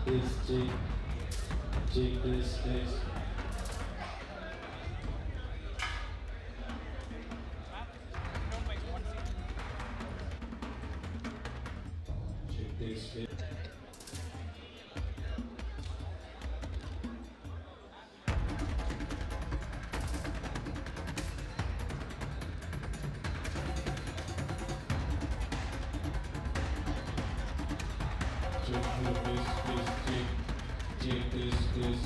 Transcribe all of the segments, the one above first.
Check, check this, test. Check this, test. Check this, check. Check this. This.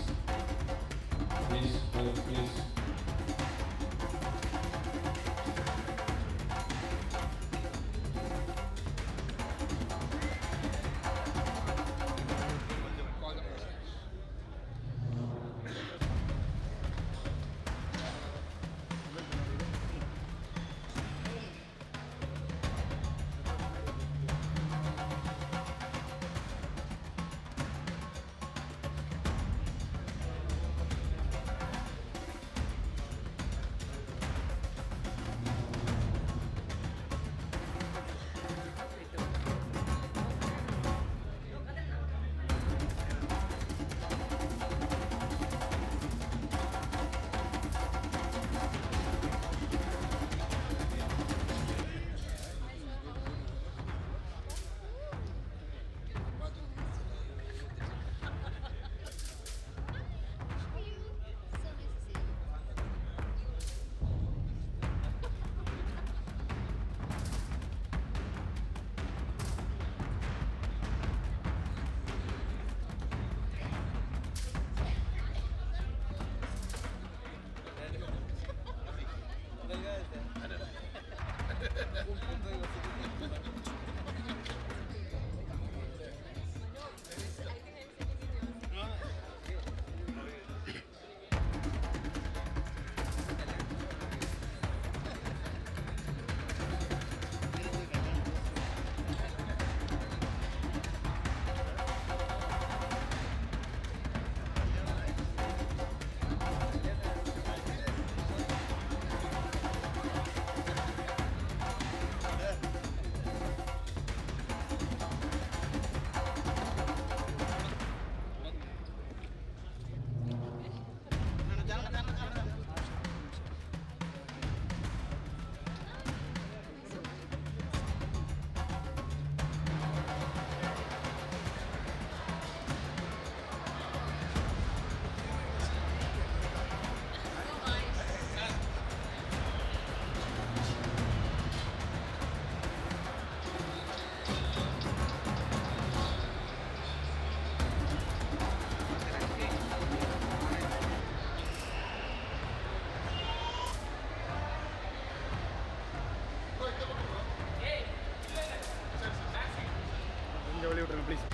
Please.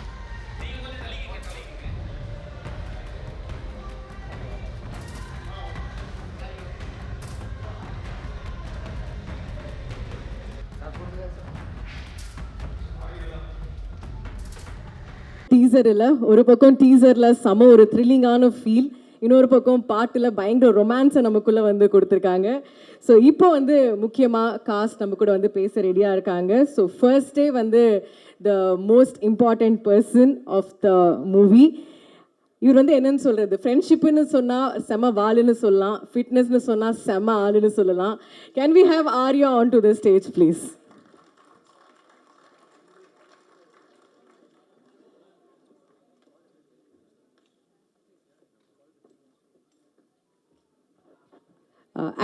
டீசரில் ஒரு பக்கம் டீசரில் செம ஒரு த்ரில்லிங்கான ஃபீல், இன்னொரு பக்கம் பாட்டில் பயங்கர ரொமான்ஸை நமக்குள்ளே வந்து கொடுத்துருக்காங்க. ஸோ இப்போ வந்து முக்கியமாக காஸ்ட் நம்ம கூட வந்து பேச ரெடியாக இருக்காங்க. ஸோ ஃபர்ஸ்டே வந்து the most important person of the movie. இவர் வந்து என்னன்னு சொல்கிறது, ஃப்ரெண்ட்ஷிப்புன்னு சொன்னால் செம வாளுன்னு சொல்லலாம், ஃபிட்னஸ்னு சொன்னால் செம ஆளுன்னு சொல்லலாம். Can we have Arya on to the stage please?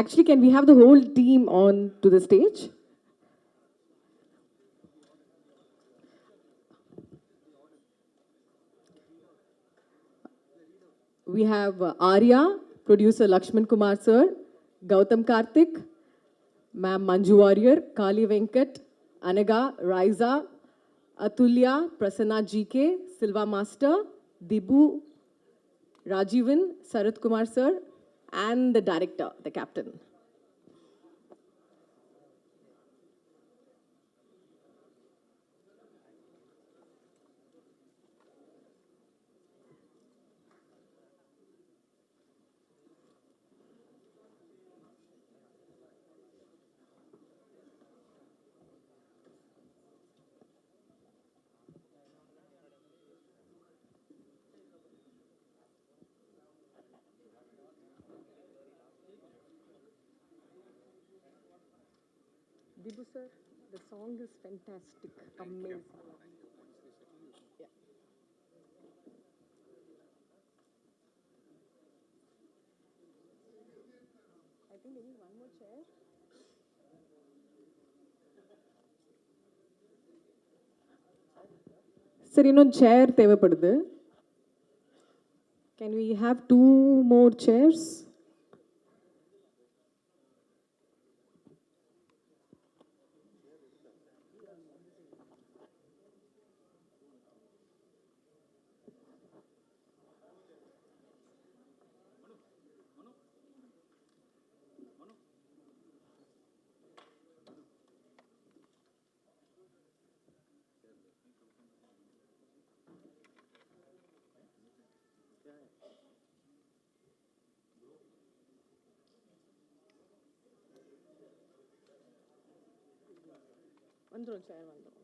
Actually, can we have the whole team on to the stage? We have Arya, producer Lakshman Kumar sir, Gautam Karthik, Ma'am Manju Warrior, Kali Venkat, Anaga, Raiza, Atulya, Prasanna GK, Silva Master, Dibu, Rajivan, Sarath Kumar sir, and the director, the captain. Dibu sir, the song is fantastic, amazing. Yeah. I think we need one more chair. Sir, இன்னும் chair தேவைப்படுது. Can we have 2 more chairs? வந்துரும் chair வந்துரும்.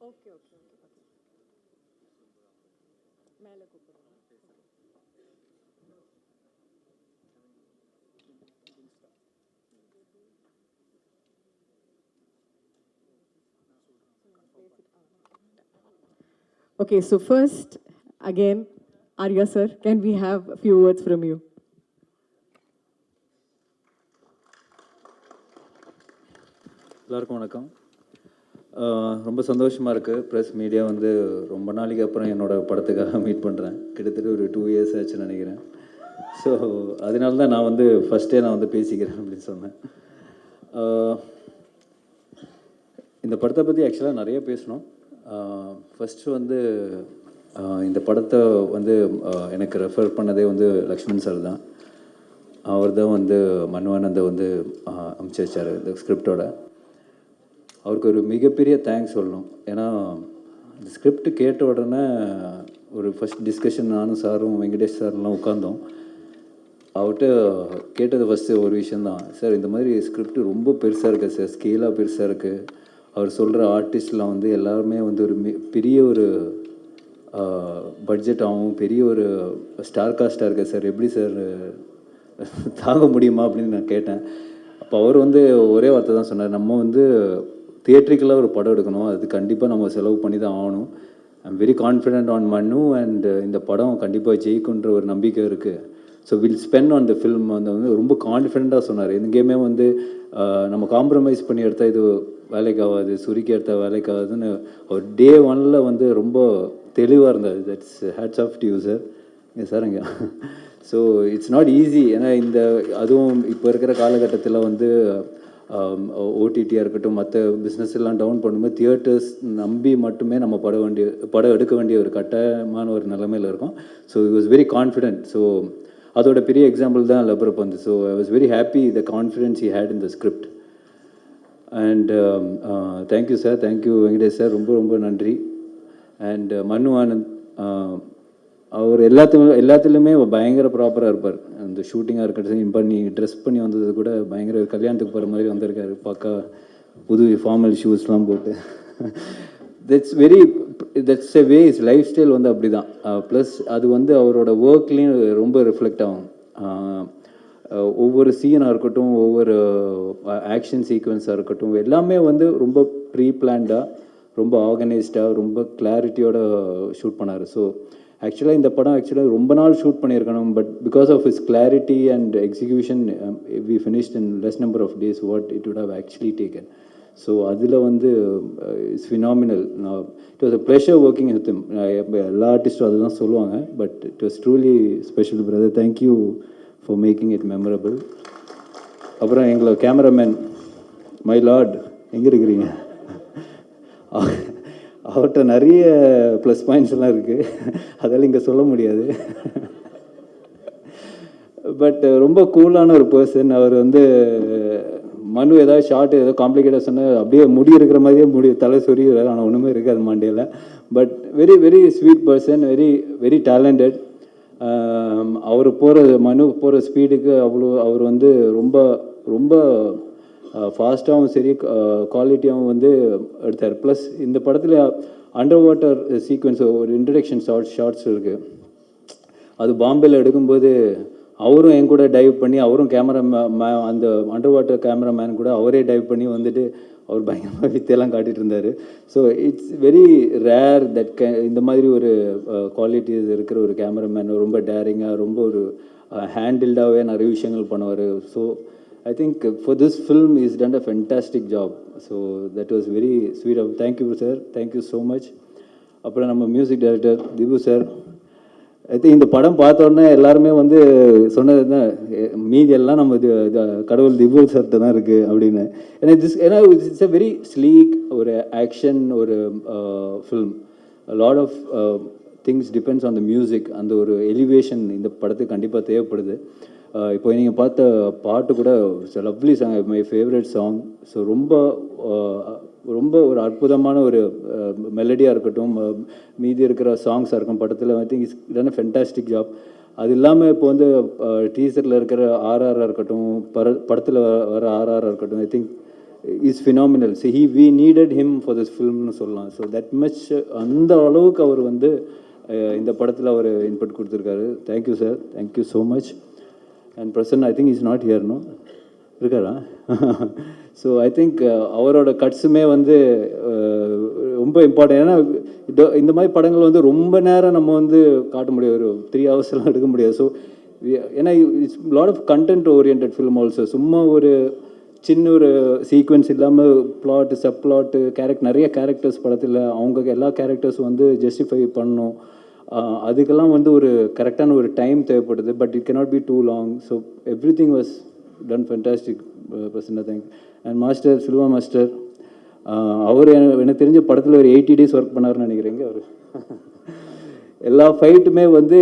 Okay. மேலே கூப்பிடுறோம். Okay, so first, again, Arya sir, can we have a few words from you? எல்லாருக்கும் வணக்கம். ரொம்ப சந்தோஷமாக இருக்குது. ப்ரெஸ் மீடியா வந்து ரொம்ப நாளைக்கு அப்புறம் என்னோடய படத்துக்காக மீட் பண்ணுறேன். கிட்டத்தட்ட ஒரு 2 years ஆச்சுன்னு நினைக்கிறேன். ஸோ அதனால தான் நான் வந்து ஃபஸ்ட்டே நான் வந்து பேசிக்கிறேன் அப்படின்னு சொன்னேன். இந்த படத்தை பற்றி ஆக்சுவலாக நிறைய பேசணும். ஃபஸ்ட்டு வந்து இந்த படத்தை வந்து எனக்கு ரெஃபர் பண்ணதே வந்து லக்ஷ்மண் சார் தான். அவர் தான் வந்து மன்வானந்தை வந்து அனுப்பிச்சி வச்சார் இந்த ஸ்கிரிப்டோட. அவருக்கு ஒரு மிகப்பெரிய தேங்க்ஸ் சொல்லணும். ஏன்னா இந்த ஸ்கிரிப்ட் கேட்ட உடனே ஒரு ஃபஸ்ட் டிஸ்கஷன் நானும் சாரும் வெங்கடேஷ் சார்லாம் உட்காந்தோம். அவர்கிட்ட கேட்டது ஃபஸ்ட்டு ஒரு விஷயந்தான், சார் இந்த மாதிரி ஸ்கிரிப்ட் ரொம்ப பெருசாக இருக்குது சார், ஸ்கேலாக பெருசாக இருக்குது. அவர் சொல்கிற ஆர்டிஸ்ட்லாம் வந்து எல்லாருமே வந்து ஒரு பெரிய ஒரு பட்ஜெட்டாகவும் பெரிய ஒரு ஸ்டார் காஸ்ட்டாக இருக்குது சார், எப்படி சார் தாங்க முடியுமா அப்படின்னு நான் கேட்டேன். அப்போ அவர் வந்து ஒரே வார்த்தை தான் சொன்னார், நம்ம வந்து தியேட்ரிக்கலாக ஒரு படம் எடுக்கணும், அது கண்டிப்பாக நம்ம செலவு பண்ணி தான் ஆகணும். I'm very confident on Manu and இந்த படம் கண்டிப்பாக ஜெயிக்குன்ற ஒரு நம்பிக்கை இருக்குது. So will spend on the film வந்து ரொம்ப கான்ஃபிடென்ட்டாக சொன்னார். எங்கேயுமே வந்து நம்ம காம்ப்ரமைஸ் பண்ணி எடுத்தால் இது வேலைக்கு ஆகாது, சுருக்கி எடுத்தால் வேலைக்கு ஆகாதுன்னு அவர் டே 1 வந்து ரொம்ப தெளிவாக இருந்தார். That's hats off to you sir. Sir இங்கே ஸோ இட்ஸ் நாட் ஈஸி. ஏன்னா இந்த அதுவும் இப்போ இருக்கிற காலகட்டத்தில் வந்து ஓடிடியாக இருக்கட்டும், மற்ற பிஸ்னஸ் எல்லாம் டவுன் பண்ணும்போது தியேட்டர்ஸ் நம்பி மட்டுமே நம்ம படம் எடுக்க வேண்டிய ஒரு கட்டாயமான ஒரு நிலைமையில் இருக்கும். So it was very confident. So அதோட பெரிய எக்ஸாம்பிள் தான் லெபரப் வந்து. So I was very happy the confidence he had in the script. And thank you sir, thank you Venkatesh sir, ரொம்ப ரொம்ப நன்றி. அண்ட் மன்னு ஆனந்த் அவர் எல்லாத்துலேயுமே பயங்கர ப்ராப்பராக இருப்பார். அந்த ஷூட்டிங்காக இருக்கட்டும், பண்ணி ட்ரெஸ் பண்ணி வந்தது கூட பயங்கர கல்யாணத்துக்கு போகிற மாதிரி வந்திருக்காரு. பக்கா புது ஃபார்மல் ஷூஸ்லாம் போட்டு. That's a way is life style வந்து அப்படி தான். ப்ளஸ் அது வந்து அவரோட ஒர்க்லேயும் ரொம்ப ரிஃப்ளெக்ட் ஆகும். ஒவ்வொரு சீனாக இருக்கட்டும், ஒவ்வொரு ஆக்ஷன் சீக்வன்ஸாக இருக்கட்டும், எல்லாமே வந்து ரொம்ப ப்ரீ பிளான்டாக, ரொம்ப ஆர்கனைஸ்டாக, ரொம்ப கிளாரிட்டியோட ஷூட் பண்ணார். ஸோ ஆக்சுவலாக இந்த படம் ரொம்ப நாள் ஷூட் பண்ணியிருக்கணும். But because of his clarity and execution we finished in less number of days what it would have actually taken. So அதில் வந்து it's phenomenal. It was a pleasure working with him. எல்லா ஆர்டிஸ்ட்டும் அதுதான் சொல்லுவாங்க. But it was truly special brother. Thank you for making it memorable. அப்புறம் எங்களை cameraman my Lord எங்கே இருக்கிறீங்க? அவர்கிட்ட நிறைய ப்ளஸ் பாயிண்ட்ஸ் எல்லாம் இருக்குது, அதெல்லாம் இங்கே சொல்ல முடியாது. பட் ரொம்ப கூலான ஒரு பர்சன் அவர். வந்து மனு ஏதாவது ஷார்ட் ஏதோ காம்ப்ளிகேட்டாக சொன்னால் அப்படியே முடி இருக்கிற மாதிரியே தலை சொரிகிறார், ஆனால் ஒன்றுமே இருக்காது மண்டையில். But very very sweet person, very very talented. மனு போகிற ஸ்பீடுக்கு அவர் வந்து ரொம்ப ரொம்ப ஃபாஸ்ட்டாகவும் சரி குவாலிட்டியாகவும் வந்து எடுத்தார். ப்ளஸ் இந்த படத்தில் அண்டர் வாட்டர் சீக்வன்ஸ் ஒரு இன்ட்ரடக்ஷன் ஷார்ட்ஸ் இருக்குது. அது பாம்பேயில் எடுக்கும்போது அவரும் என் கூட டைவ் பண்ணி, அவரும் கேமரா அந்த அண்டர் வாட்டர் கேமராமேன் கூட அவரே டைவ் பண்ணி வந்துட்டு அவர் பயங்கரமாக வித்தையெல்லாம் காட்டிகிட்டு இருந்தார். So it's very rare that இந்த மாதிரி ஒரு குவாலிட்டிஸ் இருக்கிற ஒரு கேமராமேன், ரொம்ப டேரிங்காக, ரொம்ப ஒரு ஹேண்டில்டாகவே நிறைய விஷயங்கள் பண்ணுவார். So I think for this film he's done a fantastic job. So that was very sweet of. Thank you sir, thank you so much. அப்புறம் நம்ம music director Dipu sir, I think இந்த படம் பார்த்தோன்னே எல்லாருமே வந்து சொன்னது தான், மீதி எல்லாம் நம்ம கடவுள் திபு சார்கிட்ட தான் இருக்குது அப்படின்னு. ஏன்னா இட்ஸ் a very sleek ஒரு ஆக்ஷன் ஒரு film. Lot of things depends on the music. அந்த ஒரு எலிவேஷன் இந்த படத்துக்கு கண்டிப்பாக தேவைப்படுது. இப்போ நீங்கள் பார்த்த பாட்டு கூட lovely song, my favourite song. So ரொம்ப ரொம்ப ஒரு அற்புதமான ஒரு மெலடியாக இருக்கட்டும், மீதி இருக்கிற சாங்ஸாக இருக்கும் படத்தில். ஐ think it's done a fantastic job. அது இல்லாமல் இப்போ வந்து டீசரில் இருக்கிற ஆர்ஆராக இருக்கட்டும், படத்தில் வர ஆர்ஆராக இருக்கட்டும், I think is phenomenal. So we needed him for this ஃபில்ம்னு சொல்லலாம். ஸோ தட் மச் அந்த அளவுக்கு அவர் வந்து இந்த படத்தில் அவர் இன்புட் கொடுத்துருக்காரு. Thank you sir, thank you so much. And Prasan I think is not here, no இருக்காரா? ஸோ ஐ திங்க் அவரோட கட்ஸுமே வந்து ரொம்ப இம்பார்ட்டன்ட். ஏன்னா இந்த மாதிரி படங்கள் வந்து ரொம்ப நேரம் நம்ம வந்து காட்ட முடியாது, ஒரு 3 ஹவர்ஸ்லாம் எடுக்க முடியாது. ஸோ ஏன்னா it's lot of content orient film also. சும்மா ஒரு சின்ன ஒரு சீக்வன்ஸ் இல்லாமல் பிளாட்டு, சப் பிளாட்டு, நிறைய கேரக்டர்ஸ் படத்தில் அவங்க எல்லா கேரக்டர்ஸும் வந்து ஜஸ்டிஃபை பண்ணணும். அதுக்கெல்லாம் வந்து ஒரு கரெக்டான ஒரு டைம் தேவைப்படுது. But it cannot be too long. So everything was done fantastic Prasanna. Thank. And master Silva master, அவர் எனக்கு தெரிஞ்ச படத்தில் ஒரு 80 days ஒர்க் பண்ணார்னு நினைக்கிறேங்க. அவர் எல்லா ஃபைட்டுமே வந்து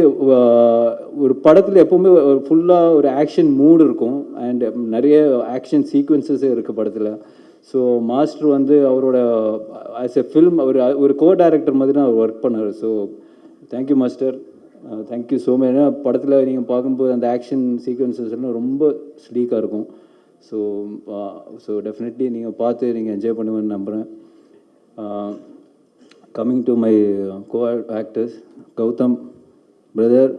ஒரு படத்தில் எப்போவுமே ஃபுல்லாக ஒரு ஆக்ஷன் மூடு இருக்கும். அண்ட் நிறைய ஆக்ஷன் சீக்வன்சஸே இருக்குது படத்தில். ஸோ மாஸ்டர் வந்து அவரோட ஆஸ் எ ஃபில்ம் ஒரு கோ டைரக்டர் மாதிரி தான் அவர் ஒர்க் பண்ணார். So thank you master, thank you so much. ஏன்னா படத்தில் நீங்கள் பார்க்கும்போது அந்த ஆக்ஷன் சீக்வன்சஸ் எல்லாம் ரொம்ப ஸ்லீக்காக இருக்கும். ஸோ டெஃபினெட்லி நீங்கள் பார்த்து நீங்கள் என்ஜாய் பண்ணுவேன்னு நம்புகிறேன். Coming to my co actors, Gautham brother,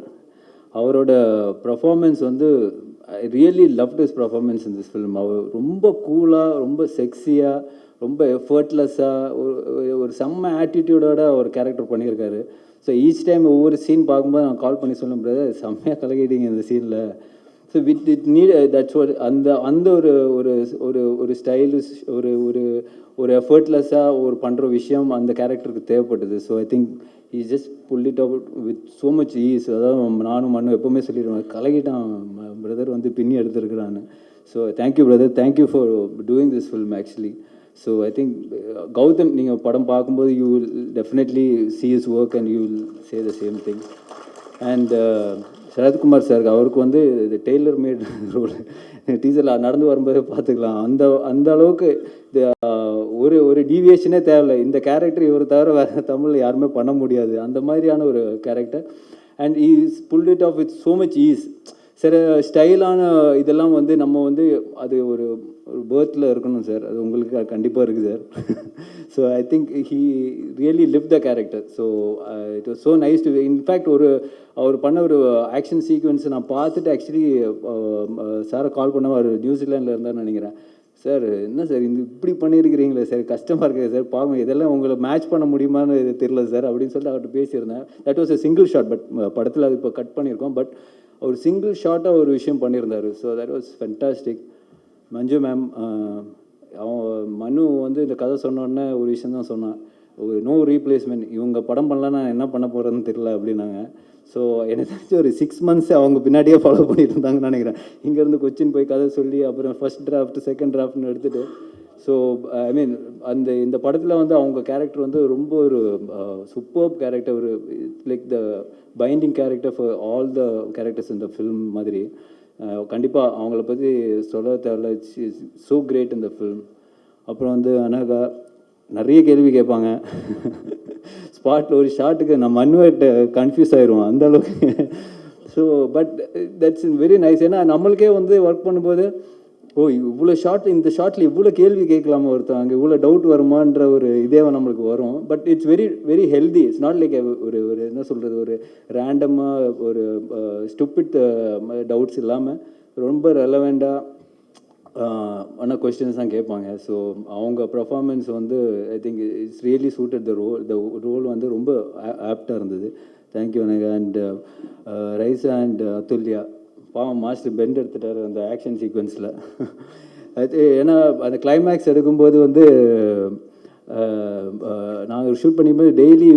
அவரோட பர்ஃபார்மன்ஸ் வந்து I really loved his performance in this film. அவர் ரொம்ப கூலாக, ரொம்ப செக்ஸியாக, ரொம்ப எஃபர்ட்லெஸ்ஸாக, ஒரு செம்ம ஆட்டிடியூடோட ஒரு கேரக்டர் பண்ணியிருக்காரு. ஸோ ஈச் டைம் ஒவ்வொரு சீன் பார்க்கும்போது நான் கால் பண்ணி சொல்லும் பிரதர் செம்மையாக கலக்கிட்டீங்க இந்த சீனில். ஸோ இட் நீட் தட்ஸ் ஒரு அந்த ஒரு ஒரு ஒரு ஒரு ஸ்டைலிஷ் ஒரு ஒரு ஒரு எஃபர்ட்லெஸ்ஸாக ஒரு பண்ணுற விஷயம் அந்த கேரக்டருக்கு தேவைப்பட்டது. So I think he just pulled it out with so much ease. அதாவது நானும் மண்ணும் எப்போவுமே சொல்லிடுவேன், கலகிட்டான் பிரதர் வந்து பின்னி எடுத்துருக்குறான்னு. So thank you brother, thank you for doing this film actually. So I think Gautham நீங்கள் படம் பார்க்கும்போது you will definitely see his work and you will say the same thing. And Sarathkumar sir, அவருக்கு வந்து இது டெய்லர் மேட் ரோல் டீச்சரில் நடந்து வரும்போதே பார்த்துக்கலாம். அந்த அளவுக்கு ஒரு ஒரு டீவியேஷனே தேவையில்லை. இந்த கேரக்டர் இவர் தவிர வேறு தமிழில் யாருமே பண்ண முடியாது, அந்த மாதிரியான ஒரு character. And is pulled it off with so much is. சில ஸ்டைலான இதெல்லாம் வந்து நம்ம வந்து அது ஒரு பேர்த்தில் இருக்கணும் சார், அது உங்களுக்கு கண்டிப்பாக இருக்குது sir. So I think he really live the character. So it was so nice to. In fact அவர் பண்ண ஒரு ஆக்ஷன் சீக்வன்ஸ் நான் பார்த்துட்டு ஆக்சுவலி சாரை கால் பண்ண, அவர் நியூசிலாண்டில் இருந்தார்னு நினைக்கிறேன். சார் என்ன சார் இப்படி பண்ணியிருக்கிறீங்களே சார், கஷ்டமாக இருக்குது சார், பார்க்கணும் இதெல்லாம் உங்களை மேட்ச் பண்ண முடியுமான்னு தெரியல சார் அப்படின்னு சொல்லிட்டு அவர்கிட்ட பேசியிருந்தேன். That was a single shot. But படத்தில் அது இப்போ கட் பண்ணியிருக்கோம். பட் அவர் சிங்கிள் ஷாட்டாக ஒரு விஷயம் பண்ணியிருந்தார். So that was fantastic. Manju ma'am, அவன் மனு வந்து இந்த கதை சொன்னோடனே ஒரு விஷயம் தான் சொன்னான், ஒரு நோ ரீப்ளேஸ்மெண்ட், இவங்க படம் பண்ணலன்னா என்ன பண்ண போகிறதுன்னு தெரியல அப்படின்னாங்க. ஸோ எனக்கு தெரிஞ்சு ஒரு 6 months அவங்க பின்னாடியே ஃபாலோ பண்ணிட்டு இருந்தாங்கன்னு நினைக்கிறேன். இங்கேருந்து கொச்சின் போய் கதை சொல்லி அப்புறம் ஃபர்ஸ்ட் டிராஃப்ட் செகண்ட் டிராஃப்ட்னு எடுத்துகிட்டு. ஸோ ஐ மீன் இந்த படத்தில் வந்து அவங்க கேரக்டர் வந்து ரொம்ப ஒரு சூப்பர்ப் கேரக்டர், ஒரு like the binding character for all the characters இந்த ஃபில்ம் மாதிரி. கண்டிப்பாக அவங்கள பற்றி சொல்ல தேவையில்ல, இட்ஸ் ஸோ கிரேட் இந்த ஃபில்ம். அப்புறம் வந்து அனகா நிறைய கேள்வி கேட்பாங்க ஸ்பாட்டில், ஒரு ஷாட்டுக்கு நம்ம மண்ணுகிட்ட கன்ஃபியூஸ் ஆயிடுவோம் அந்த அளவுக்கு. So but that's very nice. ஏன்னா நம்மளுக்கே வந்து ஒர்க் பண்ணும்போது ஓ இவ்வளோ இந்த ஷார்ட்டில் இவ்வளோ கேள்வி கேட்கலாமா ஒருத்தவங்க, இவ்வளோ டவுட் வருமான்ற ஒரு இதே நம்மளுக்கு வரும். But it's very very healthy. It's not like ஒரு ஒரு என்ன சொல்கிறது, ஒரு ரேண்டமாக ஒரு ஸ்டூபிட் டவுட்ஸ் இல்லாமல் ரொம்ப ரெலவெண்ட்டாக ஆன கொஸ்டின்ஸ் தான் கேட்பாங்க. ஸோ அவங்க பர்ஃபார்மன்ஸ் வந்து I think it's really suited the role வந்து ரொம்ப ஆப்டாக இருந்தது. Thank you Anagha. And Raiza and Athulya பாவம் மாஸ்டர் பெண்ட் எடுத்துட்டார் அந்த ஆக்ஷன் சீக்வன்ஸில். அது ஏன்னா அந்த கிளைமேக்ஸ் எடுக்கும்போது வந்து நாங்கள் ஷூட் பண்ணிக்கும்போது டெய்லி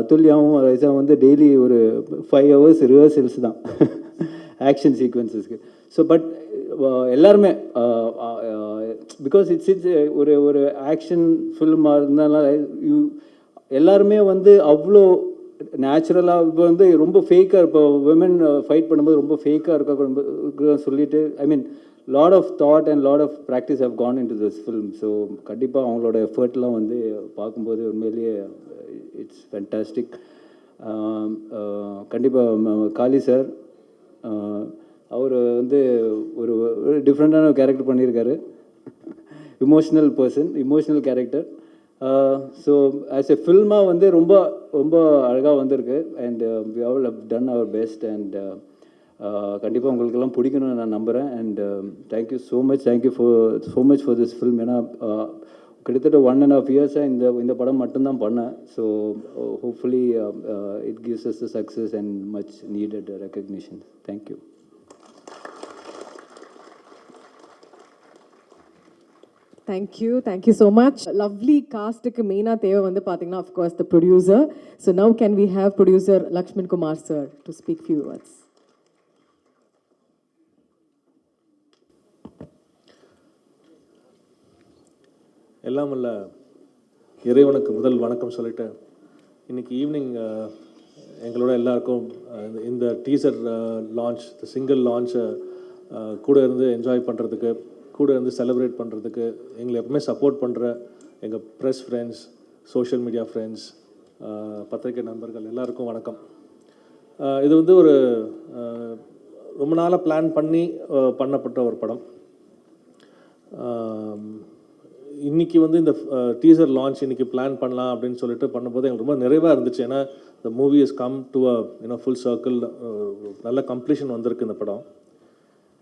அதுல்யாவும் ரைசாவும் வந்து டெய்லி ஒரு 5 hours ரிஹர்சல்ஸ் தான் ஆக்ஷன் சீக்வன்ஸஸ்க்கு. ஸோ பட் எல்லாருமே பிகாஸ் இட்ஸ் ஒரு ஒரு ஆக்ஷன் ஃபில்மாக இருந்தாலும் எல்லாருமே வந்து அவ்வளோ நேச்சுரலாக இப்போ வந்து ரொம்ப ஃபேக்காக, இப்போ விமன் ஃபைட் பண்ணும்போது ரொம்ப ஃபேக்காக இருக்க சொல்லிட்டு I mean lot of thought and lot of practice have gone in to this film. So கண்டிப்பாக அவங்களோட எஃபர்ட்லாம் வந்து பார்க்கும்போது உண்மையிலேயே இட்ஸ் ஃபேண்டாஸ்டிக். கண்டிப்பாக காளி சார் அவர் வந்து ஒரு டிஃப்ரெண்ட்டான கேரக்டர் பண்ணியிருக்காரு. Emotional person, emotional character. So as a ஃபில்மாக வந்து ரொம்ப ரொம்ப அழகாக வந்திருக்கு. And we all have done our best. And கண்டிப்பாக உங்களுக்கெல்லாம் பிடிக்கணும்னு நான் நம்புகிறேன். And thank you so much for this film. ஏன்னா கிட்டத்தட்ட 1.5 years இந்த படம் மட்டும்தான் பண்ணேன். So hopefully it gives us the success and much needed recognition. Thank you. Thank you so much. Lovely காஸ்ட்டுக்கு மெயினாக தேவை வந்து பார்த்தீங்கன்னா of course the producer. So now can we have producer Lakshman Kumar sir to speak few words. எல்லாம் வல்ல இறைவனுக்கு முதல் வணக்கம் சொல்லிட்டு இன்றைக்கி ஈவினிங் எங்களோட எல்லாருக்கும் இந்த டீசர் லான்ச், இந்த சிங்கிள் லான்ச்சை கூட இருந்து என்ஜாய் பண்ணுறதுக்கு, கூட இருந்து செலிப்ரேட் பண்ணுறதுக்கு எங்களை எப்பவுமே சப்போர்ட் பண்ணுற எங்கள் press friends, social media friends, பத்திரிகை நண்பர்கள் எல்லாருக்கும் வணக்கம். இது வந்து ஒரு ரொம்ப நாளாக பிளான் பண்ணி பண்ணப்பட்ட ஒரு படம். இன்றைக்கி வந்து இந்த டீசர் லான்ச் இன்றைக்கி பிளான் பண்ணலாம் அப்படின்னு சொல்லிட்டு பண்ணும்போது எங்களுக்கு ரொம்ப நிறைவாக இருந்துச்சு. ஏன்னா the movie is come to a full circle, நல்ல கம்ப்ளீஷன் வந்திருக்கு இந்த படம்.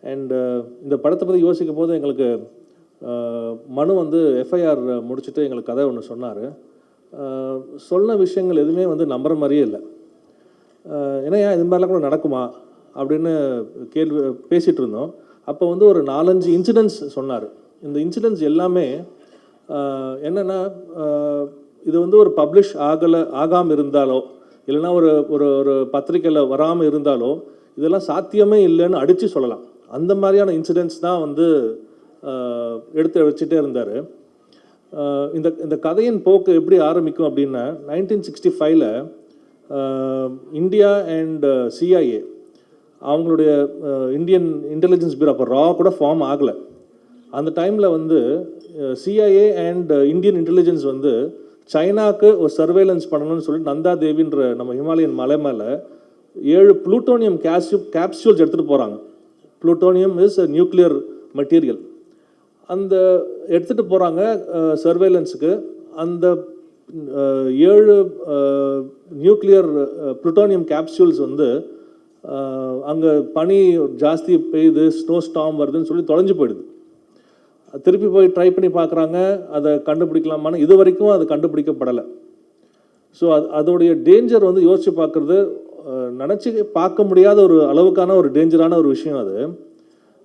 அண்டு இந்த படத்தை பற்றி யோசிக்கும் போது எங்களுக்கு மனு வந்து எஃப்ஐஆர் முடிச்சுட்டு எங்களுக்கு கதை ஒன்று சொன்னார். சொன்ன விஷயங்கள் எதுவுமே வந்து நம்புற மாதிரியே இல்லை. ஏன்னா இது மாதிரிலாம் கூட நடக்குமா அப்படின்னு பேசிகிட்டு இருந்தோம். அப்போ வந்து ஒரு 4-5 இன்சிடென்ட்ஸ் சொன்னார். இந்த இன்சிடென்ட்ஸ் எல்லாமே என்னென்னா, இது வந்து ஒரு பப்ளிஷ் ஆகாமல் இருந்தாலோ இல்லைன்னா ஒரு ஒரு ஒரு பத்திரிக்கையில் வராமல் இருந்தாலோ இதெல்லாம் சாத்தியமே இல்லைன்னு அடித்து சொல்லலாம். அந்த மாதிரியான இன்சிடென்ட்ஸ் தான் வந்து எடுத்து வச்சுட்டே இருந்தார். இந்த கதையின் போக்கு எப்படி ஆரம்பிக்கும் அப்படின்னா, 1965 இந்தியா அண்ட் CIA அவங்களுடைய இந்தியன் இன்டெலிஜென்ஸ் பியூரோ அப்போ ரா கூட ஃபார்ம் ஆகலை. அந்த டைமில் வந்து CIA அண்ட் இந்தியன் இன்டெலிஜென்ஸ் வந்து சைனாவுக்கு ஒரு சர்வேலன்ஸ் பண்ணணும்னு சொல்லிட்டு நந்தா தேவின்ற நம்ம ஹிமாலயன் மலை மேலே 7 புளூட்டோனியம் கேப்சூல்ஸ் எடுத்துகிட்டு போகிறாங்க. Plutonium is a nuclear material. அந்த எடுத்துகிட்டு போகிறாங்க சர்வேலன்ஸுக்கு. அந்த 7 நியூக்ளியர் புளூட்டோனியம் கேப்சூல்ஸ் வந்து அங்கே பனி ஜாஸ்தி பெய்யுது, ஸ்னோ ஸ்டார்ம் வருதுன்னு சொல்லி தொலைஞ்சு போயிடுது. திருப்பி போய் ட்ரை பண்ணி பார்க்குறாங்க, அதை கண்டுபிடிக்கலாமான்னு. இது வரைக்கும் அது கண்டுபிடிக்கப்படலை. ஸோ அதோடைய டேஞ்சர் வந்து யோசித்து பார்க்குறது நினச்சி பார்க்க முடியாத ஒரு அளவுக்கான ஒரு டேஞ்சரான ஒரு விஷயம் அது.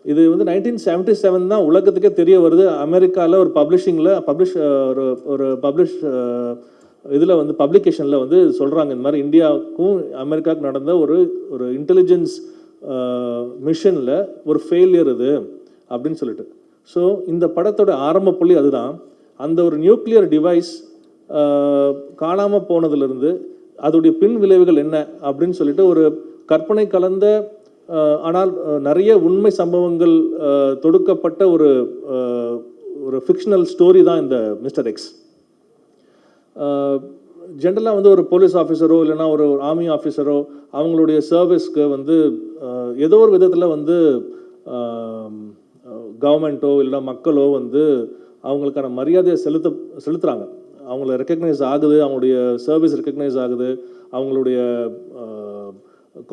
இது வந்து 1977 தான் உலகத்துக்கே தெரிய வருது. அமெரிக்காவில் ஒரு இதில் வந்து பப்ளிகேஷனில் வந்து சொல்கிறாங்க, இந்த மாதிரி இந்தியாவுக்கும் அமெரிக்காவுக்கும் நடந்த ஒரு இன்டெலிஜென்ஸ் மிஷனில் ஒரு ஃபெயிலியர் இது அப்படின்னு சொல்லிட்டு. ஸோ இந்த படத்தோட ஆரம்ப புள்ளி அதுதான். அந்த ஒரு நியூக்ளியர் டிவைஸ் காணாமல் போனதுலேருந்து அதோடைய பின் விளைவுகள் என்ன அப்படின்னு சொல்லிட்டு ஒரு கற்பனை கலந்த ஆனால் நிறைய உண்மை சம்பவங்கள் தொடுக்கப்பட்ட ஒரு ஃபிக்ஷனல் ஸ்டோரி தான் இந்த மிஸ்டர் எக்ஸ். ஜென்ரலாக வந்து ஒரு போலீஸ் ஆஃபீஸரோ இல்லைனா ஒரு ஆர்மி ஆஃபீஸரோ அவங்களுடைய சர்வீஸ்க்கு வந்து ஏதோ ஒரு விதத்தில் வந்து கவர்மெண்ட்டோ இல்லைனா மக்களோ வந்து அவங்களுக்கான மரியாதையை செலுத்துகிறாங்க. அவங்கள ரெக்கக்னைஸ் ஆகுது, அவங்களுடைய சர்வீஸ் ரெக்கக்னைஸ் ஆகுது, அவங்களுடைய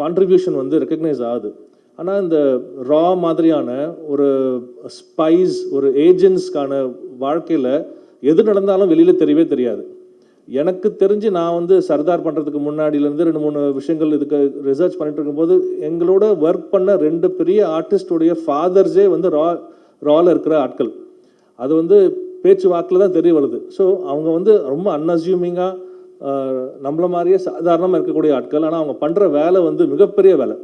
கான்ட்ரிபியூஷன் வந்து ரெக்கக்னைஸ் ஆகுது. ஆனால் இந்த ரா மாதிரியான ஒரு ஸ்பைஸ், ஒரு ஏஜென்ட்ஸ்க்கான வாழ்க்கையில் எது நடந்தாலும் வெளியில் தெரியவே தெரியாது. எனக்கு தெரிஞ்சு நான் வந்து சர்தார் பண்ணுறதுக்கு முன்னாடியிலேருந்து 2-3 விஷயங்கள் இதுக்கு ரிசர்ச் பண்ணிட்டு இருக்கும்போது எங்களோட ஒர்க் பண்ண 2 பெரிய ஆர்டிஸ்டோடைய ஃபாதர்ஸே வந்து ராவில் இருக்கிற ஆட்கள். அது வந்து பேச்சு வாக்கில் தான் தெரிய வருது. ஸோ அவங்க வந்து ரொம்ப அன்அஸ்யூமிங்காக நம்மள மாதிரியே சாதாரணமாக இருக்கக்கூடிய ஆட்கள். ஆனால் அவங்க பண்ணுற வேலை வந்து மிகப்பெரிய வேலை.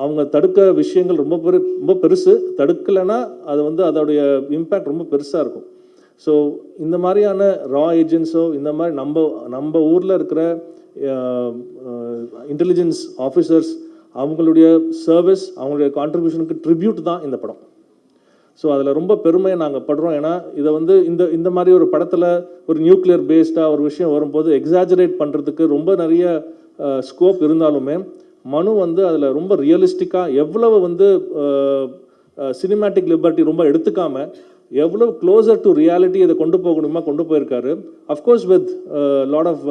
அவங்க தடுக்க விஷயங்கள் ரொம்ப பெருசு. தடுக்கலைன்னா அது வந்து அதோடைய இம்பேக்ட் ரொம்ப பெருசாக இருக்கும். ஸோ இந்த மாதிரியான ரா ஏஜென்ட்ஸோ இந்த மாதிரி நம்ம ஊரில் இருக்கிற இன்டெலிஜென்ஸ் ஆஃபீஸர்ஸ் அவங்களுடைய சர்வீஸ், அவங்களுடைய கான்ட்ரிபியூஷனுக்கு ட்ரிபியூட் தான் இந்த படம். ஸோ அதில் ரொம்ப பெருமையை நாங்கள் படுறோம். ஏன்னா இதை வந்து இந்த மாதிரி ஒரு படத்தில் ஒரு நியூக்ளியர் பேஸ்டாக ஒரு விஷயம் வரும்போது எக்ஸாஜரேட் பண்ணுறதுக்கு ரொம்ப நிறைய ஸ்கோப் இருந்தாலுமே மனு வந்து அதில் ரொம்ப ரியலிஸ்டிக்காக எவ்வளவு வந்து சினிமேட்டிக் லிபர்ட்டி ரொம்ப எடுத்துக்காமல் எவ்வளோ க்ளோசர் டு ரியாலிட்டி இதை கொண்டு போகணுமா கொண்டு போயிருக்காரு. Of course with lot of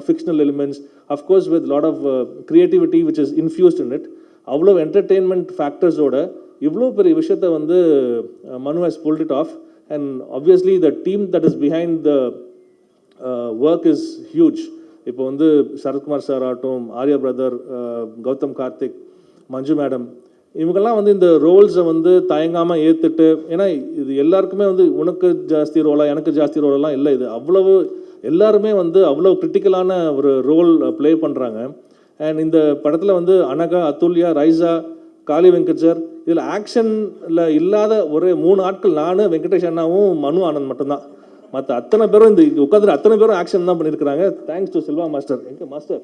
fictional elements, of course with lot of creativity which is infused in it. அவ்வளோ என்டர்டெயின்மெண்ட் ஃபேக்டர்ஸோட இவ்வளோ பெரிய விஷயத்தை வந்து Manu has pulled it off. And obviously the team that is behind the work is huge. இப்போ வந்து Sarathkumar sir ஆகட்டும், Arya brother, Gautham Karthik, Manju madam, இவங்கெல்லாம் வந்து இந்த ரோல்ஸை வந்து தயங்காமல் ஏற்றுட்டு, ஏன்னா இது எல்லாருக்குமே வந்து உனக்கு ஜாஸ்தி ரோலாக எனக்கு ஜாஸ்தி ரோலெல்லாம் இல்லை. இது அவ்வளவு எல்லாருமே வந்து அவ்வளோ கிரிட்டிக்கலான ஒரு ரோல் ப்ளே பண்ணுறாங்க. அண்ட் இந்த படத்தில் வந்து அனகா, அதுல்யா, ரைசா, காளி வெங்கட் சார், இதில் ஆக்ஷனில் இல்லாத ஒரு 3 ஆட்கள் நான், வெங்கடேஷ் அண்ணாவும், மனு ஆனந்த் மட்டும்தான். மற்ற அத்தனை பேரும் இந்த உட்காந்துட்டு அத்தனை பேரும் ஆக்ஷன் தான் பண்ணியிருக்கிறாங்க. Thanks to Silva master. எங்கே மாஸ்டர்?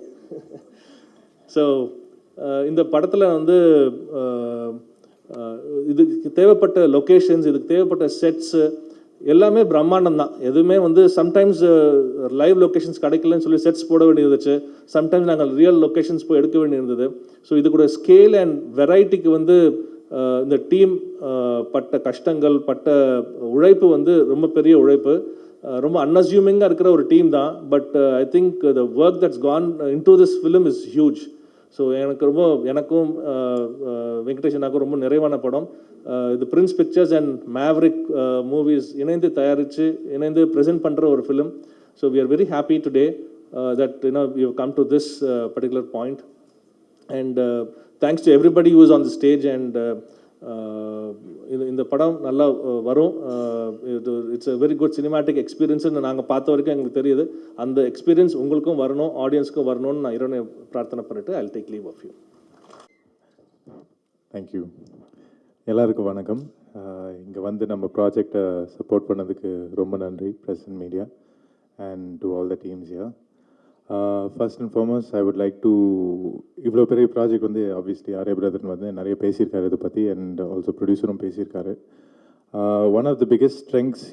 ஸோ இந்த படத்தில் வந்து இதுக்கு தேவைப்பட்ட லொக்கேஷன்ஸ், இதுக்கு தேவைப்பட்ட செட்ஸு எல்லாமே பிரம்மாண்டம் தான். எதுவுமே வந்து சம்டைம்ஸ் லைவ் லொக்கேஷன்ஸ் கிடைக்கலன்னு சொல்லி செட்ஸ் போட வேண்டியிருந்துச்சு. சம்டைம்ஸ் நாங்கள் ரியல் லொக்கேஷன்ஸ் போய் எடுக்க வேண்டியிருந்தது. ஸோ இது கூட ஸ்கேல் அண்ட் வெரைட்டிக்கு வந்து இந்த டீம் பட்ட கஷ்டங்கள், பட்ட உழைப்பு வந்து ரொம்ப பெரிய உழைப்பு. ரொம்ப அன்அஸ்யூமிங்காக இருக்கிற ஒரு டீம் தான். But I think the work that's gone in to this film is huge. So எனக்கும் வெங்கடேஷனாக்கும் ரொம்ப நிறைவான படம். இது Prince Pictures and Maverick Movies இணைந்து தயாரித்து இணைந்து ப்ரெசென்ட் பண்ணுற ஒரு film. So we are very happy today that you come to this particular point. And thanks to everybody who is on the stage. And இந்த படம் நல்லா வரும். It's a very good cinematic எக்ஸ்பீரியன்ஸ்னு நாங்கள் பார்த்த வரைக்கும் எங்களுக்கு தெரியுது. அந்த எக்ஸ்பீரியன்ஸ் உங்களுக்கும் வரணும், ஆடியன்ஸுக்கும் வரணும்னு நான் இறைவனை பிரார்த்தனை பண்ணிட்டு I will take leave of you. Thank you. எல்லாருக்கும் வணக்கம். இங்கே வந்து நம்ம ப்ராஜெக்டை சப்போர்ட் பண்ணதுக்கு ரொம்ப நன்றி, press and media, and to all the teams here. First and foremost I would like to, இவ்வளோ பெரிய ப்ராஜெக்ட் வந்து ஆப்வியஸ்லி ஆர்யா பிரதர் வந்து நிறைய பேசியிருக்காரு இதை பற்றி, அண்ட் ஆல்சோ ப்ரொடியூசரும் பேசியிருக்காரு. One of the biggest strengths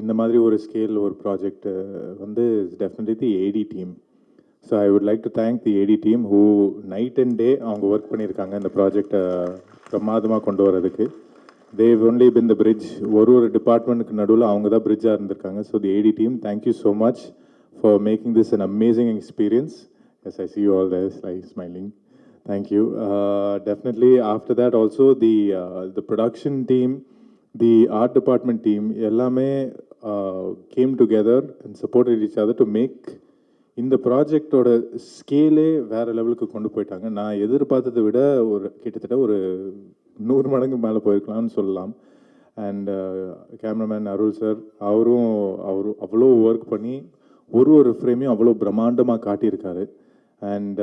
இந்த மாதிரி ஒரு ஸ்கேல் ஒரு ப்ராஜெக்ட் வந்து definitely the AD team. So I would like to thank the AD team who night and day அவங்க ஒர்க் பண்ணியிருக்காங்க இந்த ப்ராஜெக்டை பிரமாதமாக கொண்டு வரதுக்கு. They've only been the bridge. ஒரு டிபார்ட்மெண்ட்டுக்கு நடுவில் அவங்க தான் பிரிட்ஜாக இருந்திருக்காங்க. So the AD team, thank you so much for making this an amazing experience. Yes, I see you all there smiling. Thank you. Definitely after that also the production team, the art department team, ellame came together and supported each other to make இந்த ப்ராஜெக்டோட ஸ்கேலே வேறு லெவலுக்கு கொண்டு போயிட்டாங்க. நான் எதிர்பார்த்ததை விட கிட்டத்தட்ட ஒரு 100 மடங்கு மேலே போயிருக்கலாம்னு சொல்லலாம். அண்ட் கேமராமேன் அருள் சார், அவரும் அவ்வளோ ஒர்க் பண்ணி ஒரு ஃப்ரேமையும் அவ்வளோ பிரம்மாண்டமாக காட்டியிருக்காரு. And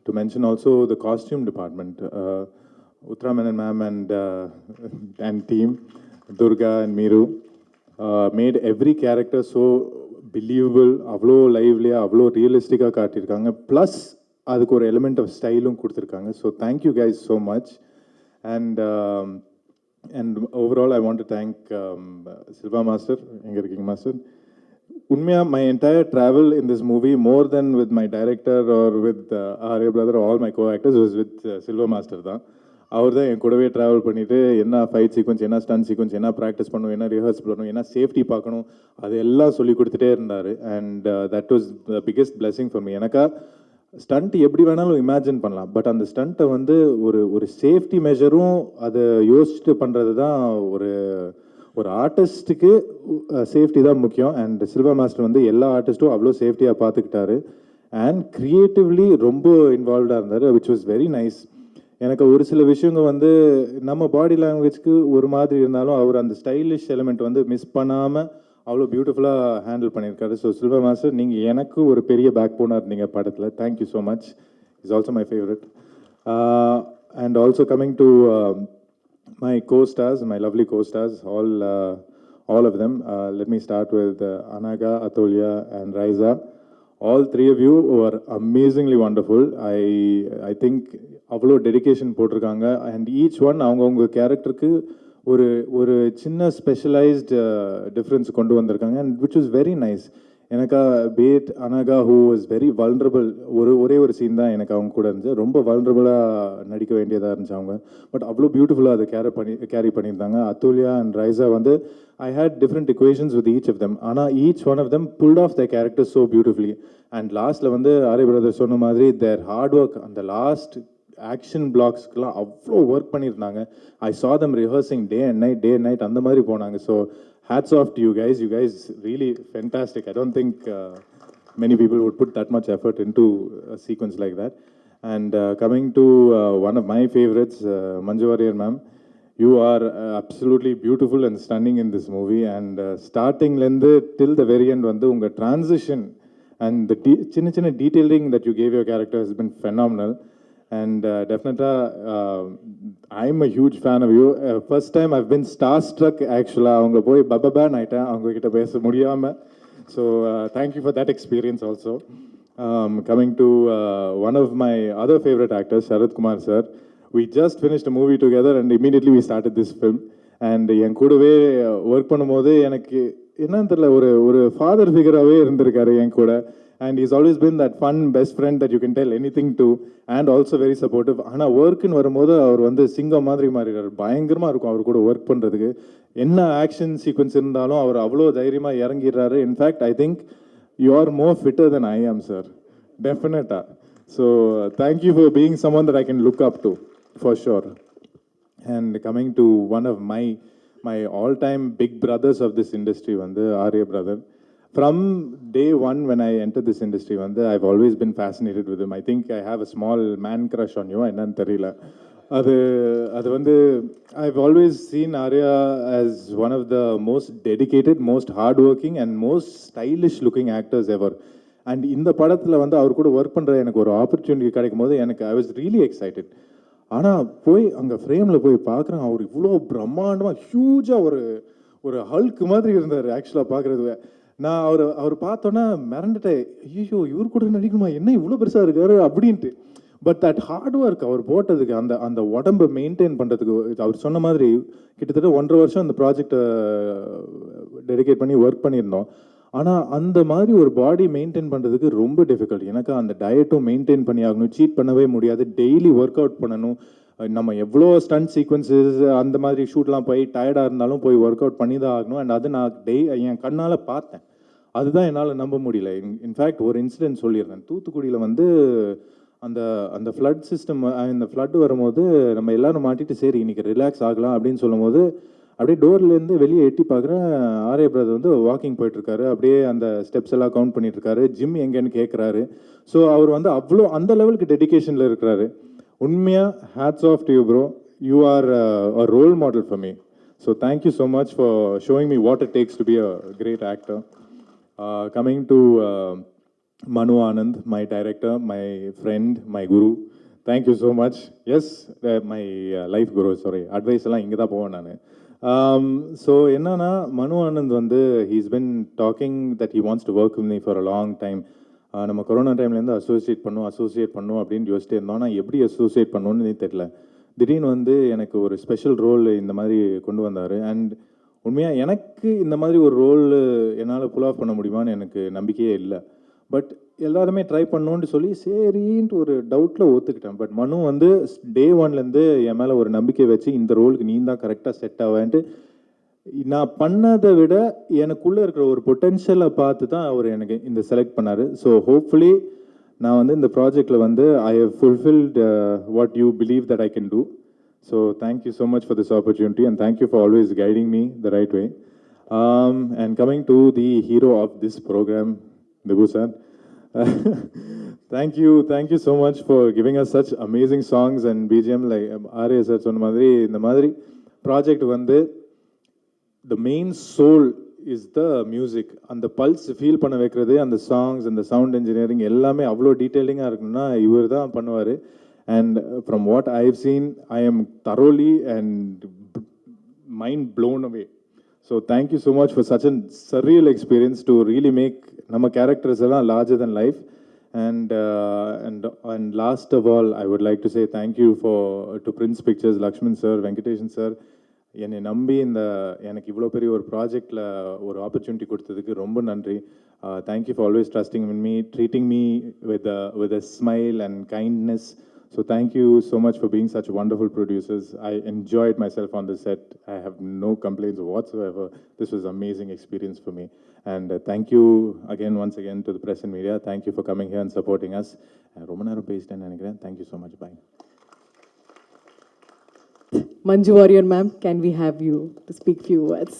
to mention also the costume department, Uthra Menon ma'am and team, Durga and Meeru made every character so believable. அவ்வளோ லைவ்லியாக அவ்வளோ ரியலிஸ்டிக்காக காட்டியிருக்காங்க. ப்ளஸ் அதுக்கு ஒரு எலிமெண்ட் ஆஃப் ஸ்டைலும் கொடுத்துருக்காங்க. So thank you guys so much. And overall I want to thank Silva master. எங்கே இருக்கீங்க master? Unmya, my entire travel in this movie, more than with my director or with Arya brother, all my co-actors, was with Silva Master தான். அவர் தான் என் கூடவே travel பண்ணிவிட்டு என்ன fight sequence, என்ன stun sequence, என்ன practice பண்ணணும், என்ன ரிஹர்ஸ் பண்ணணும், என்ன சேஃப்டி பார்க்கணும், அது எல்லாம் சொல்லி கொடுத்துட்டே இருந்தார். And that was the biggest blessing for me. எனக்கா ஸ்டண்ட் எப்படி வேணாலும் இமேஜின் பண்ணலாம், பட் அந்த ஸ்டண்ட்டை வந்து ஒரு சேஃப்டி மெஷரும் அதை யோசிச்சுட்டு பண்ணுறது தான் ஒரு ஆர்டிஸ்ட்டுக்கு சேஃப்டி தான் முக்கியம். அண்ட் சில்வா மாஸ்டர் வந்து எல்லா ஆர்டிஸ்ட்டும் அவ்வளோ சேஃப்டியாக பார்த்துக்கிட்டாரு. அண்ட் க்ரியேட்டிவ்லி ரொம்ப இன்வால்வ்டாக இருந்தார், விச் வாஸ் வெரி நைஸ். எனக்கு ஒரு சில விஷயங்கள் வந்து நம்ம பாடி லாங்குவேஜ்க்கு ஒரு மாதிரி இருந்தாலும் அவர் அந்த ஸ்டைலிஷ் எலிமெண்ட் வந்து மிஸ் பண்ணாமல் அவ்வளோ பியூட்டிஃபுல்லாக ஹேண்டில் பண்ணியிருக்காரு. ஸோ சில்வா மாஸ்டர், நீங்கள் எனக்கு ஒரு பெரிய பேக் போனாக இருந்தீங்க படத்தில். Thank you so much. Is also my favourite. And also coming to my co-stars, my lovely co-stars, all of them. Let me start with Anaga, Atulya, and Raiza. All three of you were amazingly wonderful. I think அவ்வளோ dedication போட்டிருக்காங்க. And each one அவங்கவுங்க கேரக்டருக்கு ஒரு சின்ன specialised difference கொண்டு வந்திருக்காங்க. And which was very nice. எனக்கா பேட் Anagha who was very vulnerable. ஒரே ஒரு சீன் தான் எனக்கு அவங்க கூட இருந்துச்சு. ரொம்ப வல்னரபுளாக நடிக்க வேண்டியதாக இருந்துச்சு அவங்க. பட் அவ்வளோ பியூட்டிஃபுல்லாக அதை கேரி பண்ணியிருந்தாங்க. அத்துல்யா அண்ட் ரைசா வந்து I had different equations with each of them. ஆனால் ஈச் ஒன் ஆஃப் them pulled off their characters so beautifully. And லாஸ்ட்டில் வந்து ஆர்ய பிரதர் சொன்ன மாதிரி their hard work, அந்த லாஸ்ட் ஆக்ஷன் பிளாக்ஸ்க்கெலாம் அவ்வளோ ஒர்க் பண்ணியிருந்தாங்க. ஐ saw them rehearsing day and night அந்த மாதிரி போனாங்க. So hats off to you guys. You guys really fantastic. I don't think many people would put that much effort into a sequence like that. And coming to one of my favorites, Manju Warrier ma'am, you are absolutely beautiful and stunning in this movie. And starting lende till the very end vandu unga transition and the chinna detailing that you gave your character has been phenomenal. And definitely I'm a huge fan of you. First time I've been starstruck actually. Avanga poi babban aita avanga kitta pesa mudiyama. So thank you for that experience also. Coming to one of my other favorite actors, Sharath Kumar sir. We just finished a movie together and immediately we started this film. And என் கூடவே work பண்ணும்போது எனக்கு என்னன்னு தெரியல, ஒரு father ஃபிகராகவே இருந்திருக்காரு என் கூட. And he's always been that fun best friend that you can tell anything to, and also very supportive. ஆனால் ஒர்க்குன்னு வரும்போது அவர் வந்து சிங்கம் மாதிரி மாறிடுறாரு. பயங்கரமாக இருக்கும் அவர் கூட ஒர்க் பண்ணுறதுக்கு. என்ன ஆக்ஷன் சீக்வன்ஸ் இருந்தாலும் அவர் அவ்வளோ தைரியமாக இறங்கிடுறாரு. In fact I think you are more fitter than I am sir, டெஃபினட்டாக. So thank you for being someone that I can look up to for sure. And coming to one of my all-time big brothers of this industry, வந்து ஆர்ய brother. From day one when I entered this industry, I've always been fascinated with him. I think I have a small man crush on you. என்னன்னு தெரியல. அது வந்து I've always seen Arya as one of the most dedicated, most hardworking and most stylish looking actors ever. And இந்த படத்தில் வந்து அவர் கூட work பண்ணுற எனக்கு ஒரு ஆப்பர்ச்சுனிட்டி கிடைக்கும் போது எனக்கு I was really excited. ஆனால் போய் அங்கே ஃப்ரேமில் போய் பார்க்குறேன், அவர் இவ்வளோ பிரம்மாண்டமாக ஹியூஜாக ஒரு ஹல்க் மாதிரி இருந்தார் ஆக்சுவலாக பார்க்குறது. நான் அவர் பார்த்தோன்னா மிரண்டுட்டேன், ஐயோ இவர் கூட நடிக்கணுமா, என்ன இவ்வளோ பெருசாக இருக்காரு அப்படின்ட்டு. பட் தட் ஹார்ட் ஒர்க் அவர் போட்டதுக்கு, அந்த உடம்பை மெயின்டைன் பண்ணுறதுக்கு, அவர் சொன்ன மாதிரி கிட்டத்தட்ட 1.5 வருஷம் அந்த ப்ராஜெக்டை டெடிகேட் பண்ணி ஒர்க் பண்ணியிருந்தோம். ஆனால் அந்த மாதிரி ஒரு பாடி மெயின்டைன் பண்ணுறதுக்கு ரொம்ப டிஃபிகல்ட். எனக்கு அந்த டயட்டும் மெயின்டைன் பண்ணி ஆகணும், சீட் பண்ணவே முடியாது, டெய்லி ஒர்க் அவுட் பண்ணணும். நம்ம எவ்வளோ ஸ்டண்ட் சீக்வன்சஸ் அந்த மாதிரி ஷூட்லாம் போய் டயர்டாக இருந்தாலும் போய் ஒர்க் அவுட் பண்ணி தான் ஆகணும். அண்ட் அது நான் என் கண்ணால் பார்த்தேன். அதுதான் என்னால் நம்ப முடியல. இன்ஃபேக்ட் ஒரு இன்சிடென்ட் சொல்லியிருந்தேன். தூத்துக்குடியில் வந்து அந்த ஃப்ளட் சிஸ்டம், இந்த ஃப்ளட் வரும்போது நம்ம எல்லோரும் மாட்டிட்டு சரி இன்றைக்கி ரிலாக்ஸ் ஆகலாம் அப்படின்னு சொல்லும் போது அப்படியே டோர்லேருந்து வெளியே எட்டி பார்க்குறேன், ஆர்ய பிரதர் வந்து வாக்கிங் போயிட்டுருக்காரு. அப்படியே அந்த ஸ்டெப்ஸ் எல்லாம் கவுண்ட் பண்ணிட்டுருக்காரு. ஜிம் எங்கேன்னு கேட்குறாரு. ஸோ அவர் வந்து அவ்வளோ அந்த லெவலுக்கு டெடிகேஷனில் இருக்கிறாரு. உண்மையாக hats off to you bro. You are a role model for me. So thank you so much for showing me what it takes to be a great actor. Coming to Manu Anand, my director, my friend, my guru. Thank you so much. Yes, my life guru, sorry. Advice எல்லாம் இங்கே தான் போவேன் நான். So என்னன்னா, மனு ஆனந்த் வந்து he's been talking that he wants to work with me for a long time. நம்ம corona டைம்லேருந்து associate பண்ணும் அப்படின்னு யோசிச்சுட்டு இருந்தோம். ஆனால் எப்படி அசோசியேட் பண்ணணும்னு தெரியல. திடீர்னு வந்து எனக்கு ஒரு ஸ்பெஷல் ரோல் இந்த மாதிரி கொண்டு வந்தார். அண்ட் உண்மையாக எனக்கு இந்த மாதிரி ஒரு ரோல் என்னால் புல் ஆஃப் பண்ண முடியுமான்னு எனக்கு நம்பிக்கையே இல்லை. பட் எல்லாருமே ட்ரை பண்ணோன்னு சொல்லி சரின்ட்டு ஒரு டவுட்டில் ஒத்துக்கிட்டேன். பட் மனு வந்து டே ஒன்லேருந்து என் மேலே ஒரு நம்பிக்கை வச்சு இந்த ரோலுக்கு நீ தான் கரெக்டாக செட் ஆவேன்ட்டு நான் பண்ணதை விட எனக்குள்ளே இருக்கிற ஒரு பொட்டென்ஷியலை பார்த்து தான் அவர் எனக்கு இந்த செலக்ட் பண்ணார். ஸோ ஹோப்ஃபுல்லி நான் வந்து இந்த ப்ராஜெக்டில் வந்து I have fulfilled what you believe that I can do. So thank you so much for this opportunity and thank you for always guiding me the right way. And coming to the hero of this program, Dibu sir, thank you so much for giving us such amazing songs and BGM. Like Arya sir சொன்ன மாதிரி இந்த மாதிரி project வந்து the main soul is the music. அந்த pulse feel பண்ண வைக்கிறது அந்த songs அந்த சவுண்ட் இன்ஜினியரிங் எல்லாமே அவ்வளோ டீட்டெயிலிங்காக இருக்கணும்னா இவர் தான் பண்ணுவார். And from what I've seen, I am thoroughly and mind blown away. So thank you so much for such a surreal experience to really make nama characters alla larger than life. And last of all, I would like to say thank you to Prince Pictures, Lakshman sir, Venkateshan sir. என்னை நம்பி எனக்கு இவ்வளோ பெரிய ஒரு ப்ராஜெக்டில் ஒரு opportunity கொடுத்ததுக்கு ரொம்ப நன்றி. Thank you for always trusting in me, treating me with a smile and kindness. So thank you so much for being such wonderful producers. I enjoyed myself on the set. I have no complaints whatsoever. This was an amazing experience for me. And thank you again, once again, to the press and media. Thank you for coming here and supporting us. Romanaru Paistan Anikiren. Thank you so much. Bye. Manju Warrior ma'am, can we have you to speak few words?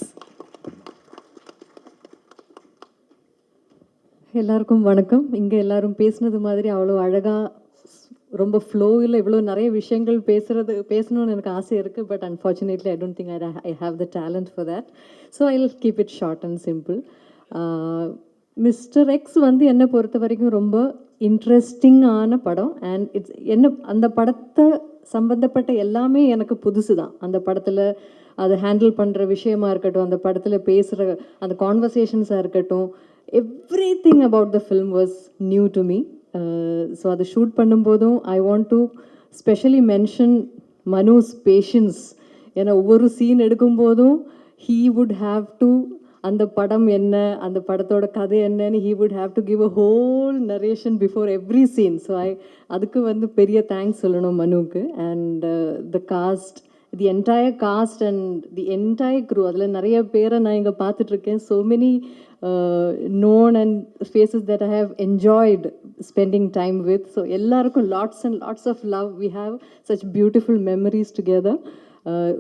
எல்லாருக்கும் வணக்கம். இங்கே எல்லாரும் பேசுனது மாதிரி அவ்வளோ அழகாக ரொம்ப ஃப்ளோவில் இவ்வளோ நிறைய விஷயங்கள் பேசணும்னு எனக்கு ஆசை இருக்குது. But unfortunately I don't think I have the talent for that. So I will keep it short and simple. Mister X வந்து என்னை பொறுத்த வரைக்கும் ரொம்ப இன்ட்ரெஸ்டிங்கான படம். அண்ட் அந்த படத்தை சம்பந்தப்பட்ட எல்லாமே எனக்கு புதுசு தான். அந்த படத்தில் அதை ஹேண்டில் பண்ணுற விஷயமா இருக்கட்டும், அந்த படத்தில் பேசுகிற அந்த கான்வர்சேஷன்ஸாக இருக்கட்டும், everything about the film was new to me. So அதை ஷூட் பண்ணும்போதும் I want to specially mention Manu's patience. ஏன்னா ஒவ்வொரு சீன் எடுக்கும்போதும் ஹீ வுட் ஹாவ் டு அந்த படம் என்ன, அந்த படத்தோட கதை என்னன்னு he would have to give a whole narration before every scene. So அதுக்கு வந்து பெரிய தேங்க்ஸ் சொல்லணும் மனுவுக்கு. And the cast, the entire cast and the entire crew, அதில் நிறைய பேரை நான் இங்கே பார்த்துட்ருக்கேன். So many known and faces that I have enjoyed spending time with. So எல்லாருக்கும் lots and lots of love. We have such beautiful memories together.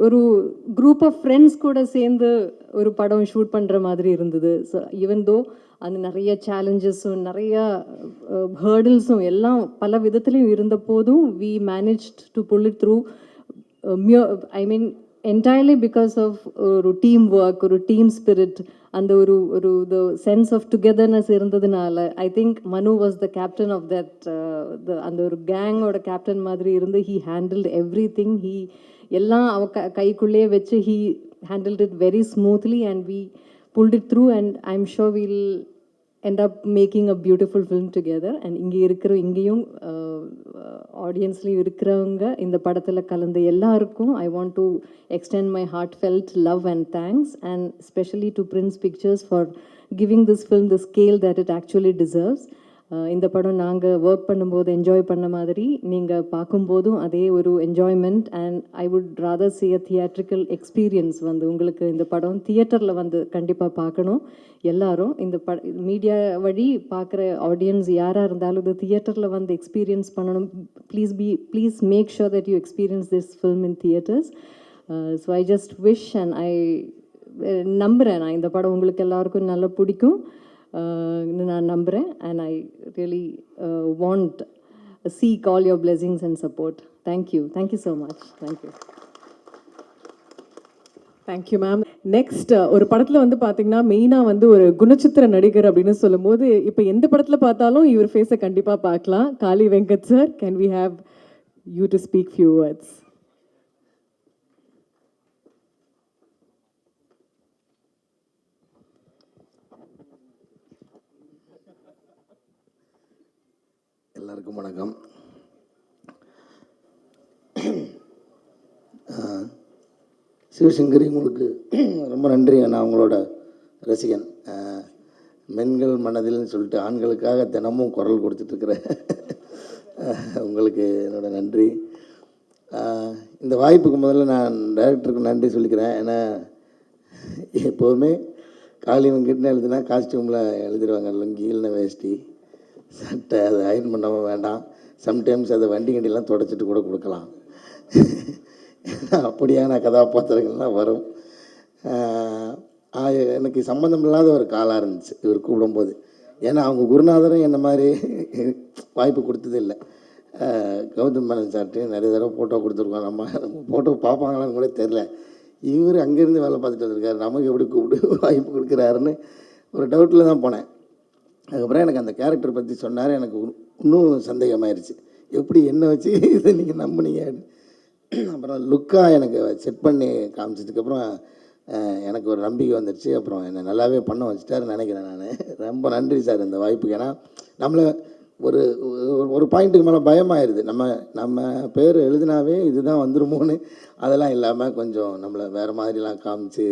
ஒரு group of friends கூட சேர்ந்து ஒரு படம் ஷூட் பண்ணுற மாதிரி இருந்தது. ஸோ ஈவன் தோ அந்த நிறைய சேலஞ்சஸும் நிறைய ஹேர்டில்ஸும் எல்லாம் பல விதத்துலையும் இருந்த போதும் we managed to pull it through. I mean entirely because of ஒரு டீம் ஒர்க், ஒரு டீம் ஸ்பிரிட், அந்த ஒரு the sense of togetherness இருந்ததுனால I think Manu was the captain of that. அந்த ஒரு கேங்கோட கேப்டன் மாதிரி இருந்து he handled everything. He எல்லாம் கைக்குள்ளேயே வச்சு he handled it very smoothly and we pulled it through and I'm sure we'll end up making a beautiful film together. And இங்கேயும் ஆடியன்ஸ்லேயும் இருக்கிறவங்க இந்த படத்தில் கலந்த எல்லாருக்கும் I want to extend my heartfelt love and thanks, and especially to Prince Pictures for giving this film the scale that it actually deserves. இந்த படம் நாங்கள் work பண்ணும்போது என்ஜாய் பண்ண மாதிரி நீங்கள் பார்க்கும்போதும் அதே ஒரு enjoyment. And I would rather see a theatrical experience. வந்து உங்களுக்கு இந்த படம் தியேட்டரில் வந்து கண்டிப்பாக பார்க்கணும். எல்லாரும் இந்த மீடியா வழி பார்க்குற ஆடியன்ஸ் யாராக இருந்தாலும் இது தியேட்டரில் வந்து எக்ஸ்பீரியன்ஸ் பண்ணணும். Please make sure that you experience this film in theatres. So I just wish and I நம்புகிறேன் நான் இந்த படம் உங்களுக்கு எல்லாருக்கும் நல்லா பிடிக்கும் நான் நம்புகிறேன். And I really want seek all your blessings and support. Thank you so much. Thank you ma'am. Next ஒரு படத்தில் வந்து பார்த்தீங்கன்னா மெயினாக வந்து ஒரு குணச்சித்திர நடிகர் அப்படின்னு சொல்லும்போது இப்போ எந்த படத்தில் பார்த்தாலும் இவர் ஃபேஸை கண்டிப்பாக பார்க்கலாம். Kaali Venkat sir, can we have you to speak few words? எல்லாருக்கும் வணக்கம். சிவசங்கரி, உங்களுக்கு ரொம்ப நன்றி. நான் உங்களோட ரசிகன். மென்கள் மனதில்னு சொல்லிட்டு ஆண்களுக்காக தினமும் குரல் கொடுத்துட்ருக்குற உங்களுக்கு என்னோடய நன்றி. இந்த வாய்ப்புக்கு முதல்ல நான் டைரக்டருக்கு நன்றி சொல்லிக்கிறேன். ஏன்னா எப்போவுமே காளி வெங்கட்னு எழுதுனா காஸ்டியூமில் எழுதிடுவாங்க, லுங்கி இல்லைன்னா வேஷ்டி சட்டை, அதை அயன் பண்ணாமல் வேண்டாம். சம்டைம்ஸ் அதை வண்டி கண்டிலாம் தொடச்சிட்டு கூட கொடுக்கலாம். அப்படியான கதாபாத்திரங்கள்லாம் வரும். எனக்கு சம்மந்தம் இல்லாத ஒரு காலாக இருந்துச்சு இவர் கூப்பிடும்போது. ஏன்னா அவங்க குருநாதரும் என்ன மாதிரி வாய்ப்பு கொடுத்தது இல்லை. கௌதம் மேனன் சார்ட்டையும் நிறைய தடவை ஃபோட்டோ கொடுத்துருக்கோம். நம்ம ஃபோட்டோ பார்ப்பாங்களான்னு கூட தெரில. இவர் அங்கேருந்து வேலை பார்த்துட்டு வந்திருக்காரு, நமக்கு எப்படி கூப்பிட்டு வாய்ப்பு கொடுக்குறாருன்னு ஒரு டவுட்டில் தான் போனேன். அதுக்கப்புறம் எனக்கு அந்த கேரக்டர் பற்றி சொன்னார். எனக்கு இன்னும் சந்தேகமாயிருச்சு, எப்படி என்ன வச்சு இதை நீங்கள் நம்பினீங்க. அப்புறம் லுக்காக எனக்கு செட் பண்ணி காமிச்சதுக்கப்புறம் எனக்கு ஒரு நம்பிக்கை வந்துடுச்சு. அப்புறம் என்னை நல்லாவே பண்ண வச்சுட்டாருன்னு நினைக்கிறேன். நான் ரொம்ப நன்றி சார் இந்த வாய்ப்புக்கு. ஏன்னா நம்மளை ஒரு ஒரு பாயிண்ட்டுக்கு மேலே பயமாயிருது. நம்ம பேர் எழுதினாவே இதுதான் வந்துருமோன்னு, அதெல்லாம் இல்லாமல் கொஞ்சம் நம்மளை வேறு மாதிரிலாம் காமிச்சு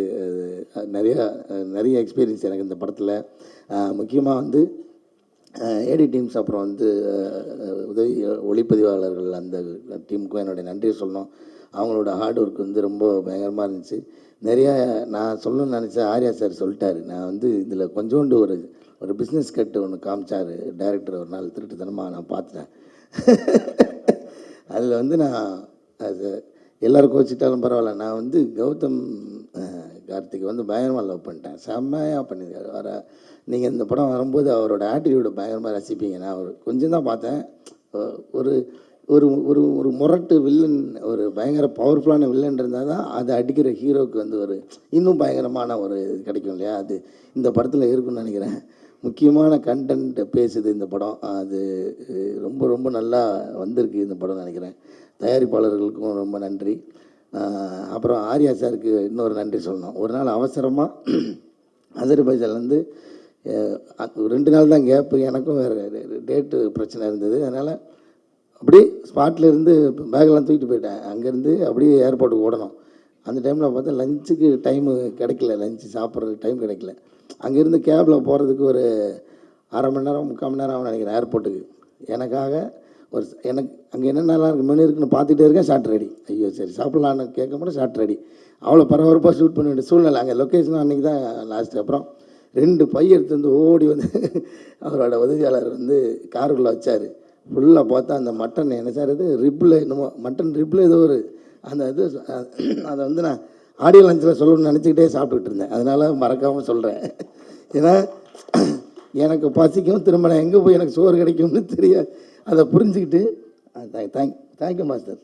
நிறைய எக்ஸ்பீரியன்ஸ் எனக்கு இந்த படத்தில். முக்கியமாக வந்து ஏடி டீம்ஸ், அப்புறம் வந்து உதவி ஒளிப்பதிவாளர்கள், அந்த டீமுக்கும் என்னுடைய நன்றியை சொல்லணும். அவங்களோட ஹார்ட் ஒர்க் வந்து ரொம்ப பயங்கரமாக இருந்துச்சு. நிறையா நான் சொல்லணும்னு நினச்சேன், ஆர்யா சார் சொல்லிட்டாரு. நான் வந்து இதில் கொஞ்சோண்டு ஒரு பிஸ்னஸ் கட்டு ஒன்று காமிச்சார் டைரக்டர் ஒரு நாள், திருட்டுத்தனமாக நான் பார்த்துட்டேன். அதில் வந்து நான் அது எல்லோரும் கோச்சிட்டாலும் பரவாயில்ல, நான் வந்து கௌதம் கார்த்திக் வந்து பயங்கரமாக லவ் பண்ணிட்டேன், செம்மையாக பண்ணியிருக்காரு. வர நீங்கள் இந்த படம் வரும்போது அவரோட ஆட்டிடியூடை பயங்கரமாக ரசிப்பீங்க. நான் ஒரு கொஞ்சம் தான் பார்த்தேன். ஒரு ஒரு ஒரு ஒரு முரட்டு வில்லன், ஒரு பயங்கர பவர்ஃபுல்லான வில்லன் இருந்தால் தான் அதை அடிக்கிற ஹீரோவுக்கு வந்து ஒரு இன்னும் பயங்கரமான ஒரு கிடைக்கும் இல்லையா, அது இந்த படத்தில் இருக்குன்னு நினைக்கிறேன். முக்கியமான கண்டென்ட் பேசுது இந்த படம். அது ரொம்ப ரொம்ப நல்லா வந்திருக்கு இந்த படம் நினைக்கிறேன். தயாரிப்பாளர்களுக்கும் ரொம்ப நன்றி. அப்புறம் ஆர்யா சாருக்கு இன்னொரு நன்றி சொல்லணும். ஒரு நாள் அவசரமாக அஜர்பைஜான்லேருந்து 2 நாள் தான் கேப்பு, எனக்கும் வேறு டேட்டு பிரச்சனை இருந்தது. அதனால் அப்படியே ஸ்பாட்டில் இருந்து பேக்கெல்லாம் தூக்கிட்டு போயிட்டேன். அங்கேருந்து அப்படியே ஏர்போர்ட்டுக்கு ஓடணும். அந்த டைமில் பார்த்தா லஞ்சுக்கு டைமு கிடைக்கல, லஞ்சு சாப்பிட்றதுக்கு டைம் கிடைக்கல. அங்கேருந்து கேபில் போகிறதுக்கு ஒரு அரை மணி நேரம் 3/4 மணி நேரம் ஆகும் நினைக்கிறேன் ஏர்போர்ட்டுக்கு. எனக்காக எனக்கு அங்கே என்ன நல்லா இருக்குது மெனு இருக்குன்னு பார்த்துட்டே இருக்கேன். ஷார்ட் ரெடி, ஐயோ சரி சாப்பிட்லான்னு கேட்க மட்டும் ஷார்ட் ரெடி. அவ்வளோ பரபரப்பாக ஷூட் பண்ண வேண்டிய சூழ்நிலை. அங்கே லொக்கேஷனும் அன்றைக்கி தான் லாஸ்ட்டு. அப்புறம் 2 பை எடுத்து வந்து ஓடி வந்து அவரோட உதவியாளர் வந்து காருக்குள்ளே வச்சார். ஃபுல்லாக பார்த்தா அந்த மட்டன் என்ன சார் இது ரிப்பில், என்னமோ மட்டன் ரிப்பில் ஏதோ ஒரு அந்த இது, அதை வந்து நான் ஆடியோ லஞ்சில் சொல்லணும்னு நினச்சிக்கிட்டே சாப்பிட்டுக்கிட்டு இருந்தேன். அதனால் மறக்காமல் சொல்கிறேன். ஏன்னா எனக்கு பசிக்கும், திரும்ப நான் எங்கே போய் எனக்கு சோறு கிடைக்கும்னு தெரியாது. அதை புரிஞ்சுக்கிட்டு தேங்க்யூ மாஸ்டர்.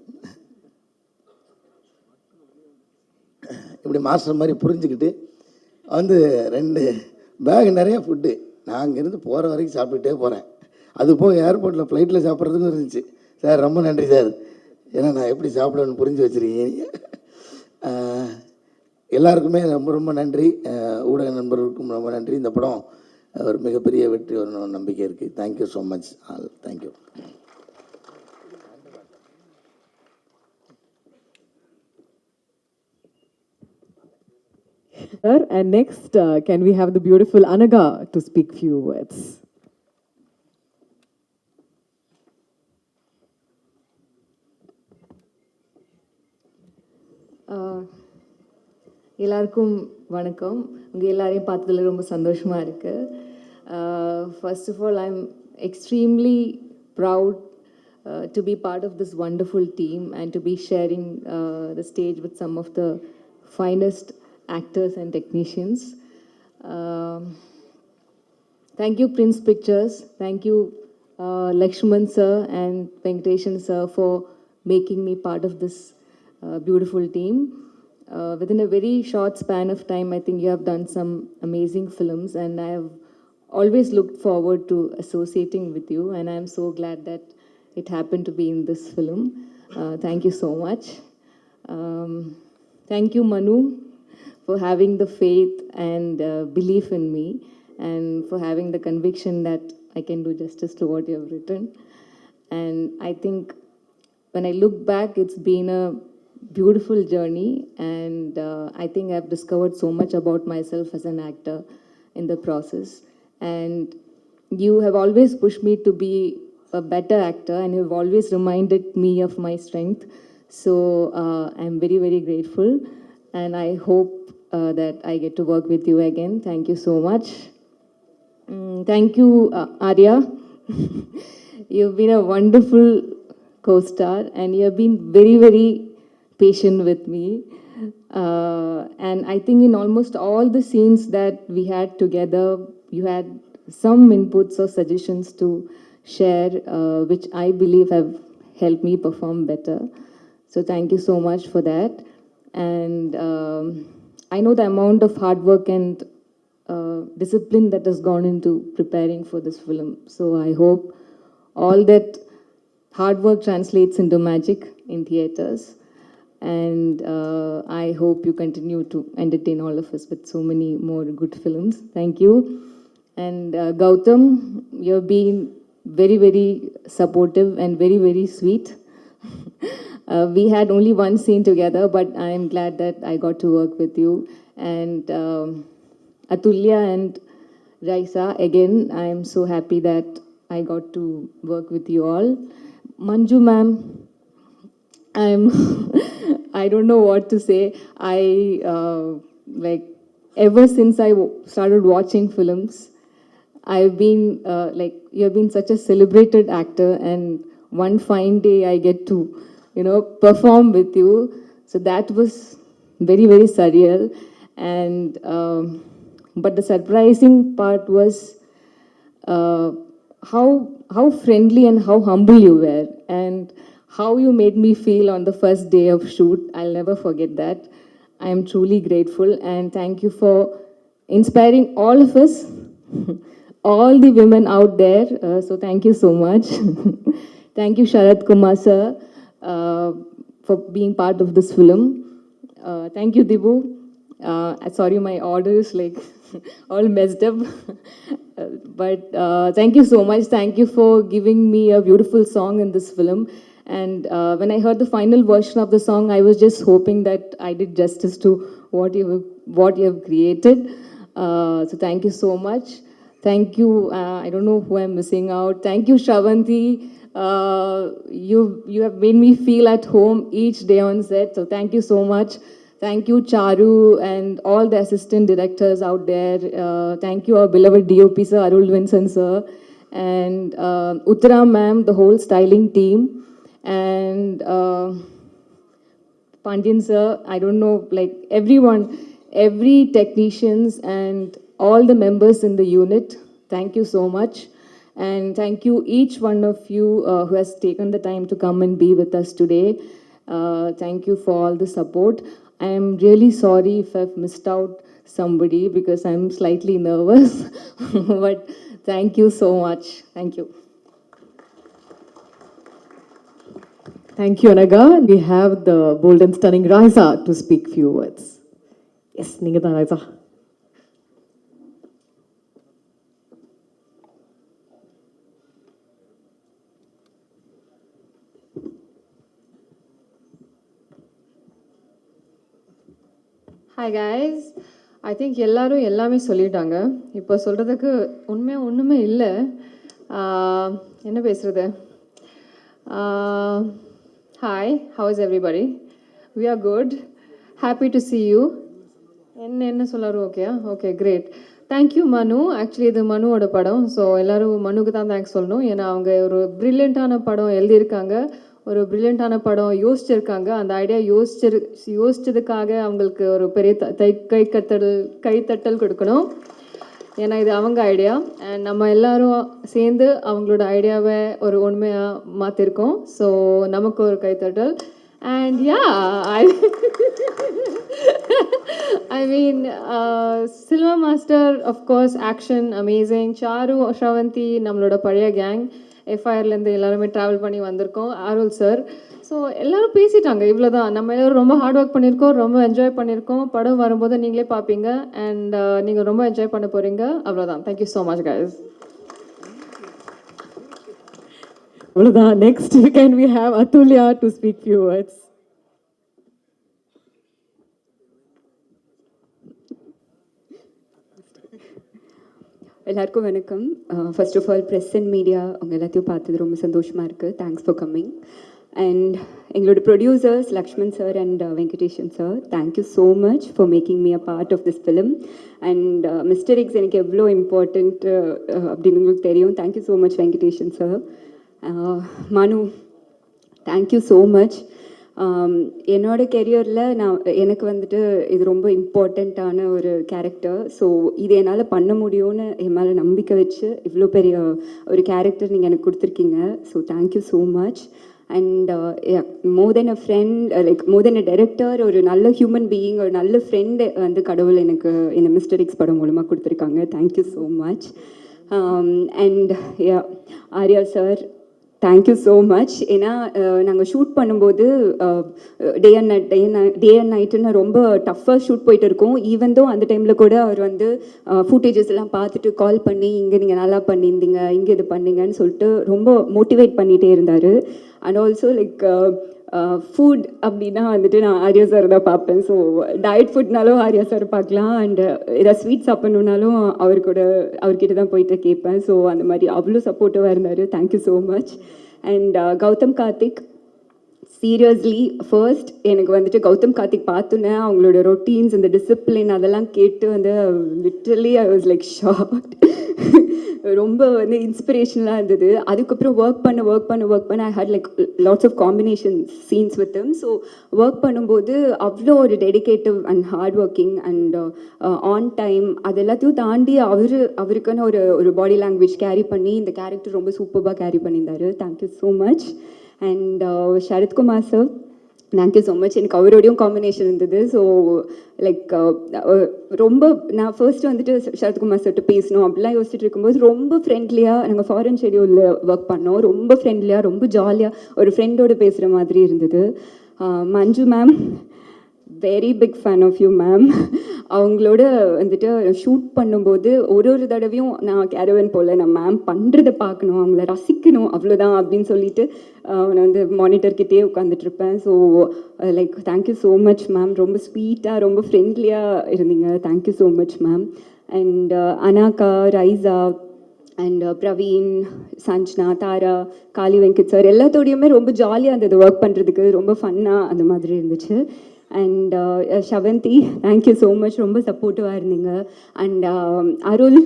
இப்படி மாஸ்டர் மாதிரி புரிஞ்சுக்கிட்டு வந்து 2 பேக் நிறையா ஃபுட்டு நான் அங்கேருந்து போகிற வரைக்கும் சாப்பிட்டுட்டே போகிறேன். அது போக ஏர்போர்ட்டில் ஃப்ளைட்டில் சாப்பிட்றதுக்கும் இருந்துச்சு. சார் ரொம்ப நன்றி சார், ஏன்னா நான் எப்படி சாப்பிடணும்னு புரிஞ்சு வச்சுருக்கீங்க. எல்லாருக்குமே ரொம்ப ரொம்ப நன்றி. ஊடக நண்பர்களுக்கும் ரொம்ப நன்றி. இந்த படம் ஒரு மிகப்பெரிய வெற்றி வரணும்னு நம்பிக்கை இருக்குது. Thank you so much all. Thank you. Sir, and next, can we have the beautiful Anaga to speak few words? எல்லாருக்கும் வணக்கம். உங்கள் எல்லாரையும் பார்த்ததில் ரொம்ப சந்தோஷமாக இருக்குது. First of all, I'm extremely proud to be part of this wonderful team and to be sharing the stage with some of the finest actors and technicians. Thank you Prince Pictures, thank you Lakshman sir and Venkateshan sir for making me part of this beautiful team. Within a very short span of time, I think you have done some amazing films, and I have always looked forward to associating with you, and I am so glad that it happened to be in this film. Thank you so much. Thank you Manu for having the faith and belief in me, and for having the conviction that I can do justice to what you have written. And I think when I look back, it's been a beautiful journey, and I think I've discovered so much about myself as an actor in the process. And you have always pushed me to be a better actor, and you've always reminded me of my strength. So I'm very, very grateful, and I hope that I get to work with you again. Thank you so much. Thank you, Arya. You've been a wonderful co-star, and you have been very, very patient with me. And I think in almost all the scenes that we had together, you had some inputs or suggestions to share, which I believe have helped me perform better. So thank you so much for that. And I know the amount of hard work and discipline that has gone into preparing for this film. So I hope all that hard work translates into magic in theaters. And I hope you continue to entertain all of us with so many more good films. Thank you. And Gautam, you've been very, very supportive and very, very sweet. We had only one scene together, but I'm glad that I got to work with you. And Atulya and Raisa, again, I'm so happy that I got to work with you all. Manju ma'am, I don't know what to say. Like, ever since I started watching films, I've been, you have been such a celebrated actor, and one fine day I get to, perform with you. So that was very, very surreal. And, but the surprising part was how friendly and how humble you were, and how you made me feel on the first day of shoot. I'll never forget that. I am truly grateful, and thank you for inspiring all of us, all the women out there. So thank you so much. Thank you, Sharad Kumar sir, for being part of this film. Thank you, Dibu. Sorry, my order is like all messed up. But thank you so much. Thank you for giving me a beautiful song in this film. And when I heard the final version of the song, I was just hoping that I did justice to what you have created. So thank you so much. Thank you. I don't know who I'm missing out. Thank you, Shravanti. You have made me feel at home each day on set. So thank you so much. Thank you, Charu, and all the assistant directors out there. Thank you, our beloved DOP sir, Arul Vincent sir, and Uttara ma'am, the whole styling team, and Pandian sir. I don't know, like everyone, every technicians and all the members in the unit. Thank you so much. And thank you, each one of you who has taken the time to come and be with us today. Thank you for all the support. I am really sorry if I've missed out somebody because I'm slightly nervous. But thank you so much. Thank you. Thank you, Anaga. We have the bold and stunning Raisa to speak few words. Yes, நீங்க தான் Raisa. Hi guys, I think எல்லாரும் எல்லாமே சொல்லிட்டாங்க. இப்போ சொல்கிறதுக்கு உண்மையாக ஒன்றுமே இல்லை. என்ன பேசுகிறது? Hi, how is everybody? We are good, happy to see you. என்ன சொல்லாரு? ஓகேயா? Okay, great. Thank you Manu. Actually இது மனுவோட படம். ஸோ எல்லோரும் மனுக்கு தான் தேங்க்ஸ் சொல்லணும். ஏன்னா அவங்க ஒரு ப்ரில்லியண்ட்டான படம் எழுதியிருக்காங்க, ஒரு ப்ரில்லியண்ட்டான படம் யோசிச்சிருக்காங்க. அந்த ஐடியா யோசிச்சதுக்காக அவங்களுக்கு ஒரு பெரிய கைத்தட்டல் கொடுக்கணும். ஏன்னா இது அவங்க ஐடியா, அண்ட் நம்ம எல்லாரும் சேர்ந்து அவங்களோட ஐடியாவை ஒரு உண்மையாக மாற்றிருக்கோம். ஸோ நமக்கு ஒரு கைத்தட்டல். And yeah, I mean, Silva Master, of course, action, amazing. Charu, Shravanti, நம்மளோட பழைய கேங், எஃப்ஐஆர்லேருந்து எல்லாருமே ட்ராவல் பண்ணி வந்திருக்கோம். அருள் சார். ஸோ எல்லோரும் பேசிட்டாங்க, இவ்வளோ தான். நம்ம எல்லோரும் ரொம்ப ஹார்ட் ஒர்க் பண்ணியிருக்கோம், ரொம்ப என்ஜாய் பண்ணியிருக்கோம். படம் வரும்போது நீங்களே பார்ப்பீங்க, அண்ட் நீங்கள் ரொம்ப என்ஜாய் பண்ண போகிறீங்க. அவ்வளோதான். Thank you so much guys. அவ்வளோதான். Next can we have Athulya to speak few words. எல்லாருக்கும் வணக்கம். First of all press and media அவங்க எல்லாத்தையும் பார்த்தது ரொம்ப சந்தோஷமாக இருக்குது. Thanks for coming. அண்ட் எங்களோட producers Lakshman sir and Venkatesan sir, thank you so much for making me a part of this film. And mister X எனக்கு எவ்வளோ இம்பார்ட்டண்ட் அப்படின்னு உங்களுக்கு தெரியும். Thank you so much Venkatesan sir. Manu, thank you so much. என்னோட கெரியரில் எனக்கு வந்துட்டு இது ரொம்ப இம்பார்ட்டண்ட்டான ஒரு கேரக்டர். ஸோ இது என்னால் பண்ண முடியும்னு என் மேலே நம்பிக்கை வச்சு இவ்வளோ பெரிய ஒரு கேரக்டர் நீங்கள் எனக்கு கொடுத்துருக்கீங்க. So thank you so much. And more then a friend, like more then a director, ஒரு நல்ல ஹியூமன் பீயிங், ஒரு நல்ல ஃப்ரெண்டு வந்து கடவுள் எனக்கு இந்த மிஸ்டர் எக்ஸ் படம் மூலமாக கொடுத்துருக்காங்க. Thank you so much. And Arya sir, thank you so much. ஏன்னா நாங்கள் ஷூட் பண்ணும்போது டே அண்ட் நைட்டுன்னு ரொம்ப டஃப்பாக ஷூட் போயிட்டு இருக்கோம். ஈவன் தோ அந்த டைமில் கூட அவர் வந்து ஃபுட்டேஜஸ் எல்லாம் பார்த்துட்டு கால் பண்ணி இங்கே நீங்கள் நல்லா பண்ணியிருந்தீங்க, இங்கே இது பண்ணீங்கன்னு சொல்லிட்டு ரொம்ப மோட்டிவேட் பண்ணிகிட்டே இருந்தார். அண்ட் ஆல்சோ லைக் ஃபுட் அப்படின்னா வந்துட்டு நான் ஆர்யா சார் தான் பார்ப்பேன். ஸோ டயட் ஃபுட்னாலும் ஆர்யா சார் பார்க்கலாம். அண்ட் ஏதாவது ஸ்வீட் சாப்பிட்ணுன்னாலும் அவர்கிட்ட தான் போயிட்டு கேட்பேன். ஸோ அந்த மாதிரி அவ்வளோ சப்போர்ட்டிவாக இருந்தார். Thank you so much. And Gautham Karthik, seriously first எனக்கு வந்துட்டு கௌதம் கார்த்திக் பார்த்தோன்னே அவங்களோட ரொட்டீன்ஸ், இந்த டிசிப்ளின் அதெல்லாம் கேட்டு வந்து literally I was like shocked. ரொம்ப வந்து இன்ஸ்பிரேஷனலாக இருந்தது. அதுக்கப்புறம் ஒர்க் பண்ண I had like lots of combination scenes with him. So work பண்ணும்போது அவ்வளோ ஒரு dedicative and hard working and on time அது எல்லாத்தையும் தாண்டி அவருக்குன்னு ஒரு பாடி லாங்குவேஜ் கேரி பண்ணி இந்த கேரக்டர் ரொம்ப சூப்பராக கேரி பண்ணியிருந்தாரு. Thank you so much. And Sarathkumar sir, thank you so much. எனக்கு அவரோடையும் காம்பினேஷன் இருந்தது. ஸோ லைக் ரொம்ப நான் ஃபர்ஸ்ட் வந்துட்டு சரத்குமார் சார்ட்டு பேசணும் அப்படிலாம் யோசிச்சுட்டு இருக்கும்போது ரொம்ப ஃப்ரெண்ட்லியாக, நாங்கள் ஃபாரின் ஷெடியூலில் ஒர்க் பண்ணோம், ரொம்ப ஃப்ரெண்ட்லியாக ரொம்ப ஜாலியாக ஒரு ஃப்ரெண்டோடு பேசுகிற மாதிரி இருந்தது. Manju ma'am, very big fan of you ma'am. அவங்களோட வந்துட்டு ஷூட் பண்ணும்போது ஒரு தடவையும் நான் கேரவன் போல் நான் மேம் பண்ணுறதை பார்க்கணும், அவங்கள ரசிக்கணும், அவ்வளோதான் அப்படின்னு சொல்லிட்டு நான் வந்து மானிட்டர்கிட்டே உட்காந்துட்ருப்பேன். So like thank you so much ma'am. ரொம்ப ஸ்வீட்டாக ரொம்ப ஃப்ரெண்ட்லியாக இருந்தீங்க. Thank you so much ma'am. And Anagha, Raiza and Praveen, Sanjana, Tara, Kali Venkat sir எல்லாத்தோடையுமே ரொம்ப ஜாலியாக இருந்தது ஒர்க் பண்ணுறதுக்கு. ரொம்ப ஃபன்னாக அந்த மாதிரி இருந்துச்சு. And Shavanthi, thank you so much. ரொம்ப சப்போர்ட்டிவாக இருந்தீங்க. And Arul,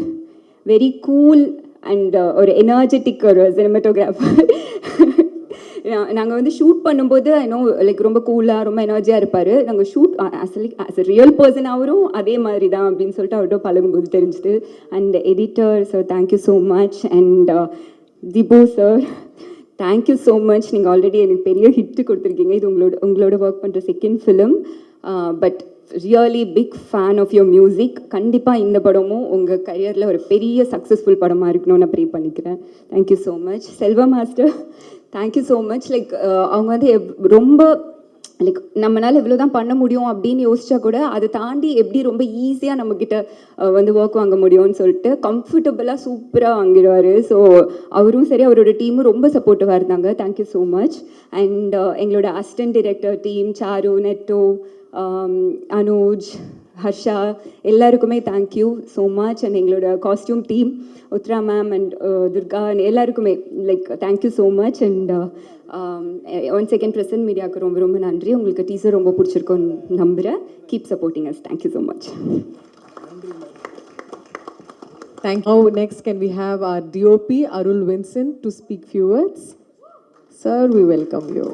very cool and ஒரு எனர்ஜெட்டிக் ஒரு சினிமாட்டோகிராஃபர். நாங்கள் வந்து ஷூட் பண்ணும்போது ஐநோ லைக் ரொம்ப கூலாக ரொம்ப எனர்ஜியாக இருப்பார். நாங்கள் shoot as a real person அவரும் அதே மாதிரி தான் அப்படின்னு சொல்லிட்டு அவர்கிட்ட பழகும்போது தெரிஞ்சுது. And editor sir, thank you so much. And Dipu sir, thank you so much. நீங்கள் ஆல்ரெடி எனக்கு பெரிய ஹிட்டு கொடுத்துருக்கீங்க. இது உங்களோட ஒர்க் பண்ணுற second film. But really big fan of your music. கண்டிப்பாக இந்த படமும் உங்கள் கரியரில் ஒரு பெரிய சக்ஸஸ்ஃபுல் படமாக இருக்கணும்னு நான் ப்ரே பண்ணிக்கிறேன். Thank you so much. Selva master, thank you so much. Like அவங்க வந்து ரொம்ப லைக் நம்மளால் இவ்வளோ தான் பண்ண முடியும் அப்படின்னு யோசிச்சா கூட அதை தாண்டி எப்படி ரொம்ப ஈஸியாக நம்மக்கிட்ட வந்து ஒர்க் வாங்க முடியும்னு சொல்லிட்டு கம்ஃபர்டபுளாக சூப்பராக வாங்கிடுவார். ஸோ அவரும் சரி அவரோட டீமும் ரொம்ப சப்போர்ட்டிவாக இருந்தாங்க. Thank you so much. அண்ட் எங்களோட assistant director team Charu, Netto, Anuj, Harsha எல்லாருக்குமே தேங்க்யூ ஸோ மச். அண்ட் எங்களோட costume team Uthra ma'am and Durga எல்லாருக்குமே like thank you so much. And one second present மீடியாவுக்கு ரொம்ப ரொம்ப நன்றி. உங்களுக்கு டீசர் ரொம்ப பிடிச்சிருக்கோன்னு நம்புகிறேன். Keep supporting us. Thank you so much. Thank you. Now, next, can we have our DOP, Arul Vincent, to speak few words? Sir, we welcome you.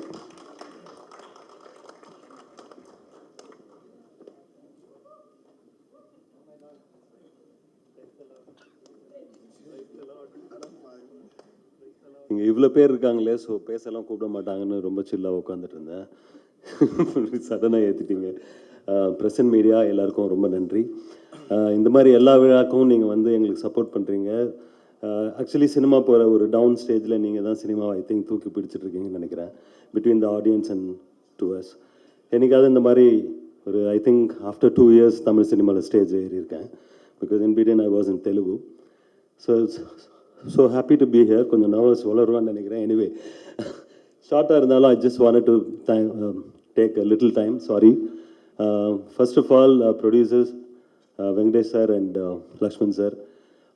இங்கே இவ்வளோ பேர் இருக்காங்களே, ஸோ பேசலாம் கூப்பிட மாட்டாங்கன்னு ரொம்ப சில்லாக உட்காந்துட்டு இருந்தேன். சடனாக ஏற்றிட்டீங்க. ப்ரெசன்ட் மீடியா எல்லாருக்கும் ரொம்ப நன்றி. இந்த மாதிரி எல்லா விழாக்கும் நீங்கள் வந்து எங்களுக்கு சப்போர்ட் பண்ணுறீங்க. ஆக்சுவலி சினிமா போகிற ஒரு டவுன் ஸ்டேஜில் நீங்கள் தான் சினிமாவை ஐ திங்க் தூக்கி பிடிச்சிட்ருக்கீங்கன்னு நினைக்கிறேன், between the audience and doers. என்னைக்காவது இந்த மாதிரி ஒரு I think after 2 years Tamil சினிமாவில் ஸ்டேஜ் ஏறியிருக்கேன். Because in between I was in Telugu. So happy to be here. கொஞ்சம் நர்வஸ் வளருவான்னு நினைக்கிறேன். எனிவே ஷார்ட்டாக இருந்தாலும் I just wanted to take a little time. Sorry. First of all producers Venkatesh sir and Lakshman sir,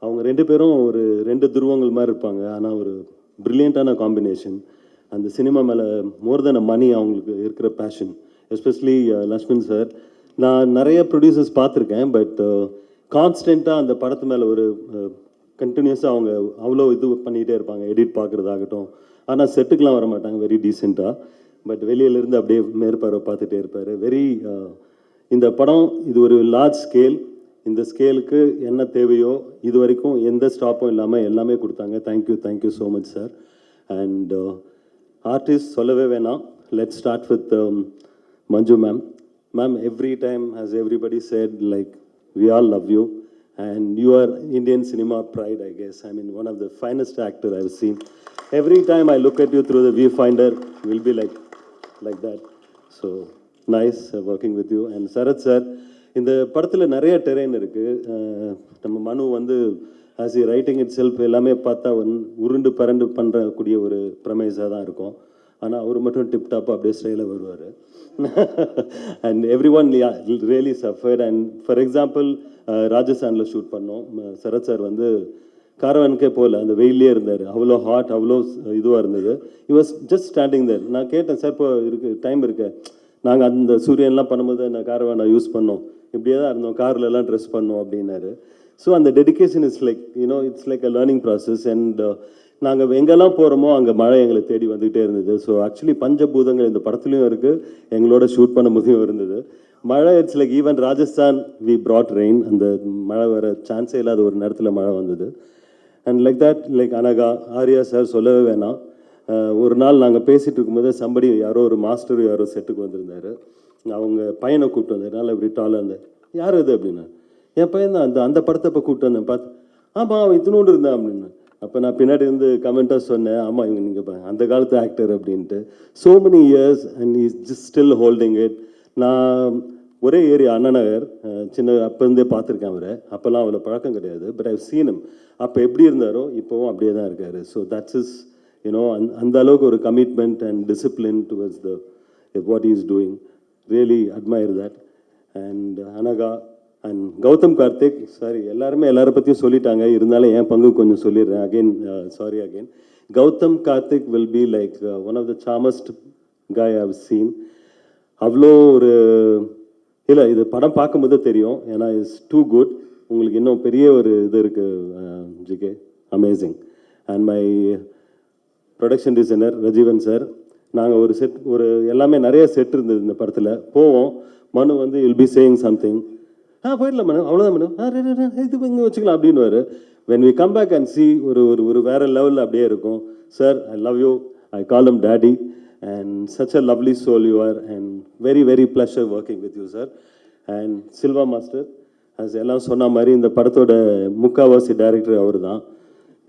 அவங்க 2 பேரும் ஒரு 2 துருவங்கள் மாதிரி இருப்பாங்க. ஆனால் ஒரு ப்ரில்லியண்ட்டான காம்பினேஷன். அந்த சினிமா மேலே மோர் தென் மணி அவங்களுக்கு இருக்கிற பேஷன், எஸ்பெஷலி லக்ஷ்மண் சார். நான் நிறைய ப்ரொடியூசர்ஸ் பார்த்துருக்கேன், பட் கான்ஸ்டண்ட்டாக அந்த படத்து மேலே ஒரு கண்டினியூஸாக அவங்க அவ்வளோ இது பண்ணிகிட்டே இருப்பாங்க, எடிட் பார்க்குறதாகட்டும். ஆனால் செட்டுக்கெலாம் வர மாட்டாங்க, வெரி டீசெண்டாக. பட் வெளியிலேருந்து அப்படியே மேற்பார்வை பார்த்துட்டே இருப்பார். இந்த படம் இது ஒரு லார்ஜ் ஸ்கேல். இந்த ஸ்கேலுக்கு என்ன தேவையோ இது வரைக்கும் எந்த ஸ்டாப்பும் இல்லாமல் எல்லாமே கொடுத்தாங்க. Thank you so much sir. And artist சொல்லவே வேணாம். Let's start with Manju ma'am. Ma'am, every time as everybody said, like, we all love you and you are Indian cinema pride, I guess. I mean, one of the finest actor I've seen. Every time I look at you through the viewfinder, will be like that. So nice working with you. And Sarath sir, இந்த படத்தில் நிறைய terrain இருக்குது. நம்ம மனு வந்து as E writing it self எல்லாமே பார்த்தா உருண்டு பரண்டு பண்ணுறக்கூடிய ஒரு ப்ரமைஸாக தான் இருக்கும். ஆனால் அவர் மட்டும் டிப்டாப்பாக அப்படியே ஸ்டைலாக வருவார். And every one really suffered. And for example ராஜஸ்தானில் ஷூட் பண்ணோம். சரத் சார் வந்து காரவானுக்கே போகல, அந்த வெயிலே இருந்தார். அவ்வளோ ஹாட், அவ்வளோ இதுவாக இருந்தது. he was just standing there. நான் கேட்டேன், சார் இப்போ டைம் இருக்கு, நாங்கள் அந்த சூரியன்லாம் பண்ணும்போது நான் காரவானை யூஸ் பண்ணோம், இப்படியே தான் இருந்தோம், கார்லலாம் ட்ரெஸ் பண்ணோம் அப்படின்னாரு. ஸோ அந்த dedication is like it's like a learning process. And நாங்கள் எங்கெல்லாம் போகிறோமோ அங்கே மழை எங்களை தேடி வந்துகிட்டே இருந்தது. ஸோ ஆக்சுவலி பஞ்சபூதங்கள் இந்த படத்துலையும் இருக்குது, எங்களோட ஷூட் பண்ணும்போதையும் இருந்தது. மழை it's like even Rajasthan we brought rain. அந்த மழை வர சான்ஸே இல்லாத ஒரு நேரத்தில் மழை வந்தது. And like that, like Anagha, Arya sir சொல்லவே வேணாம். ஒரு நாள் நாங்கள் பேசிகிட்டு இருக்கும்போது சம்படி யாரோ ஒரு மாஸ்டர் யாரோ செட்டுக்கு வந்திருந்தார். அவங்க பையனை கூப்பிட்டு வந்தார், நல்லா இப்படி டாலாக இருந்தார். யார் இது அப்படின்னா, என் பையன் தான், அந்த படத்தை இப்போ கூப்பிட்டு வந்தேன். பார்த்து ஆமாம் அவன் இத்தினோண்டு இருந்தான் அப்படின்னு. அப்போ நான் பின்னாடி இருந்து கமெண்ட்டாக சொன்னேன், ஆமாம் இவங்க நீங்கள் அந்த காலத்து ஆக்டர் அப்படின்ட்டு. So many years and is just still holding it. நான் ஒரே ஏரியா அண்ணா நகர், சின்ன அப்போ இருந்தே பார்த்துருக்கேன் அவரை. அப்போல்லாம் அவ்வளோ பழக்கம் கிடையாது, பட் ஐவ் சீன் ஹிம். அப்போ எப்படி இருந்தாரோ இப்போவும் அப்படியே தான் இருக்கார். ஸோ தட்ஸ் இஸ் அந்த அளவுக்கு ஒரு commitment and discipline towards what he is doing. Really admire that. And Anagha and Gautham Karthik, sorry எல்லாருமே எல்லாரை பற்றியும் சொல்லிட்டாங்க, இருந்தாலும் என் பங்கு கொஞ்சம் சொல்லிடுறேன். Again sorry again. Gautham Karthik will be like one of the charmest guy I have seen. அவ்வளோ ஒரு இல்லை, இது படம் பார்க்கும்போது தெரியும், ஏன்னா இட்ஸ் டூ குட். உங்களுக்கு இன்னும் பெரிய ஒரு இது இருக்குது GK, amazing. And my production designer Rajeevan sir. நாங்கள் ஒரு செட், எல்லாமே நிறைய செட் இருந்தது இந்த படத்தில். போவோம், மனு வந்து வில் பி சேயிங் சம்திங், போயிடலாம் மேடம், அவ்வளோதான் மேடம், இது இங்கே வச்சுக்கலாம் அப்படின்னு. when we come back and see ஒரு வேற லெவலில் அப்படியே இருக்கும். Sir, I love you, I call him daddy, and such a lovely soul you are, and very very pleasure working with you sir. And Silva master, as எல்லாம் சொன்ன மாதிரி இந்த படத்தோட முக்காவாசி டைரக்டர் அவர் தான்.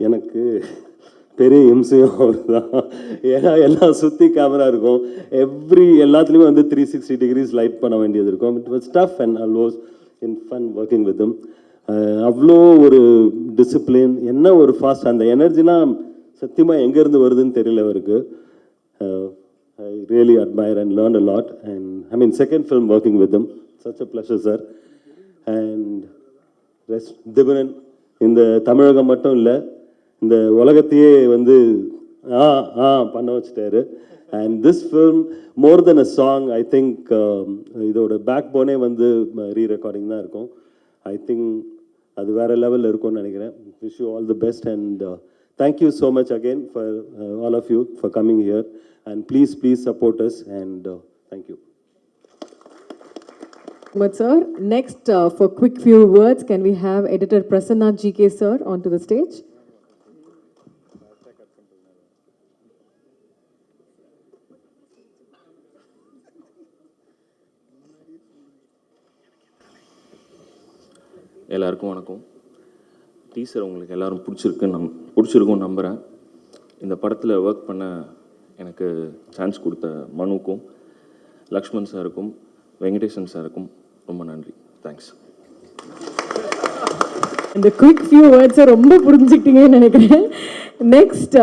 எனக்கு பெரிய இம்சையும் அவர் தான். ஏன்னா எல்லாம் சுற்றி கேமரா இருக்கும், எல்லாத்துலேயுமே வந்து 360 degrees லைட் பண்ண வேண்டியது இருக்கும். It was tough and always in fun working with him. அவ்வளோ ஒரு டிசிப்ளின், என்ன ஒரு ஃபாஸ்ட், அந்த எனர்ஜிலாம் சத்தியமாக எங்கேருந்து வருதுன்னு தெரியல அவருக்கு. I really admire and learned a lot. And I mean, second film working with him, such a pleasure sir. And திபுரன் இந்த தமிழகம் மட்டும் இல்லை, இந்த உலகத்தையே வந்து பண்ண வச்சுட்டாரு. And this film more then a song, I think இதோட பேக் போனே வந்து ரீரெக்கார்டிங் தான் இருக்கும். ஐ திங்க் அது வேறு லெவலில் இருக்கும்னு நினைக்கிறேன். Wish you all the best and thank you so much again for all of you for coming here, and please support us, and thank you. Sir, next for quick few words, can we have editor Prasanna GK sir onto the stage? எல்லாருக்கும் வணக்கம். Teaser உங்களுக்கு எல்லோரும் பிடிச்சிருக்கும் நம்புகிறேன். இந்த படத்தில் work பண்ண எனக்கு சான்ஸ் கொடுத்த மனுக்கும், லக்ஷ்மண் சாருக்கும், வெங்கடேஷன் சாருக்கும் ரொம்ப நன்றி. தேங்க்ஸ். இந்த குவிக் ஃபியூ வேர்ட்ஸை ரொம்ப புரிஞ்சுக்கிட்டீங்கன்னு நினைக்கிறேன். நெக்ஸ்ட்,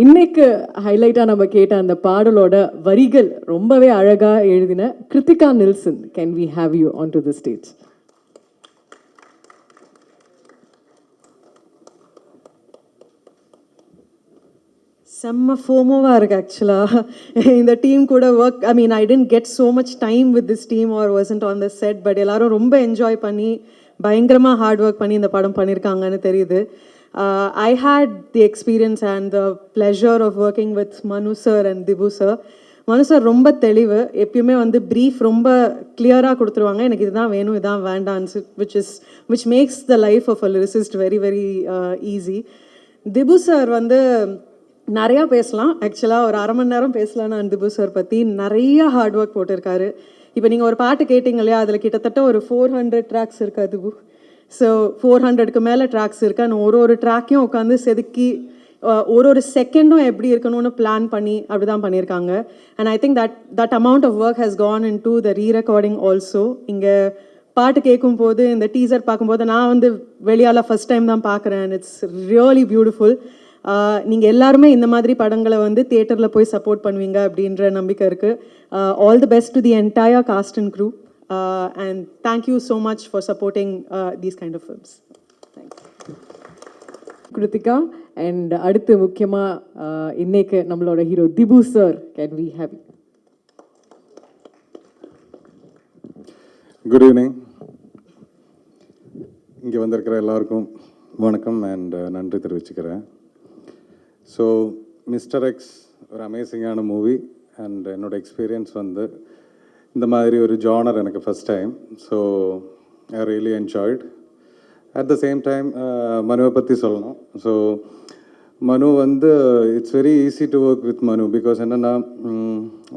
இன்னைக்கு ஹைலைட்டாக நம்ம கேட்ட அந்த பாடலோட வரிகள் ரொம்பவே அழகாக எழுதின Kiruthika Nilson, can we have you on to the stage? செம்ம ஃபோமோவாக இருக்குது ஆக்சுவலாக இந்த டீம் கூட work. I mean I didn't get so much time with this team or wasn't on the set, but எல்லாரும் ரொம்ப என்ஜாய் பண்ணி பயங்கரமாக ஹார்ட் ஒர்க் பண்ணி இந்த படம் பண்ணியிருக்காங்கன்னு தெரியுது. I had the experience and the pleasure of working with Manu sir and Dipu sir. Manu sir ரொம்ப தெளிவு, எப்பயுமே வந்து ப்ரீஃப் ரொம்ப கிளியராக கொடுத்துருவாங்க, எனக்கு இதுதான் வேணும் இதுதான் வேண்டான்னு, which makes the life of a lyricist very very easy. Dhibu sir வந்து நிறையா பேசலாம், ஆக்சுவலாக ஒரு 1/2 மணி நேரம் பேசலாம் நான் திபு சார் பற்றி. நிறைய ஹார்ட் ஒர்க் போட்டிருக்காரு. இப்போ நீங்கள் ஒரு பாட்டு கேட்டிங்க இல்லையா, அதில் கிட்டத்தட்ட ஒரு 400 ட்ராக்ஸ் இருக்குது திபு. ஸோ 400க்கு மேலே ட்ராக்ஸ் இருக்குது. அந்த ஒரு ட்ராக்கையும் உட்காந்து செதுக்கி ஒரு செகண்டும் எப்படி இருக்கணும்னு பிளான் பண்ணி அப்படி தான் பண்ணியிருக்காங்க. And I think that amount of work has gone in to the rerecording also. இங்கே பாட்டு கேட்கும்போது, இந்த டீசர் பார்க்கும்போது நான் வந்து வெளியால் ஃபஸ்ட் டைம் தான் பார்க்குறேன். It's really beautiful. நீங்கள் எல்லாருமே இந்த மாதிரி படங்களை வந்து தியேட்டரில் போய் சப்போர்ட் பண்ணுவீங்க அப்படின்ற நம்பிக்கை இருக்குது. All the best to the entire cast and crew and thank you so much for supporting these kind of films. Thanks Kiruthiga. அண்ட் அடுத்து முக்கியமாக இன்னைக்கு நம்மளோட hero Dhibu sir, can we have? Good evening. இங்கே வந்திருக்கிற எல்லாருக்கும் வணக்கம் அண்ட் நன்றி தெரிவிச்சுக்கிறேன். ஸோ மிஸ்டர் எக்ஸ் ஒரு அமேசிங்கான மூவி அண்ட் என்னோடய எக்ஸ்பீரியன்ஸ் வந்து இந்த மாதிரி ஒரு ஜானர் எனக்கு first time. So I really enjoyed. At the same time மனுவை பற்றி சொல்லணும். ஸோ மனு வந்து it's very easy to work with மனு. பிகாஸ் என்னென்னா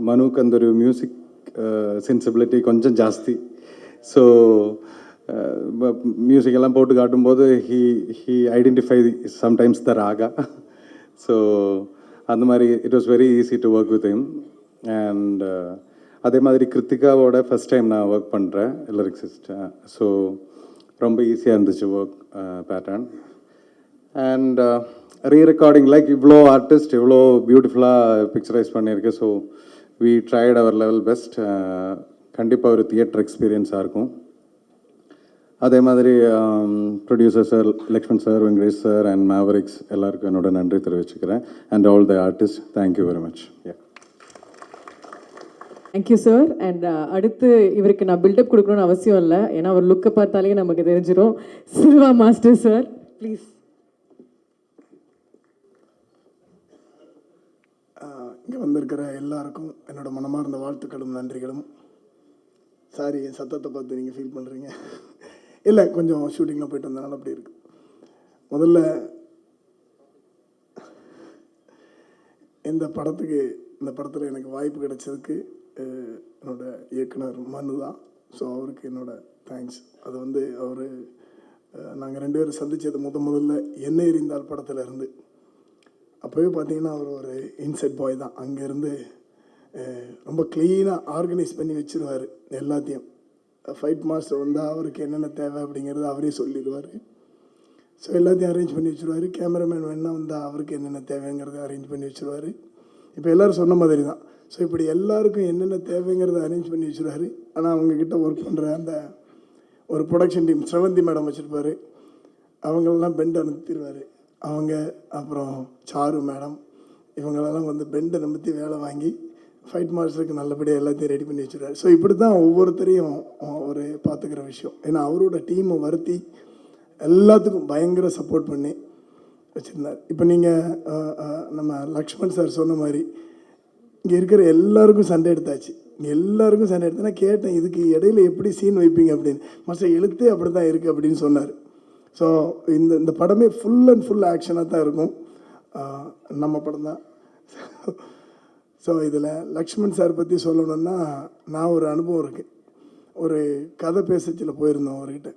மனுக்கு அந்த ஒரு மியூசிக் சென்சிபிலிட்டி கொஞ்சம் ஜாஸ்தி. ஸோ மியூசிக்கெல்லாம் போட்டு காட்டும்போது he identify sometimes the raga. So அந்த மாதிரி it was very easy to work with him. And அதே மாதிரி கிருத்திகாவோட ஃபஸ்ட் டைம் நான் ஒர்க் பண்ணுறேன் லிரிக்ஸிஸ்ட். ஸோ ரொம்ப ஈஸியாக இருந்துச்சு work pattern. And rerecording like இவ்வளோ ஆர்டிஸ்ட் இவ்வளோ பியூட்டிஃபுல்லாக பிக்சரைஸ் பண்ணியிருக்கு. So we tried our level best. கண்டிப்பாக ஒரு தியேட்டர் எக்ஸ்பீரியன்ஸாக இருக்கும். அதே மாதிரி producer sir, Lakshman sir, Venkatesh sir and Mavericks எல்லாருக்கும் என்னோட நன்றி தெரிவிச்சுக்கிறேன். And all the artist, thank you very much. Thank you sir. And அடுத்து இவருக்கு நான் பில்டப் கொடுக்கணும்னு அவசியம் இல்லை, ஏன்னா அவர் லுக்கை பார்த்தாலே நமக்கு தெரிஞ்சிடும். Silva master sir please. இங்கே வந்திருக்கிற எல்லாருக்கும் என்னோட மனமார்ந்த வாழ்த்துக்களும் நன்றிகளும். சாரி, என் சத்தத்தை பார்த்து நீங்கள் ஃபீல் பண்ணுறீங்க. இல்லை, கொஞ்சம் ஷூட்டிங்கில் போயிட்டு வந்தனால அப்படி இருக்குது. முதல்ல இந்த படத்தில் எனக்கு வாய்ப்பு கிடைச்சதுக்கு என்னோட இயக்குனர் மனு தான். ஸோ அவருக்கு என்னோட தேங்க்ஸ். அது வந்து அவர் நாங்கள் 2 பேரும் சந்தித்தது முதல்ல என்ன எறிந்தால் படத்தில் இருந்து. அப்போவே பார்த்தீங்கன்னா அவர் ஒரு இன்செட் பாய் தான். அங்கேருந்து ரொம்ப க்ளீனாக ஆர்கனைஸ் பண்ணி வச்சுருவார் எல்லாத்தையும். ஃபைட் மாஸ்டர் வந்தால் அவருக்கு என்னென்ன தேவை அப்படிங்கிறது அவரே சொல்லிடுவார். ஸோ எல்லாத்தையும் அரேஞ்ச் பண்ணி வச்சுருவார். கேமராமேன் வேணா வந்தால் அவருக்கு என்னென்ன தேவைங்கிறத அரேஞ்ச் பண்ணி வச்சுருவார். இப்போ எல்லோரும் சொன்ன மாதிரி தான். ஸோ இப்படி எல்லாருக்கும் என்னென்ன தேவைங்கிறத அரேஞ்ச் பண்ணி வச்சுருவார். ஆனால் அவங்கக்கிட்ட ஒர்க் பண்ணுற அந்த ஒரு ப்ரொடக்ஷன் டீம், ஸ்ரவந்தி மேடம் வச்சுருப்பார். அவங்களெல்லாம் பெண்ட் அனுப்பிடுவார். அவங்க அப்புறம் சாரு மேடம் இவங்களெல்லாம் வந்து பெண்டை நம்பி வேலை வாங்கி ஃபைட் மாஸ்டருக்கு நல்லபடியாக எல்லாத்தையும் ரெடி பண்ணி வச்சுருவார். ஸோ இப்படி தான் ஒவ்வொருத்தரையும் ஒரு பார்த்துக்கிற விஷயம். ஏன்னா அவரோட டீமை வருத்தி எல்லாத்துக்கும் பயங்கர சப்போர்ட் பண்ணி வச்சுருந்தார். இப்போ நீங்கள் நம்ம லக்ஷ்மண் சார் சொன்ன மாதிரி இங்கே இருக்கிற எல்லாருக்கும் சண்டை எடுத்தாச்சு. இங்கே எல்லாருக்கும் சண்டை எடுத்தேன்னா கேட்டேன், இதுக்கு இடையில எப்படி சீன் வைப்பீங்க அப்படின்னு. மாஸ்டர் எழுத்தே அப்படி தான் இருக்குது அப்படின்னு சொன்னார். ஸோ இந்த படமே ஃபுல் அண்ட் ஃபுல் ஆக்ஷனாக தான் இருக்கும். நம்ம படம் தான். ஸோ இதில் லக்ஷ்மண் சார் பற்றி சொல்லணுன்னா, நான் ஒரு அனுபவம் இருக்குது. ஒரு கதை பேசச்சில் போயிருந்தோம் அவர்கிட்ட.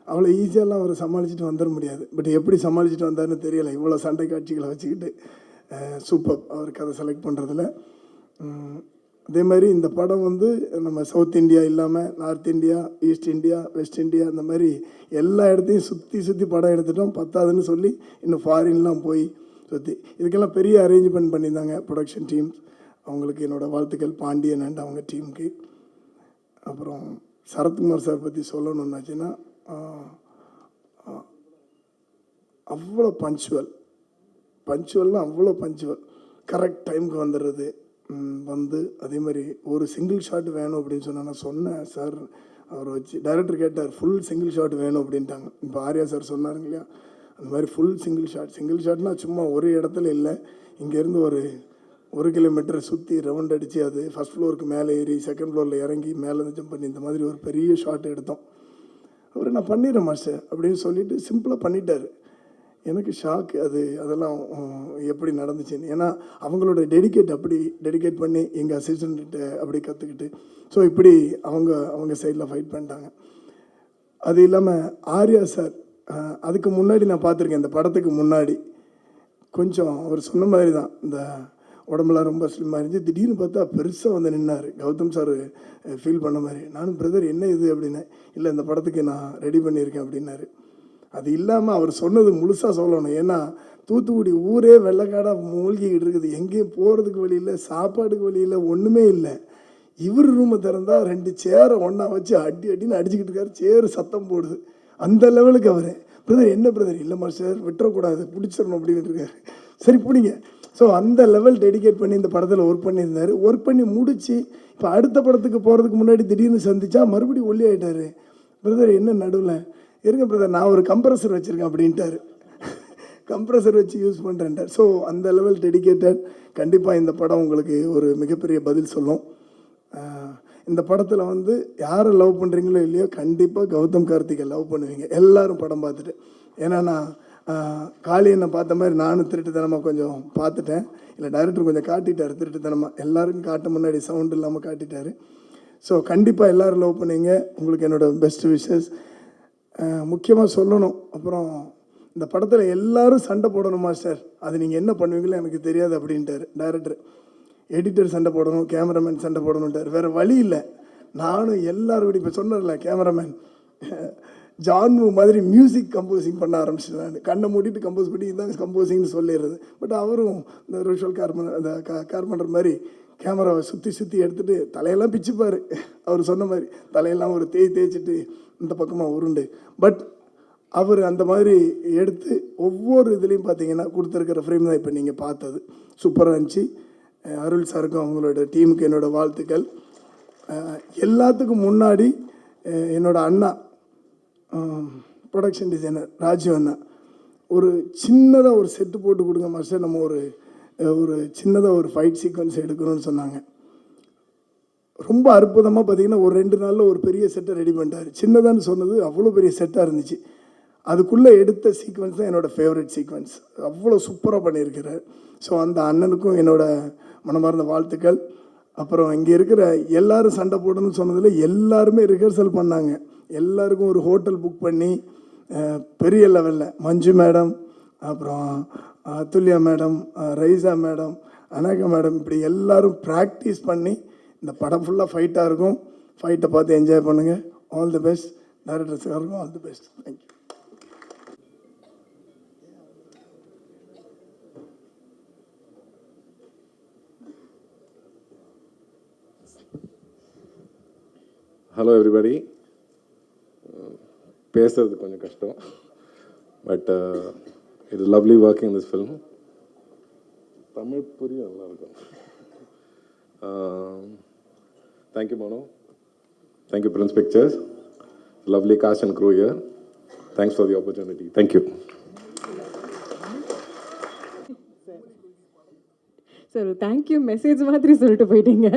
அவ்வளோ ஈஸியாலாம் அவர் சமாளிச்சுட்டு வந்துட முடியாது. பட் எப்படி சமாளிச்சுட்டு வந்தார்னு தெரியலை. இவ்வளோ சண்டை காட்சிகளை வச்சுக்கிட்டு சூப்பர் அவர் கதை செலக்ட் பண்ணுறதுல. அதே மாதிரி இந்த படம் வந்து நம்ம சவுத் இந்தியா இல்லாமல் north India, east India, west India, இந்த மாதிரி எல்லா இடத்தையும் சுற்றி படம் எடுத்துட்டோம். பத்தாதுன்னு சொல்லி இன்னும் ஃபாரின்லாம் போய் சுற்றி இதுக்கெல்லாம் பெரிய அரேஞ்ச்மெண்ட் பண்ணியிருந்தாங்க ப்ரொடக்ஷன் டீம். அவங்களுக்கு என்னோடய வாழ்த்துக்கள், பாண்டியன் அண்ட் அவங்க டீமுக்கு. அப்புறம் சரத்குமார் சார் பற்றி சொல்லணுன்னாச்சுன்னா, அவ்வளோ பஞ்சுவல், பஞ்சுவல்னால் அவ்வளோ பஞ்சுவல், கரெக்ட் டைமுக்கு வந்துடுறது. வந்து அதே மாதிரி ஒரு சிங்கிள் ஷாட் வேணும் அப்படின்னு சொன்னால் நான் சொன்னேன் சார், அவர் வச்சு டைரக்டர் கேட்டார் ஃபுல் சிங்கிள் ஷாட் வேணும் அப்படின்ட்டாங்க. இப்போ ஆர்யா சார் சொன்னாருங்க இல்லையா, அந்த மாதிரி ஃபுல் சிங்கிள் ஷாட்னால் சும்மா ஒரு இடத்துல இல்லை, இங்கேருந்து ஒரு கிலோமீட்டர் சுற்றி ரவுண்ட் அடித்து அது ஃபஸ்ட் ஃப்ளோருக்கு மேலே ஏறி செகண்ட் ஃப்ளோரில் இறங்கி மேலே ஜம்ப் பண்ணி இந்த மாதிரி ஒரு பெரிய ஷாட் எடுத்தோம். அவர் நான் பண்ணிடுறேன் மாஸ்டர் அப்படின்னு சொல்லிட்டு சிம்பிளாக பண்ணிட்டார். எனக்கு ஷாக்கு அதெல்லாம் எப்படி நடந்துச்சுன்னு. ஏன்னா அவங்களோட டெடிகேட் பண்ணி எங்கள் அசிஸ்டண்ட்டு அப்படி கற்றுக்கிட்டு ஸோ இப்படி அவங்க சைடில் ஃபைட் பண்ணிட்டாங்க. அது இல்லாமல் ஆர்யா சார் அதுக்கு முன்னாடி நான் பார்த்துருக்கேன், இந்த படத்துக்கு முன்னாடி கொஞ்சம் அவர் சொன்ன மாதிரி தான், இந்த உடம்புலாம் ரொம்ப ஸ்லிம்மாக இருந்துச்சு. திடீர்னு பார்த்தா பெருசாக வந்து நின்னார். கௌதம் சார் ஃபீல் பண்ண மாதிரி. நானும் பிரதர் என்ன இது அப்படின்னேன். இல்லை இந்த படத்துக்கு நான் ரெடி பண்ணியிருக்கேன் அப்படின்னாரு. அது இல்லாமல் அவர் சொன்னது முழுசாக சொல்லணும். ஏன்னா தூத்துக்குடி ஊரே வெள்ளைக்காடாக மூழ்கிக்கிட்டு இருக்குது, எங்கேயும் போகிறதுக்கு வழி இல்லை, சாப்பாடுக்கு வழி இல்லை, ஒன்றுமே இல்லை. இவர் ரூமை திறந்தால் 2 சேரை ஒன்றா வச்சு அடின்னு அடிச்சுக்கிட்டு இருக்காரு. சேரு சத்தம் போடுது. அந்த லெவலுக்கு அவர் பிரதர் என்ன பிரதர் இல்லை மாஸ்டர் விட்டுறக்கூடாது பிடிச்சிடணும் அப்படின்னு இருக்காரு. சரி பிடிங்க. ஸோ அந்த லெவல் டெடிகேட் பண்ணி இந்த படத்தில் ஒர்க் பண்ணியிருந்தார். ஒர்க் பண்ணி முடித்து இப்போ அடுத்த படத்துக்கு போகிறதுக்கு முன்னாடி திடீர்னு சந்திச்சா மறுபடியும் ஒல்லி ஆகிட்டார். பிரதர் என்ன நடுவில் இருங்க பிரதர் நான் ஒரு கம்ப்ரஸர் வச்சுருக்கேன் அப்படின்ட்டார். கம்ப்ரஸர் வச்சு யூஸ் பண்ணுறேன்ட்டார். ஸோ அந்த லெவல் டெடிகேட்டட். கண்டிப்பாக இந்த படம் உங்களுக்கு ஒரு மிகப்பெரிய பதில் சொல்லும். இந்த படத்தில் வந்து யாரை லவ் பண்ணுறீங்களோ இல்லையோ கண்டிப்பாக கௌதம் கார்த்திகை லவ் பண்ணுவீங்க எல்லோரும் படம் பார்த்துட்டு. ஏன்னா நான் காளியனை பார்த்த மாதிரி நானும் திருட்டுத்தனமாக கொஞ்சம் பார்த்துட்டேன். இல்லை டைரக்டர் கொஞ்சம் காட்டிட்டார் திருட்டுத்தனமாக, எல்லாருக்கும் காட்ட முன்னாடி சவுண்ட் இல்லாமல் காட்டிட்டார். ஸோ கண்டிப்பாக எல்லோரும் லவ் பண்ணுவீங்க. உங்களுக்கு என்னோடய பெஸ்ட் விஷஸ். முக்கியமாக சொல்லணும், அப்புறம் இந்த படத்தில் எல்லோரும் சண்டை போடணுமா சார், அது நீங்கள் என்ன பண்ணுவீங்களோ எனக்கு தெரியாது அப்படின்ட்டார் டைரக்டர். எடிட்டர் சண்டை போடணும், கேமராமேன் சண்டை போடணுன்ட்டார். வேறு வழி இல்லை. நானும் எல்லோரும் இப்போ சொன்னார்ல கேமராமேன் ஜான்மு மாதிரி மியூசிக் கம்போசிங் பண்ண ஆரம்பிச்சிட்டேன். நான் கண்ணை மூடிட்டு கம்போஸ் பண்ணி இதுதான் கம்போசிங்னு சொல்லிடுறது. பட் அவரும் இந்த ரோஷல் கார்பெண்டர் மாதிரி கேமராவை சுற்றி எடுத்துகிட்டு தலையெல்லாம் பிச்சுப்பார். அவர் சொன்ன மாதிரி தலையெல்லாம் ஒரு தேய்ச்சிட்டு இந்த பக்கமாக உருண்டு. பட் அவர் அந்த மாதிரி எடுத்து ஒவ்வொரு இதுலேயும் பார்த்தீங்கன்னா கொடுத்துருக்கிற ஃப்ரேம் தான் இப்போ நீங்கள் பார்த்தது. சூப்பராக இருந்துச்சு. அருள் சாருக்கும் அவங்களோட டீமுக்கு என்னோடய வாழ்த்துக்கள். எல்லாத்துக்கும் முன்னாடி என்னோடய அண்ணா ப்ரொடக்ஷன் டிசைனர் ராஜு அண்ணா ஒரு சின்னதாக ஒரு செட்டு போட்டு கொடுங்க மாஸ்டர், நம்ம ஒரு சின்னதாக ஒரு ஃபைட் சீக்வன்ஸ் எடுக்கணும்னு சொன்னாங்க. ரொம்ப அற்புதமாக பார்த்தீங்கன்னா ஒரு 2 நாளில் ஒரு பெரிய செட்டை ரெடி பண்ணிட்டார். சின்னதான்னு சொன்னது அவ்வளோ பெரிய செட்டாக இருந்துச்சு. அதுக்குள்ளே எடுத்த சீக்வன்ஸ் தான் என்னோடய ஃபேவரட் சீக்வன்ஸ். அவ்வளோ சூப்பராக பண்ணியிருக்கிறார். ஸோ அந்த அண்ணனுக்கும் என்னோடய மனமார்ந்த வாழ்த்துக்கள். அப்புறம் இங்கே இருக்கிற எல்லோரும் சண்டை போடணும்னு சொன்னதில் எல்லாருமே ரிஹர்சல் பண்ணாங்க. எல்லாருக்கும் ஒரு ஹோட்டல் புக் பண்ணி பெரிய லெவலில் மஞ்சு மேடம், அப்புறம் Athulya madam, Raiza madam, Anagha madam, இப்படி எல்லோரும் ப்ராக்டிஸ் பண்ணி இந்த படம் ஃபுல்லாக ஃபைட்டாக இருக்கும். ஃபைட்டை பார்த்து என்ஜாய் பண்ணுங்கள். All the best. டைரக்டர்ஸுக்காருக்கும் all the best. Thank you. Hello everybody. பேசுறது கொஞ்சம் கஷ்டம், but it is lovely working this film. Tamil புரியும், நல்லாயிருக்கும். Thank you Mano, thank you Prince Pictures, lovely cast and crew here. Thanks for the opportunity. Thank you sir. Thank you message மாதிரி சொல்லிட்டு போயிட்டீங்க.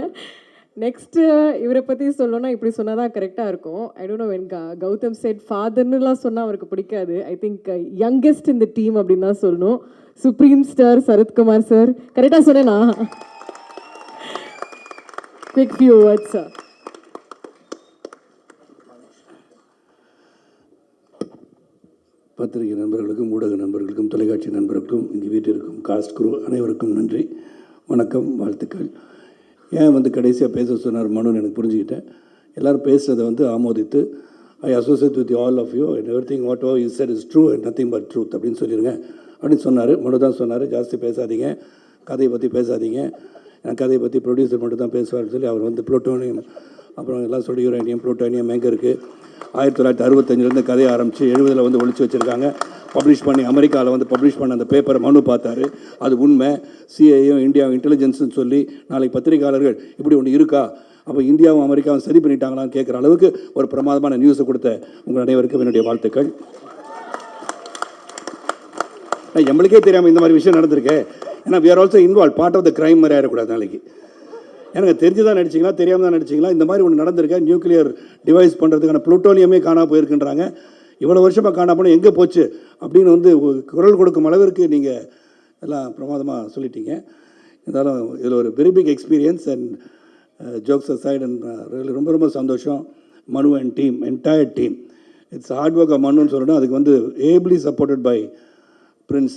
Next இவரை பற்றி சொல்லணும்னா இப்படி சொன்னால் தான் கரெக்டாக இருக்கும். I don't know when Gautham said ஃபாதர்னுலாம் சொன்னால் அவருக்கு பிடிக்காது. ஐ திங்க் யங்கஸ்ட் இந்த டீம் அப்படின்னு தான் சொல்லணும். Supreme star Sarathkumar sir. கரெக்டாக சொன்னேனா? Quick few words sir. பத்திரிகை நண்பர்களுக்கும் ஊடக நண்பர்களுக்கும் தொலைக்காட்சி நண்பர்களுக்கும் இங்கே வீட்டிற்கும் காஸ்ட் குரூ அனைவருக்கும் நன்றி, வணக்கம், வாழ்த்துக்கள். ஏன் கடைசியாக பேச சொன்னார் மனுன்னு எனக்கு புரிஞ்சுக்கிட்டேன். எல்லோரும் பேசுகிறத ஆமோதித்து I associate with all of you and everything what is said is true and nothing but truth அப்படின்னு சொல்லிடுங்க அப்படின்னு சொன்னார். மனு தான் சொன்னார், ஜாஸ்தி பேசாதீங்க, கதையை பற்றி பேசாதீங்க, எனக்கு கதையை பற்றி ப்ரொடியூசர் மட்டும் தான் பேசுவார்னு சொல்லி அவர் வந்து புளூட்டோனியம், அப்புறம் எல்லாம் சொல்லி யுரேனியம், புளூட்டோனியம் எங்கே இருக்குது, 1965 கதையை ஆரம்பித்து 70 வந்து ஒழிச்சு வச்சுருக்காங்க. பப்ளிஷ் பண்ணி அமெரிக்காவில் வந்து பப்ளிஷ் பண்ண அந்த பேப்பரை மனு பார்த்தாரு. அது உண்மை, சிஐயும் இந்தியாவும் இன்டெலிஜென்ஸ்னு சொல்லி நாளைக்கு பத்திரிகையாளர்கள் இப்படி ஒன்று இருக்கா, அப்போ இந்தியாவும் அமெரிக்காவும் சரி பண்ணிட்டாங்களான்னு கேட்குற அளவுக்கு ஒரு பிரமாதமான நியூஸை கொடுத்த உங்கள் அனைவருக்கும் என்னுடைய வாழ்த்துக்கள். நம்மளுக்கே தெரியாமல் இந்த மாதிரி விஷயம் நடந்திருக்கு. ஏன்னா we are also involve, part of the crime மாதிரி ஆகிடக்கூடாது நாளைக்கு. எனக்கு தெரிஞ்சு தான் நடிச்சிங்களா, தெரியாமல் தான் நடிச்சிங்களா, இந்த மாதிரி ஒன்று நடந்திருக்கேன். நியூக்ளியர் டிவைஸ் பண்ணுறதுக்கான புளூட்டோனியமே காணாமல் போயிருக்குன்றாங்க. இவ்வளோ வருஷமாக காணாமல் போனால் எங்கே போச்சு அப்படின்னு வந்து குரல் கொடுக்கும் அளவிற்கு நீங்கள் எல்லாம் பிரமாதமாக சொல்லிட்டீங்க. இருந்தாலும் இதில் ஒரு very big experience and jokes aside and ரொம்ப ரொம்ப சந்தோஷம். Manu and team, entire team, it's hard work மனுன்னு சொல்லணும். அதுக்கு வந்து ably supported by Prince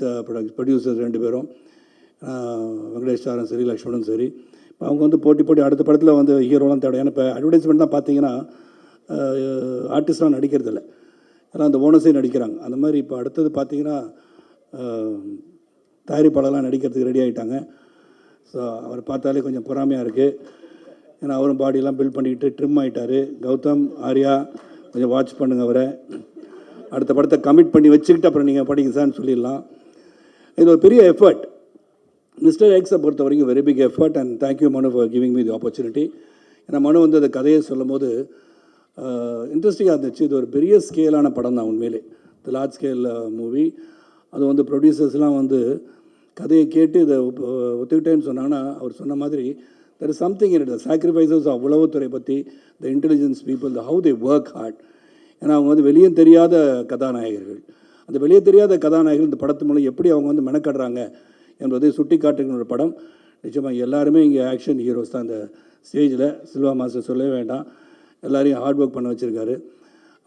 producers 2 பேரும், வெங்கடேஷ் சாரும் சரி, லக்ஷ்மணும் சரி. இப்போ அவங்க வந்து போட்டி அடுத்த படத்தில் வந்து ஹீரோலாம் தேவை. ஏன்னா இப்போ அட்வர்டைஸ்மெண்ட் தான் பார்த்தீங்கன்னா ஆர்டிஸ்ட்லாம் நடிக்கிறதில்ல, எல்லாம் அந்த ஓனர்ஸே நடிக்கிறாங்க. அந்த மாதிரி இப்போ அடுத்தது பார்த்தீங்கன்னா தயாரிப்பாளர்லாம் நடிக்கிறதுக்கு ரெடி ஆகிட்டாங்க. ஸோ அவர் பார்த்தாலே கொஞ்சம் பொறாமையாக இருக்குது. ஏன்னா அவரும் பாடியெல்லாம் பில்ட் பண்ணிக்கிட்டு ட்ரிம் ஆகிட்டார். கௌதம், ஆர்யா கொஞ்சம் வாட்ச் பண்ணுங்கள் அவரை. அடுத்த படத்தை கமிட் பண்ணி வச்சுக்கிட்டு அப்புறம் நீங்கள் படிங்க சார்னு சொல்லிடலாம். இது ஒரு பெரிய எஃபர்ட். மிஸ்டர் எக்ஸை பொறுத்த வரைக்கும் very big effort and thank you Manu for giving me the opportunity. ஏன்னா மனு வந்து அந்த கதையை சொல்லும் போது இன்ட்ரெஸ்டிங்காக இருந்துச்சு. இது ஒரு பெரிய ஸ்கேலான படம் தான் உண்மையிலே, இது லார்ஜ் ஸ்கேல் மூவி. அது வந்து ப்ரொடியூசர்ஸ்லாம் வந்து கதையை கேட்டு இதை ஒத்துக்கிட்டேன்னு சொன்னாங்கன்னா, அவர் சொன்ன மாதிரி there is something in it, the sacrifices of உளவுத்துறை பற்றி, the intelligence people, the how they work hard. ஏன்னா அவங்க வந்து வெளியே தெரியாத கதாநாயகர்கள். அந்த வெளியே தெரியாத கதாநாயகர்கள் இந்த படத்து மூலம் எப்படி அவங்க வந்து மெனக்கடுறாங்க என்பதை சுட்டி காட்டுகிற ஒரு படம். நிச்சயமாக எல்லாருமே இங்கே ஆக்ஷன் ஹீரோஸ் தான். இந்த ஸ்டேஜில் சில்வா மாஸ்டர் சொல்லவே வேண்டாம், எல்லாரையும் ஹார்ட் ஒர்க் பண்ண வச்சுருக்காரு.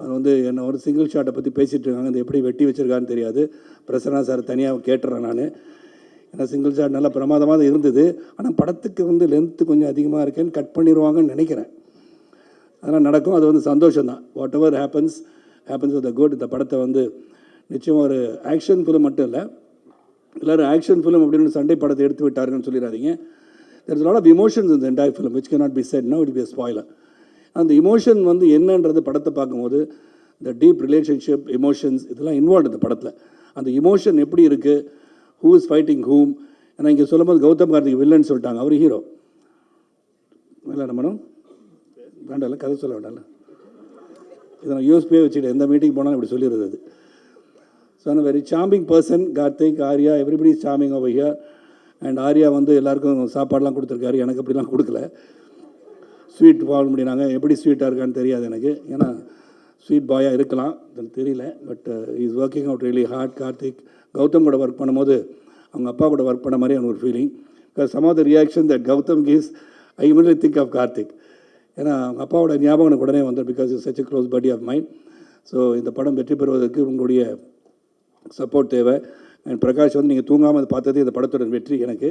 அது வந்து என்ன ஒரு சிங்கிள் ஷாட்டை பற்றி பேசிகிட்டு இருக்காங்க, அது எப்படி வெட்டி வச்சுருக்கான்னு தெரியாது. பிரசன்னா சார் தனியாக கேட்டுறேன் நான். ஏன்னா சிங்கிள் ஷாட் நல்லா பிரமாதமாக தான் இருந்தது. ஆனால் படத்துக்கு வந்து லென்த்து கொஞ்சம் அதிகமாக இருக்கேன்னு கட் பண்ணிடுவாங்கன்னு நினைக்கிறேன். அதெல்லாம் நடக்கும், அது வந்து சந்தோஷம்தான். What ever happens with the good. இந்த படத்தை வந்து நிச்சயம் ஒரு ஆக்ஷன் ஃபிலிம் மட்டும் இல்லை, எல்லோரும் ஆக்ஷன் ஃபிலிம் அப்படின்னு சண்டை படத்தை எடுத்து விட்டாருன்னு சொல்லிடாதீங்க. There is lot of emotions in the entire film which cannot be said now, it be a spoiler. அந்த இமோஷன் வந்து என்னன்றது படத்தை பார்க்கும்போது இந்த டீப் ரிலேஷன்ஷிப் எமோஷன்ஸ் இதெல்லாம் இன்வால்வ் இந்த படத்தில். அந்த இமோஷன் எப்படி இருக்குது, ஹூ இஸ் ஃபைட்டிங் ஹூம். ஏன்னா இங்கே சொல்லும்போது கௌதம் கார்த்திக் வில்லன் சொல்லிட்டாங்க, அவர் ஹீரோ இல்லை. நம்மளும் வேண்டாம்ல, கதை சொல்ல வேண்டாம்ல, இதை நான் யூஎஸ்பியே வச்சுக்கிட்டேன், எந்த மீட்டிங் போனாலும் இப்படி சொல்லிடுறது. அது ஸோ அந்த very charming person Karthik, Arya, everybody is charming over here. And Arya வந்து எல்லாருக்கும் சாப்பாடெலாம் கொடுத்துருக்காரு, எனக்கு அப்படிலாம் கொடுக்கல. ஸ்வீட் வாங்க முடியினாங்க, எப்படி ஸ்வீட்டாக இருக்கான்னு தெரியாது எனக்கு, ஏன்னா ஸ்வீட் பாயாக இருக்கலாம், அது தெரியல. But is working out really hard. Karthik Gautham கூட ஒர்க் பண்ணும்போது அவங்க அப்பா கூட ஒர்க் பண்ண மாதிரி எனக்கு ஒரு feeling. Because some of the reaction that Gautham gives, I immediately think of Karthik. ஏன்னா அவங்க அப்பாவோட ஞாபகம் எனக்கு உடனே வந்து, because is such a close buddy of mind. So இந்த படம் வெற்றி பெறுவதற்கு உங்களுடைய சப்போர்ட் தேவை. அண்ட் பிரகாஷ் வந்து நீங்கள் தூங்காமல் பார்த்தது இந்த படத்தோட வெற்றி எனக்கு.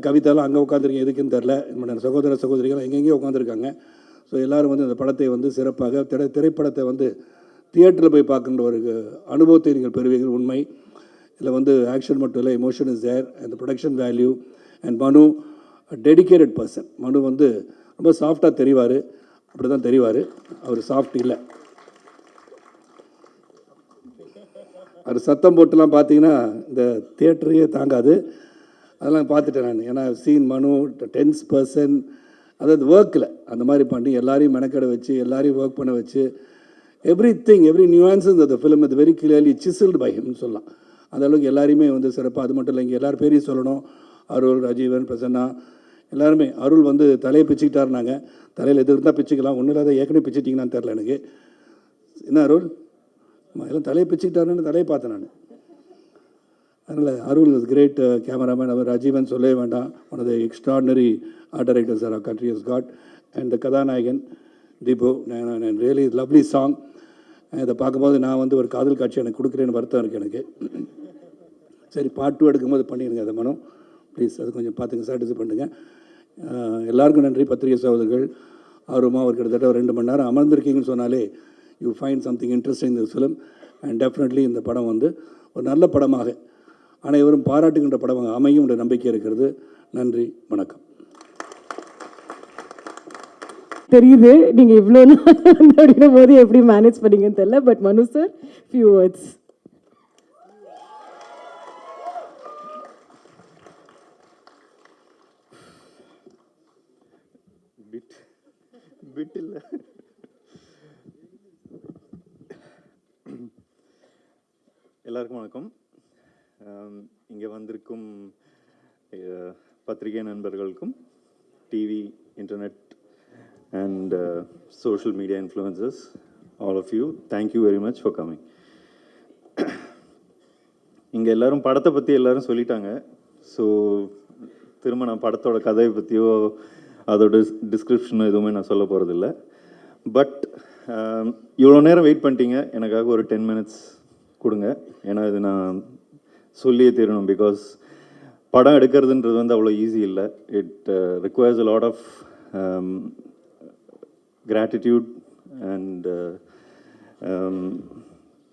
கவிதாலாம் அங்கே உட்காந்துருக்கீங்க எதுக்குன்னு தெரில, என்னோட சகோதர சகோதரிகள் எங்கெங்கேயோ உட்காந்துருக்காங்க. ஸோ எல்லோரும் வந்து இந்த படத்தை வந்து சிறப்பாக திரைப்படத்தை வந்து தியேட்டரில் போய் பார்க்கின்ற ஒரு அனுபவத்தை நீங்கள் பெறுவீர்கள். உண்மை இதில் வந்து ஆக்ஷன் மட்டும் இல்லை, emotion is there and production value. And Manu dedicated person. Manu வந்து ரொம்ப சாஃப்டாக தெரிவார், அப்படி தான் தெரிவார், அவர் சாஃப்ட் இல்லை. அவர் சத்தம் போட்டுலாம் பார்த்தீங்கன்னா இந்த தியேட்டரையே தாங்காது. அதெல்லாம் பார்த்துட்டேன் நான். ஏன்னா சீன் மனு டென்ஸ் பர்சன், அதாவது ஒர்க்கில் அந்த மாதிரி பண்ணி எல்லாரையும் மெனக்கடை வச்சு எல்லாரையும் ஒர்க் பண்ண வச்சு எவ்ரி நியூஆன்ஸஸ் அந்த ஃபிலிம் அது வெரி கிளியர்லி சிசில்டு பை ஹிம்னு சொல்லலாம். அந்த அளவுக்கு எல்லாரையுமே வந்து சிறப்பாக. அது மட்டும் இல்லை, இங்கே எல்லார் பேரையும் சொல்லணும். அருள், ராஜீவன், பிரசன்னா எல்லாருமே. அருள் வந்து தலையை பிச்சுக்கிட்டாருனாங்க, தலையில் எது இருந்தால் பிச்சுக்கலாம், ஒன்றும் இல்லாத ஏற்கனவே பிச்சுட்டிங்கன்னு தெரில எனக்கு. என்ன அருள் எல்லாம் தலையை பிச்சுக்கிட்டாருன்னு தலையை பார்த்தேன் நான். அதனால் அருள் இஸ் கிரேட் கேமராமேன். அவர் ராஜீவன் சொல்லவே வேண்டாம், one of the extraordinary art directors our country has got. And the கதாநாயகன் தீபு, ரியலி லவ்லி சாங். இதை பார்க்கும்போது நான் வந்து ஒரு காதல் காட்சி எனக்கு கொடுக்குறேன்னு வருத்தம் இருக்குது எனக்கு. சரி, பார்ட் 2 எடுக்கும்போது பண்ணிடுங்க அதை மனம் ப்ளீஸ், அது கொஞ்சம் பார்த்துங்க, சாட்டிஸ்ஃபை பண்ணுங்க. எல்லாருக்கும் நன்றி. பத்திரிகை சகோதரர்கள் ஆர்வமாக ஒரு கிட்டத்தட்ட ஒரு 2 மணி நேரம் அமர்ந்திருக்கீங்கன்னு சொன்னாலே you find something interesting this film. And definitely இந்த படம் வந்து ஒரு நல்ல படமாக அனைவரும் பாராட்டுகின்ற படமாக அமையும் என்ற நம்பிக்கை இருக்கிறது. நன்றி, வணக்கம். தெரியுது நீங்கள் இவ்வளோ நாள் அப்படின்னும் போது எப்படி மேனேஜ் பண்ணீங்கன்னு தெரியல. பட் மனு சார், ஃபியூ வேர்ட்ஸ். பிட் இல்லை. எல்லாருக்கும் வணக்கம். இங்கே வந்திருக்கும் பத்திரிகை நண்பர்களுக்கும், TV, internet and social media influencers, all of you, thank you very much for coming. இங்கே எல்லாரும் படத்தை பற்றி எல்லாரும் சொல்லிட்டாங்க. ஸோ திரும்ப நான் படத்தோட கதையை பற்றியோ அதோட டிஸ்கிரிப்ஷனோ எதுவுமே நான் சொல்ல போகிறதில்ல. பட் இவ்வளோ நேரம் வெயிட் பண்ணிட்டீங்க, எனக்காக ஒரு 10 minutes கொடுங்க. ஏன்னா இது நான் சொல்லியே தீரணும். பிகாஸ் படம் எடுக்கிறதுன்றது வந்து அவ்வளோ ஈஸி இல்லை. It requires a lot of gratitude and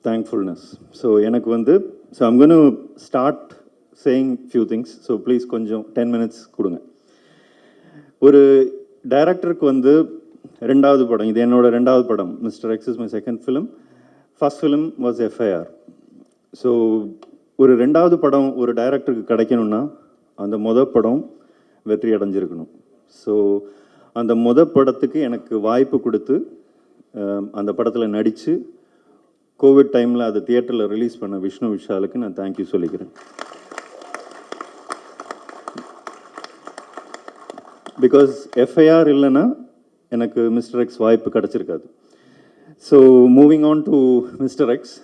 thankfulness. So எனக்கு வந்து so I'm going to start saying few things. So please கொஞ்சம் 10 minutes கொடுங்க. ஒரு டைரக்டருக்கு வந்து ரெண்டாவது படம், இது என்னோட ரெண்டாவது படம். Mister X is my second film. First film was FIR. So ஒரு ரெண்டாவது படம் ஒரு டைரக்டருக்கு கிடைக்கணும்னா அந்த மொதல் படம் வெற்றி அடைஞ்சிருக்கணும். ஸோ அந்த படத்துக்கு எனக்கு வாய்ப்பு கொடுத்து அந்த படத்தில் நடித்து கோவிட் டைமில் அதை தியேட்டரில் ரிலீஸ் பண்ண விஷ்ணு விஷாலுக்கு நான் தேங்க்யூ சொல்லிக்கிறேன். பிகாஸ் எஃப்ஐஆர் இல்லைன்னா எனக்கு மிஸ்டர் எக்ஸ் வாய்ப்பு கிடச்சிருக்காது. So moving on to mister X,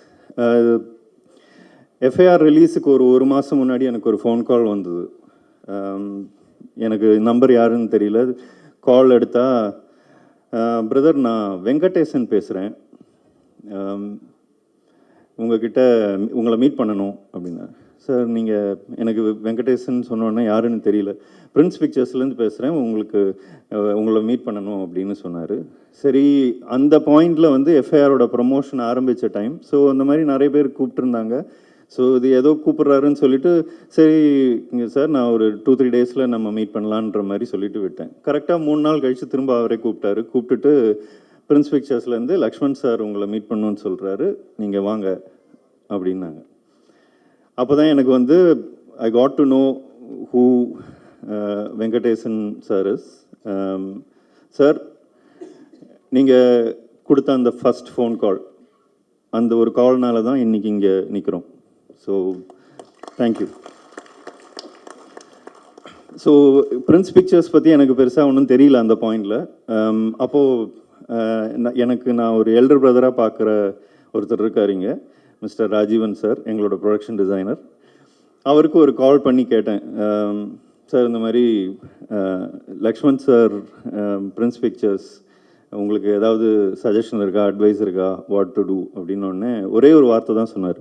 FIR ரிலீஸுக்கு ஒரு மாதம் முன்னாடி எனக்கு ஒரு ஃபோன் கால் வந்தது. எனக்கு நம்பர் யாருன்னு தெரியல. கால் எடுத்தால், பிரதர் நான் வெங்கடேசன் பேசுகிறேன், உங்களை மீட் பண்ணணும் அப்படின்னா. சார் நீங்கள் எனக்கு வெங்கடேசன் சொன்னோன்னே யாருன்னு தெரியல, பிரின்ஸ் பிக்சர்ஸ்லேருந்து பேசுகிறேன், உங்களை மீட் பண்ணணும் அப்படின்னு சொன்னார். சரி, அந்த பாயிண்டில் வந்து எஃப்ஐஆரோட ப்ரமோஷன் ஆரம்பித்த டைம். ஸோ அந்த மாதிரி நிறைய பேர் கூப்பிட்டுருந்தாங்க. ஸோ இது ஏதோ கூப்பிட்றாருன்னு சொல்லிட்டு, சரி இங்கே சார் நான் ஒரு 2-3 டேஸில் நம்ம மீட் பண்ணலான்ற மாதிரி சொல்லிட்டு விட்டேன். கரெக்டாக 3 நாள் கழித்து திரும்ப அவரே கூப்பிட்டுட்டு பிரின்ஸ் பிக்சர்ஸ்லேருந்து லக்ஷ்மண் சார் உங்களை மீட் பண்ணணுன்னு சொல்கிறாரு, நீங்கள் வாங்க அப்படின்னாங்க. அப்போ தான் எனக்கு வந்து I got to know who Venkatesan sir is. Sir நீங்கள் கொடுத்த அந்த ஃபஸ்ட் ஃபோன் கால், அந்த ஒரு கால்னால தான் இன்றைக்கி இங்கே நிற்கிறோம். So thank you. So Prince pictures பற்றி எனக்கு பெருசாக ஒன்றும் தெரியல அந்த பாயிண்டில். அப்போது நான் ஒரு எல்டர் பிரதராக பார்க்குற ஒருத்தர் இருக்காருங்க, மிஸ்டர் ராஜீவன் சார், எங்களோட ப்ரொடக்ஷன் டிசைனர். அவருக்கு ஒரு கால் பண்ணி கேட்டேன், சார் இந்த மாதிரி லக்ஷ்மண் சார் பிரின்ஸ் பிக்சர்ஸ், உங்களுக்கு ஏதாவது சஜஷன் இருக்கா, அட்வைஸ் இருக்கா, வாட் டு டூ அப்படின்னோடனே ஒரே ஒரு வார்த்தை தான் சொன்னார்,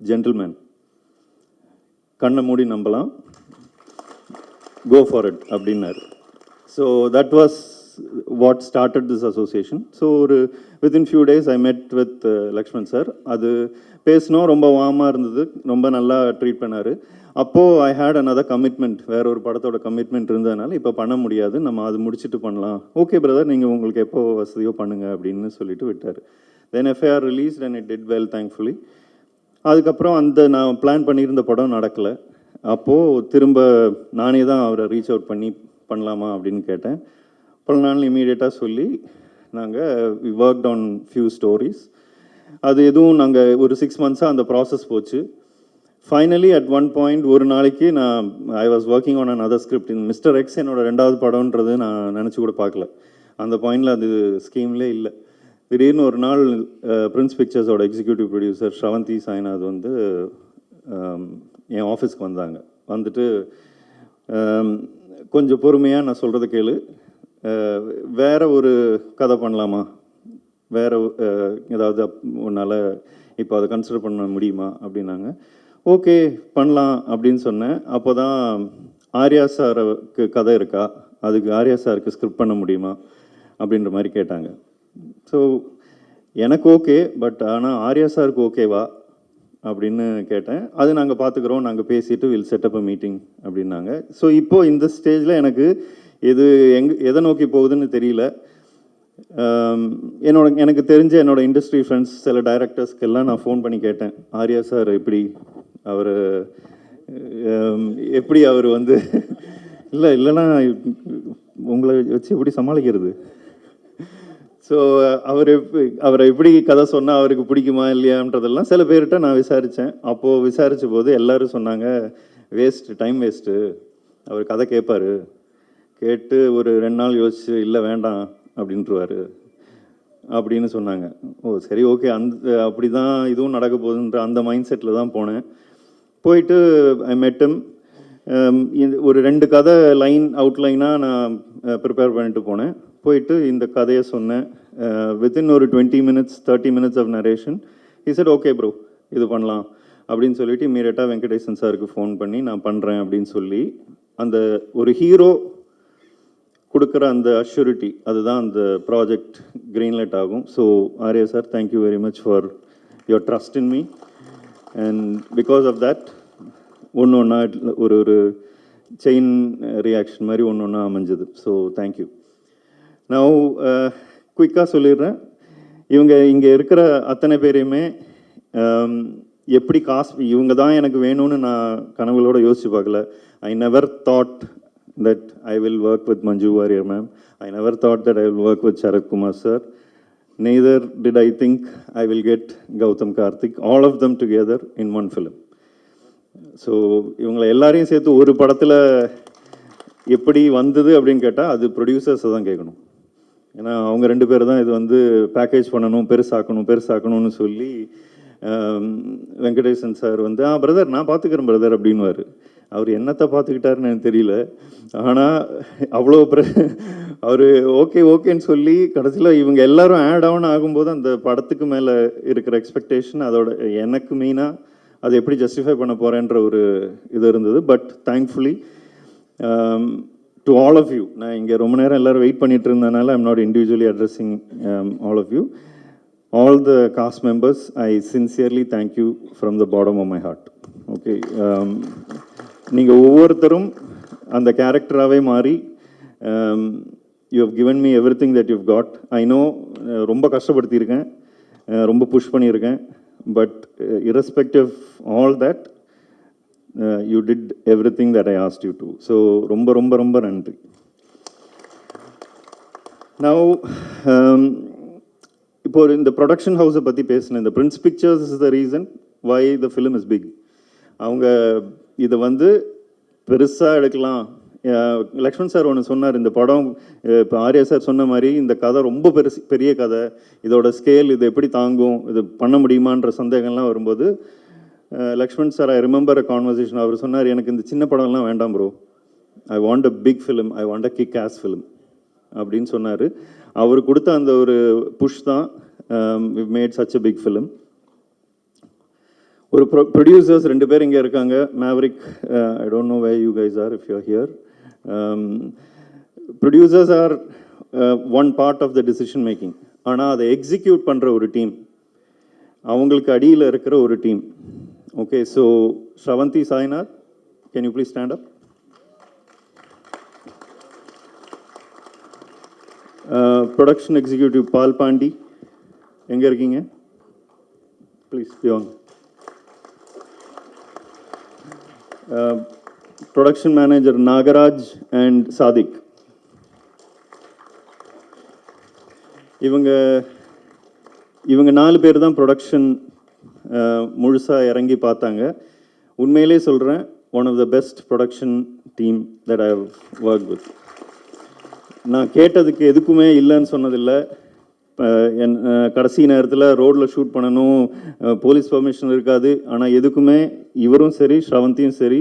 ஜென்டில்மேன், கண்ணை மூடி நம்பலாம், கோ ஃபார் இட் அப்படின்னாரு. So that was what started this association. So ஒரு within few days I met with Lakshman sir. அது பேசினோம், ரொம்ப வார்மாக இருந்தது, ரொம்ப நல்லா ட்ரீட் பண்ணார். அப்போது ஐ ஹேட் another கமிட்மெண்ட், வேற ஒரு படத்தோட கமிட்மெண்ட் இருந்ததுனால இப்போ பண்ண முடியாது, நம்ம அது முடிச்சுட்டு பண்ணலாம். ஓகே பிரதர், நீங்கள் உங்களுக்கு எப்போ வசதியோ பண்ணுங்கள் அப்படின்னு சொல்லிட்டு விட்டார். Then FIR released and it did well, thankfully. அதுக்கப்புறம் அந்த நான் பிளான் பண்ணியிருந்த படம் நடக்கலை. அப்போது திரும்ப நானே தான் அவரை ரீச் அவுட் பண்ணி பண்ணலாமா அப்படின்னு கேட்டேன். பல நாள் இமீடியட்டாக சொல்லி நாங்கள் ஒர்க்ட் ஆன் ஃபியூ ஸ்டோரிஸ். அது எதுவும் நாங்கள் ஒரு 6 months அந்த ப்ராசஸ் போச்சு. ஃபைனலி அட் ஒன் பாயிண்ட் ஒரு நாளைக்கு I was working on another script. Mister X என்னோட ரெண்டாவது படம்ன்றது நான் நினச்சி கூட பார்க்கல. அந்த பாயிண்டில் அது ஸ்கீம்லே இல்லை. திடீர்னு ஒரு நாள் பிரின்ஸ் பிக்சர்ஸோட எக்ஸிக்யூட்டிவ் ப்ரொடியூசர் ஸ்ரவந்தி சாய்நாத் வந்து என் ஆஃபீஸ்க்கு வந்தாங்க. வந்துட்டு கொஞ்சம் பொறுமையாக நான் சொல்கிறத கேளு, வேற ஒரு கதை பண்ணலாமா, வேற ஏதாவது உன்னால் இப்போ அதை கன்சிடர் பண்ண முடியுமா அப்படின்னாங்க. ஓகே பண்ணலாம் அப்படின்னு சொன்னேன். அப்போ தான் ஆர்யா சாருக்கு கதை இருக்கா, அதுக்கு ஆர்யா சாருக்கு ஸ்கிரிப்ட் பண்ண முடியுமா அப்படின்ற மாதிரி கேட்டாங்க. ஸோ எனக்கு ஓகே, பட் ஆனால் ஆர்யா சாருக்கு ஓகேவா அப்படின்னு கேட்டேன். அது நாங்கள் பார்த்துக்குறோம், நாங்கள் பேசிட்டு வில் செட்டப் அ மீட்டிங் அப்படின்னாங்க. ஸோ இப்போது இந்த ஸ்டேஜில் எனக்கு இது எதை நோக்கி போகுதுன்னு தெரியல. எனக்கு தெரிஞ்ச என்னோடய இண்டஸ்ட்ரி ஃப்ரெண்ட்ஸ் சில டைரக்டர்ஸ்க்கெல்லாம் நான் ஃபோன் பண்ணி கேட்டேன், ஆர்யா சார் எப்படி அவர் வந்து இல்லைன்னா உங்களை வச்சு எப்படி சமாளிக்கிறது, ஸோ அவரை எப்படி கதை சொன்னால் அவருக்கு பிடிக்குமா இல்லையான்றதெல்லாம் சில பேர்கிட்ட நான் விசாரித்தேன். அப்போது விசாரித்த போது எல்லோரும் சொன்னாங்க, டைம் வேஸ்ட்டு, அவர் கதை கேட்பார், கேட்டு ஒரு 2 நாள் யோசிச்சு இல்லை வேண்டாம் அப்படின்ட்டுருவார் அப்படின்னு சொன்னாங்க. ஓ சரி ஓகே, அப்படி தான் இதுவும் நடக்க போகுதுன்ற அந்த மைண்ட் செட்டில் தான் போனேன். போயிட்டு ஐ மெட்டம் ஒரு 2 கதை அவுட்லைனாக நான் ப்ரிப்பேர் பண்ணிட்டு போனேன். போயிட்டு இந்த கதையை சொன்னேன். வித்தின் ஒரு 20 minutes 30 minutes of narration he said okay bro இது பண்ணலாம் அப்படின்னு சொல்லிட்டு இமீடியட்டாக வெங்கடேசன் சாருக்கு ஃபோன் பண்ணி நான் பண்ணுறேன் அப்படின்னு சொல்லி அந்த ஒரு ஹீரோ கொடுக்குற அந்த அஷ்யூரிட்டி, அதுதான் அந்த ப்ராஜெக்ட் க்ரீன்லைட் ஆகும். So Arya sir, thank you very much for your trust in me, and because of that ஒன்று ஒரு செயின் ரியாக்ஷன் மாதிரி ஒன்று அமைஞ்சது. So thank you. நான் குயிக்காக சொல்லிடுறேன், இங்கே இருக்கிற அத்தனை பேரையுமே எப்படி இவங்க தான் எனக்கு வேணும்னு நான் கனவுகளோட யோசிச்சு பார்க்கல. I never thought that I will work with Manju Warrior ma'am. I never thought that I will work with Sharat Kumar sir. Neither did I think I will get Gautam Karthik, all of them together in one film. So இவங்களை எல்லாரையும் சேர்த்து ஒரு படத்தில் எப்படி வந்தது அப்படின்னு கேட்டால் அது ப்ரொடியூசர்ஸை தான் கேட்கணும். ஏன்னா அவங்க 2 பேர் தான் இது வந்து பேக்கேஜ் பண்ணணும், பெருசாக்கணும்னு சொல்லி வெங்கடேசன் சார் வந்து பிரதர் நான் பார்த்துக்கிறேன் பிரதர் அப்படின்வார். அவர் என்னத்தை பார்த்துக்கிட்டாருன்னு எனக்கு தெரியல. ஆனால் அவ்வளோ அவர் ஓகேன்னு சொல்லி கடைசியில் இவங்க எல்லாரும் ஆட் ஆன் ஆகும்போது அந்த படத்துக்கு மேலே இருக்கிற எக்ஸ்பெக்டேஷன், அதோட எனக்கு மெயினாக அதை எப்படி ஜஸ்டிஃபை பண்ண போகிறேன்ற ஒரு இது இருந்தது. But thankfully to all of you, நான் இங்கே ரொம்ப நேரம் எல்லோரும் வெயிட் பண்ணிட்டு இருந்ததுனால I am not individually addressing all of you, all the cast members, I sincerely thank you from the bottom of my heart. Okay, நீங்கள் ஒவ்வொருத்தரும் அந்த கேரக்டராகவே மாறி you have given me everything that you've got. I know ரொம்ப கஷ்டப்படுத்தியிருக்கேன், ரொம்ப push பண்ணியிருக்கேன், but irrespective all that you did everything that I asked you to. So ரொம்ப ரொம்ப ரொம்ப நன்றி. நவ் இப்போ இந்த ப்ரொடக்ஷன் ஹவுஸை பற்றி பேசினேன். இந்த Prince Pictures is the reason why the film is big. அவங்க இதை வந்து பெருசாக எடுக்கலாம். லக்ஷ்மண் சார் ஒன்று சொன்னார், இந்த படம் இப்போ ஆர்யா சார் சொன்ன மாதிரி இந்த கதை ரொம்ப பெரிய கதை, இதோட ஸ்கேல் இது எப்படி தாங்கும், இது பண்ண முடியுமான்ற சந்தேகம்லாம் வரும்போது Lakshman sir I remember a conversation, அவர் சொன்னார், எனக்கு இந்த சின்ன படம்லாம் வேண்டாம் bro, I want a big film, I want a kick ass film அப்படின்னு சொன்னார். அவர் கொடுத்த அந்த ஒரு புஷ் தான் we made such a big film. ஒரு ப்ரொடியூசர்ஸ் 2 பேர் இங்கே இருக்காங்க, Maverick, I don't know where you guys are if you are here. Producers are one part of the decision making, ஆனால் அதை எக்ஸிக்யூட் பண்ணுற ஒரு டீம், அவங்களுக்கு அடியில் இருக்கிற ஒரு team. Okay, so Sravanthi Sainath, can you please stand up? Production executive Paal Pandi எங்கே இருக்கீங்க? ப்ளீஸ் வாங்க. Production manager Nagaraj and Sadiq. இவங்க 4 பேர் தான் ப்ரொடக்ஷன் முழுசாக இறங்கி பார்த்தாங்க. உண்மையிலே சொல்கிறேன், one of the best production team that I have work with. நான் கேட்டதுக்கு எதுக்குமே இல்லைன்னு சொன்னதில்லை. கடைசி நேரத்தில் ரோடில் ஷூட் பண்ணணும், போலீஸ் பர்மிஷன் இருக்காது, ஆனால் எதுக்குமே இவரும் சரி ஸ்ரவந்தியும் சரி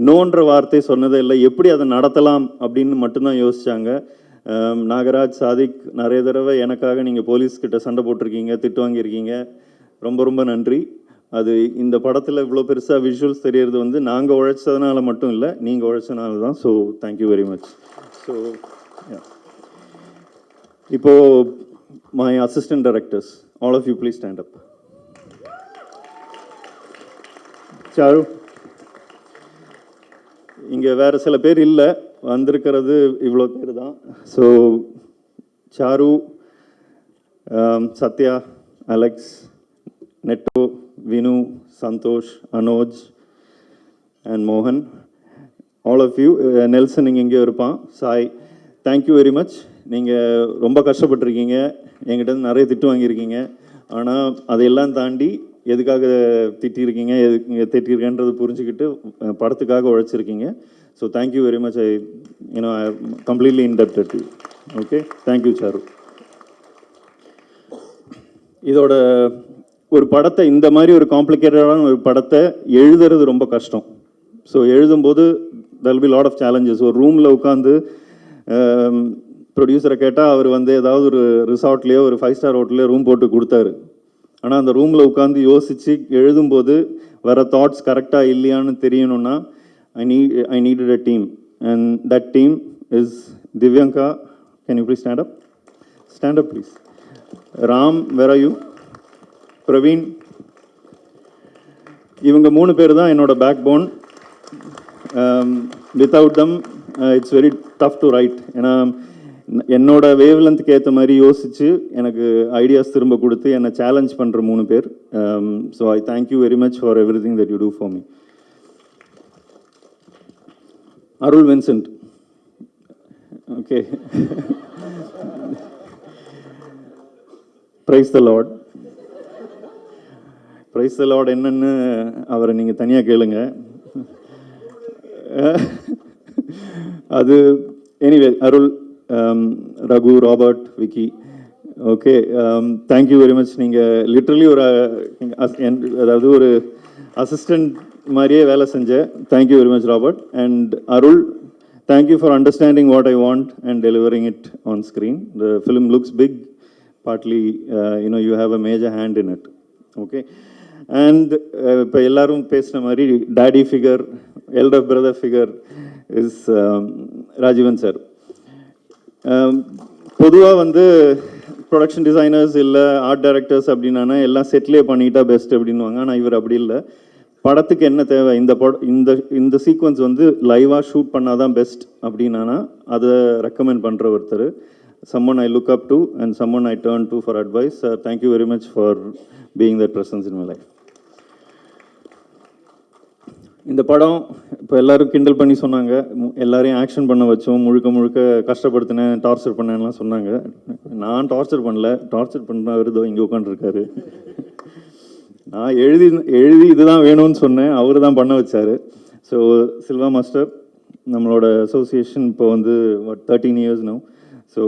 நோன்ற வார்த்தை சொன்னதே இல்லை. எப்படி அதை நடத்தலாம் அப்படின்னு மட்டும்தான் யோசித்தாங்க. நாகராஜ், சாதிக், நிறைய தடவை எனக்காக நீங்கள் போலீஸ்கிட்ட சண்டை போட்டிருக்கீங்க, திட்டு வாங்கியிருக்கீங்க, ரொம்ப ரொம்ப நன்றி. அது இந்த படத்தில் இவ்வளோ பெருசாக விஷுவல்ஸ் தெரியறது வந்து நாங்கள் உழைச்சதுனால மட்டும் இல்லை, நீங்கள் உழைச்சதுனால தான். So thank you very much. So இப்போது my assistant directors, all of you please stand up. Charu, இங்கே வேறு சில பேர் இல்லை, வந்திருக்கிறது இவ்வளோ பேர் தான். So Charu, Sathya, Alex, Netto, Vinu, Santhosh, Anoj and மோகன், ஆல் ஆஃப் யூ. நெல்சன் இங்கே எங்கேயோ இருப்பான், சாய், தேங்க்யூ வெரி மச். நீங்கள் ரொம்ப கஷ்டப்பட்டுருக்கீங்க, என்கிட்ட நிறைய திட்டு வாங்கியிருக்கீங்க. ஆனால் அதையெல்லாம் தாண்டி எதுக்காக திட்டிருக்கீங்க, திட்டிருக்கேன்றது புரிஞ்சுக்கிட்டு படத்துக்காக உழைச்சிருக்கீங்க. So thank you very much. I completely indebted to. Okay, thank you Charu. இதோட ஒரு படத்தை, இந்த மாதிரி ஒரு காம்ப்ளிகேட்டடான ஒரு படத்தை எழுதுறது ரொம்ப கஷ்டம். ஸோ எழுதும்போது there'll be lot of challenges. ஒரு ரூமில் உட்காந்து ப்ரொடியூசரை கேட்டால் அவர் ஏதாவது ஒரு ரிசார்ட்லேயோ ஒரு 5 ஸ்டார் ஹோட்டல்லையோ ரூம் போட்டு கொடுத்தாரு. ஆனால் அந்த ரூமில் உட்காந்து யோசித்து எழுதும்போது வர தாட்ஸ் கரெக்டாக இல்லையான்னு தெரியணும்னா I needed a team, and that team is Divyanka. Can you please stand up? Stand up, please. Ram, where are you? Praveen. இவங்க 3 பேர் தான் என்னோட backbone. Without them it's very tough to write. ஏன்னா என்னோட wave லென்த்துக்கு ஏற்ற மாதிரி யோசித்து எனக்கு ஐடியாஸ் திரும்ப கொடுத்து என்னை சேலஞ்ச் பண்ணுற 3 பேர். So I thank you very much for everything that you do for me. Arul Vincent, okay, praise the lord. Praise the lord என்னன்னு அவரை நீங்கள் தனியாக கேளுங்க. அது anyway, Arul, Raghu, Robert, Vicky, okay, thank you very much. நீங்கள் லிட்ரலி ஒரு அதாவது ஒரு அசிஸ்டண்ட் மாதிரியே வேலை செஞ்சேன். Thank you very much Robert. And Arul, thank you for understanding what I want and delivering it on screen. The film looks big, partly you have a major hand in it. Okay. And இப்போ எல்லாரும் பேசின மாதிரி daddy figure, elder brother figure is Rajeevan sir. பொதுவாக production designers இல்லை art directors அப்படின்னா எல்லாம் செட்டிலே பண்ணிட்டா best அப்படின்வாங்க. ஆனால் இவர் அப்படி இல்லை. படத்துக்கு என்ன தேவை, இந்த சீக்வன்ஸ் லைவாக ஷூட் பண்ணால் தான் பெஸ்ட் அப்படின்னா அதை ரெக்கமெண்ட் பண்ணுற ஒருத்தர். someone I look up to and someone I turn to for advice. Thank you very much for being that presence in my life. இந்த படம் இப்போ எல்லோரும் கிண்டல் பண்ணி சொன்னாங்க, எல்லாரையும் ஆக்ஷன் பண்ண வச்சோம், முழுக்க முழுக்க கஷ்டப்படுத்தினேன், டார்ச்சர் பண்ணேன்லாம் சொன்னாங்க. நான் டார்ச்சர் பண்ணல, டார்ச்சர் பண்ணுறவர் இதோ இங்கே உட்காந்துருக்காரு. நான் எழுதி இதுதான் வேணும்னு சொன்னேன், அவர் தான் பண்ண வச்சார். ஸோ சில்வா மாஸ்டர், நம்மளோட அசோசியேஷன் இப்போ 13 years now. So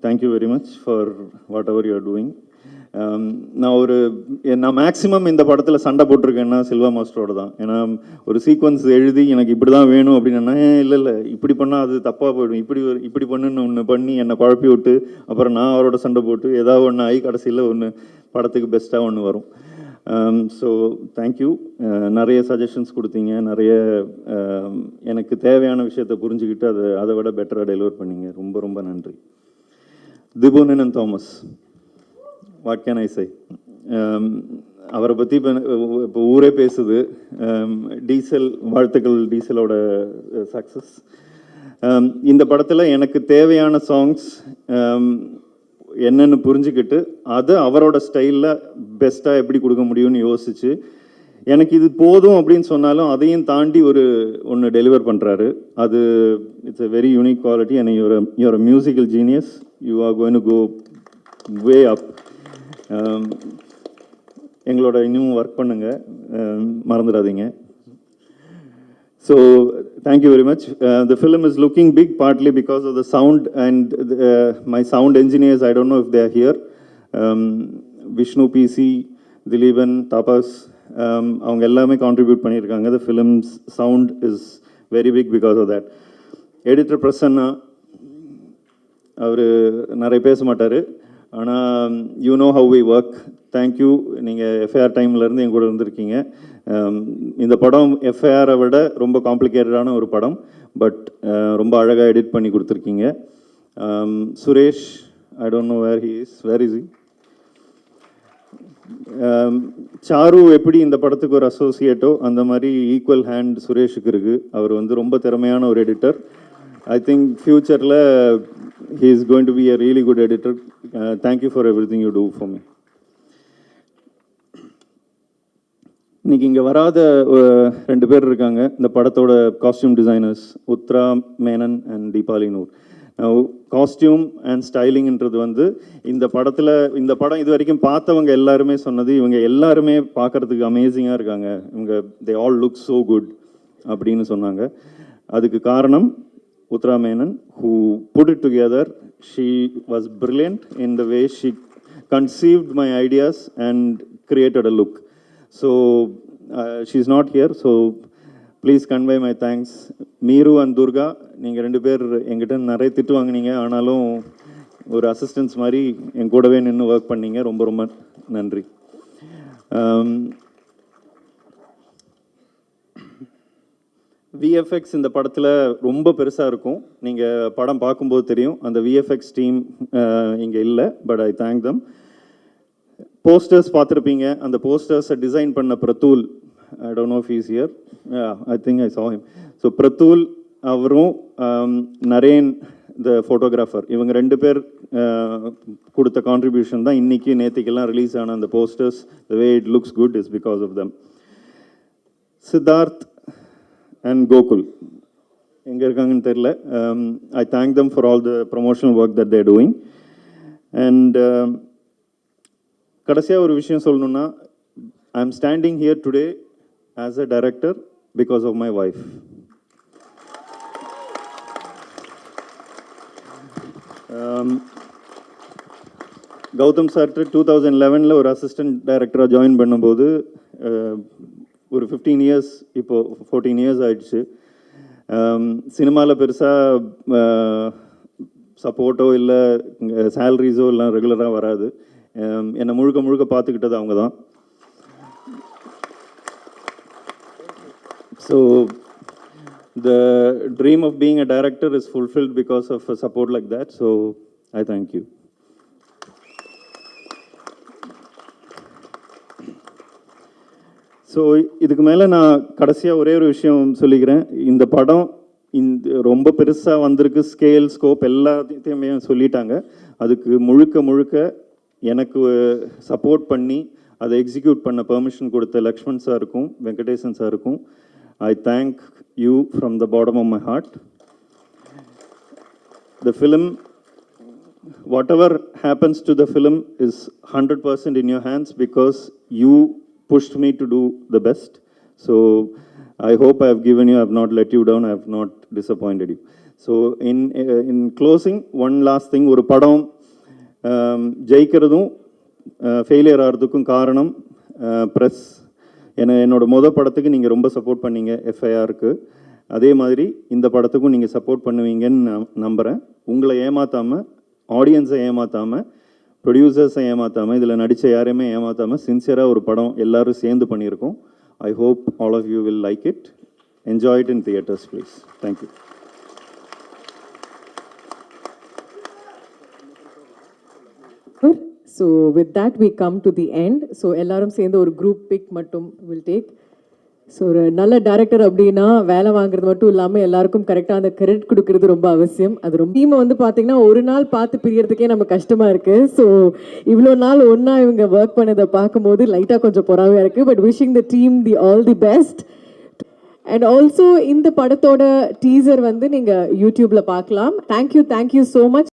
thank you very much for what ever you are doing. நான் மேக்ஸிமம் இந்த படத்தில் சண்டை போட்டிருக்கேன்னா சில்வா மாஸ்டரோட தான். ஏன்னா ஒரு சீக்வன்ஸ் எழுதி எனக்கு இப்படி தான் வேணும் அப்படின்னா, இல்லை இப்படி பண்ணால் அது தப்பாக போயிடும், இப்படி பண்ணுன்னு ஒன்று பண்ணி என்னை குழப்பி விட்டு அப்புறம் நான் அவரோட சண்டை போட்டு ஏதாவது ஒன்று ஆகி கடைசியில் ஒன்று படத்துக்கு பெஸ்ட்டாக ஒன்று வரும். So thank you. நிறைய சஜஷன்ஸ் கொடுத்தீங்க, நிறைய எனக்கு தேவையான விஷயத்தை புரிஞ்சுக்கிட்டு அதை விட பெட்டராக டெலிவர் பண்ணிங்க. ரொம்ப ரொம்ப நன்றி. Dibu Ninan Thomas, what can I சே? அவரை பற்றி இப்போ ஊரே பேசுது. டீசல், வாழ்த்துக்கள் டீசலோட சக்ஸஸ். இந்த படத்தில் எனக்கு தேவையான சாங்ஸ் என்னென்னு புரிஞ்சுக்கிட்டு அதை அவரோட ஸ்டைலில் பெஸ்ட்டாக எப்படி கொடுக்க முடியும்னு யோசிச்சு, எனக்கு இது போதும் அப்படின்னு சொன்னாலும் அதையும் தாண்டி ஒன்று டெலிவர் பண்ணுறாரு. அது it's a very unique quality. And you're a musical genius. You are going to go way up. எங்களோட இன்னும் ஒர்க் பண்ணுங்கள், மறந்துடாதீங்க. So thank you very much. The film is looking big partly because of the sound and my sound engineers. I don't know if they are here. Vishnu, PC, Dileepan, Tapas, அவங்க எல்லாமே contribute பண்ணியிருக்காங்க. The film's sound is very big because of that. Editor Prasanna, அவர் நிறைய பேச மாட்டார், ஆனால் you know how we work. Thank you. நீங்கள் FIR டைம்லேருந்து என் கூட இருந்திருக்கீங்க. இந்த படம் எஃப்ஐஆரை விட ரொம்ப காம்ப்ளிகேட்டடான ஒரு படம், பட் ரொம்ப அழகாக எடிட் பண்ணி கொடுத்துருக்கீங்க. Suresh, I don't know where he is. Where is he? Charu எப்படி இந்த படத்துக்கு ஒரு அசோசியேட்டோ அந்த மாதிரி ஈக்குவல் ஹேண்ட் சுரேஷுக்கு இருக்குது. அவர் வந்து ரொம்ப திறமையான ஒரு எடிட்டர். ஐ திங்க் ஃப்யூச்சரில் he is going to be a really good editor. Thank you for everything you do for me. இன்றைக்கி இங்கே வராத 2 பேர் இருக்காங்க இந்த படத்தோட costume designers, Uthra Menon and Deepali Noor. Costume and ஸ்டைலிங்ன்றது வந்து இந்த படம் இது வரைக்கும் பார்த்தவங்க எல்லாருமே சொன்னது, இவங்க எல்லாருமே பார்க்குறதுக்கு அமேசிங்காக இருக்காங்க, இவங்க they all look so good அப்படின்னு சொன்னாங்க. அதுக்கு காரணம் Uthra Menon, who put it together. She was brilliant in the way she conceived my ideas and created a look. So she's not here, so please convey my thanks. Meeru and Durga, நீங்கள் 2 பேர் எங்கிட்ட நிறைய திட்டு வாங்கினீங்க, ஆனாலும் ஒரு அசிஸ்டன்ஸ் மாதிரி என் கூடவே நின்று ஒர்க் பண்ணீங்க. ரொம்ப ரொம்ப நன்றி. விஎஃப்எக்ஸ் இந்த படத்தில் ரொம்ப பெருசாக இருக்கும். நீங்கள் படம் பார்க்கும்போது தெரியும். அந்த விஎஃப்எக்ஸ் டீம் இங்கே இல்லை, but I thank them. Posters பார்த்துருப்பீங்க. அந்த போஸ்டர்ஸை டிசைன் பண்ண பிரதூல், I don't know if he's here. Yeah, I think I saw him. So Prathul, அவரும் நரேன் த ஃபோட்டோகிராஃபர், இவங்க 2 பேர் கொடுத்த கான்ட்ரிபியூஷன் தான் இன்றைக்கி நேற்றுக்கெல்லாம் ரிலீஸ் ஆன அந்த posters. The way it looks good is because of them. Siddharth and Gokul எங்கே இருக்காங்கன்னு தெரில. I thank them for all the promotional work that they're doing. And கடைசியாக ஒரு விஷயம் சொல்லணுன்னா, I am standing here today as a director because of my wife. Gautham sir 2011 ஒரு assistant டைரக்டராக join பண்ணும்போது ஒரு 15 இயர்ஸ், இப்போது 14 இயர்ஸ் ஆயிடுச்சு. சினிமாவில் பெருசாக சப்போர்ட்டோ இல்லை சேலரிஸோ எல்லாம் ரெகுலராக வராது. என்னை முழுக்க பார்த்துக்கிட்டது அவங்க தான். So the dream of being a director is fulfilled because of a support like that. So I thank you. So இதுக்கு மேலே நான் கடைசியாக ஒரே ஒரு விஷயம் சொல்லிக்கிறேன். இந்த படம் ரொம்ப பெருசாக வந்திருக்கு, ஸ்கேல் ஸ்கோப் எல்லாத்தையுமே சொல்லிட்டாங்க. அதுக்கு முழுக்க எனக்கு சப்போர்ட் பண்ணி அதை எக்ஸிக்யூட் பண்ண பெர்மிஷன் கொடுத்த லக்ஷ்மண் சாருக்கும் வெங்கடேசன் சாருக்கும் I thank you from the bottom of my heart. The film, whatever happens to the film is 100% in your hands because you pushed me to do the best. So I hope I have given you, I have not let you down, I have not disappointed you. So in closing, one last thing, ஒரு படம் ஜெயிக்கிறதும் failure ஆகிறதுக்கும் காரணம் press. என்னோட படத்துக்கு நீங்கள் ரொம்ப support பண்ணீங்க எஃப்ஐஆருக்கு. அதே மாதிரி இந்த படத்துக்கும் நீங்கள் சப்போர்ட் பண்ணுவீங்கன்னு நான் நம்புகிறேன். உங்களை ஏமாற்றாமல், ஆடியன்ஸை ஏமாற்றாமல், ப்ரொடியூசர்ஸை ஏமாற்றாமல், இதில் நடித்த யாரையுமே ஏமாற்றாமல் சின்சியராக ஒரு படம் எல்லோரும் சேர்ந்து பண்ணியிருக்கோம். I hope all of you will like it. Enjoy it in theatres please. Thank you. So with that we come to the end. So எல்லாரும் சேர்ந்து ஒரு குரூப் பிக் மட்டும் will take. ஸோ ஒரு நல்ல டேரக்டர் அப்படின்னா வேலை வாங்குறது மட்டும் இல்லாமல் எல்லாருக்கும் கரெக்டாக அந்த கிரெடிட் கொடுக்கறது ரொம்ப அவசியம். அது ரொம்ப டீமை வந்து பார்த்தீங்கன்னா ஒரு நாள் பார்த்து பிரியறதுக்கே நம்ம கஷ்டமாக இருக்குது. ஸோ இவ்வளோ நாள் ஒன்றா இவங்க ஒர்க் பண்ணதை பார்க்கும்போது லைட்டாக கொஞ்சம் பொறாமையாக இருக்குது. But wishing the team the all the best. And also இந்த படத்தோட டீசர் வந்து நீங்கள் யூடியூப்பில் பார்க்கலாம். Thank you so much.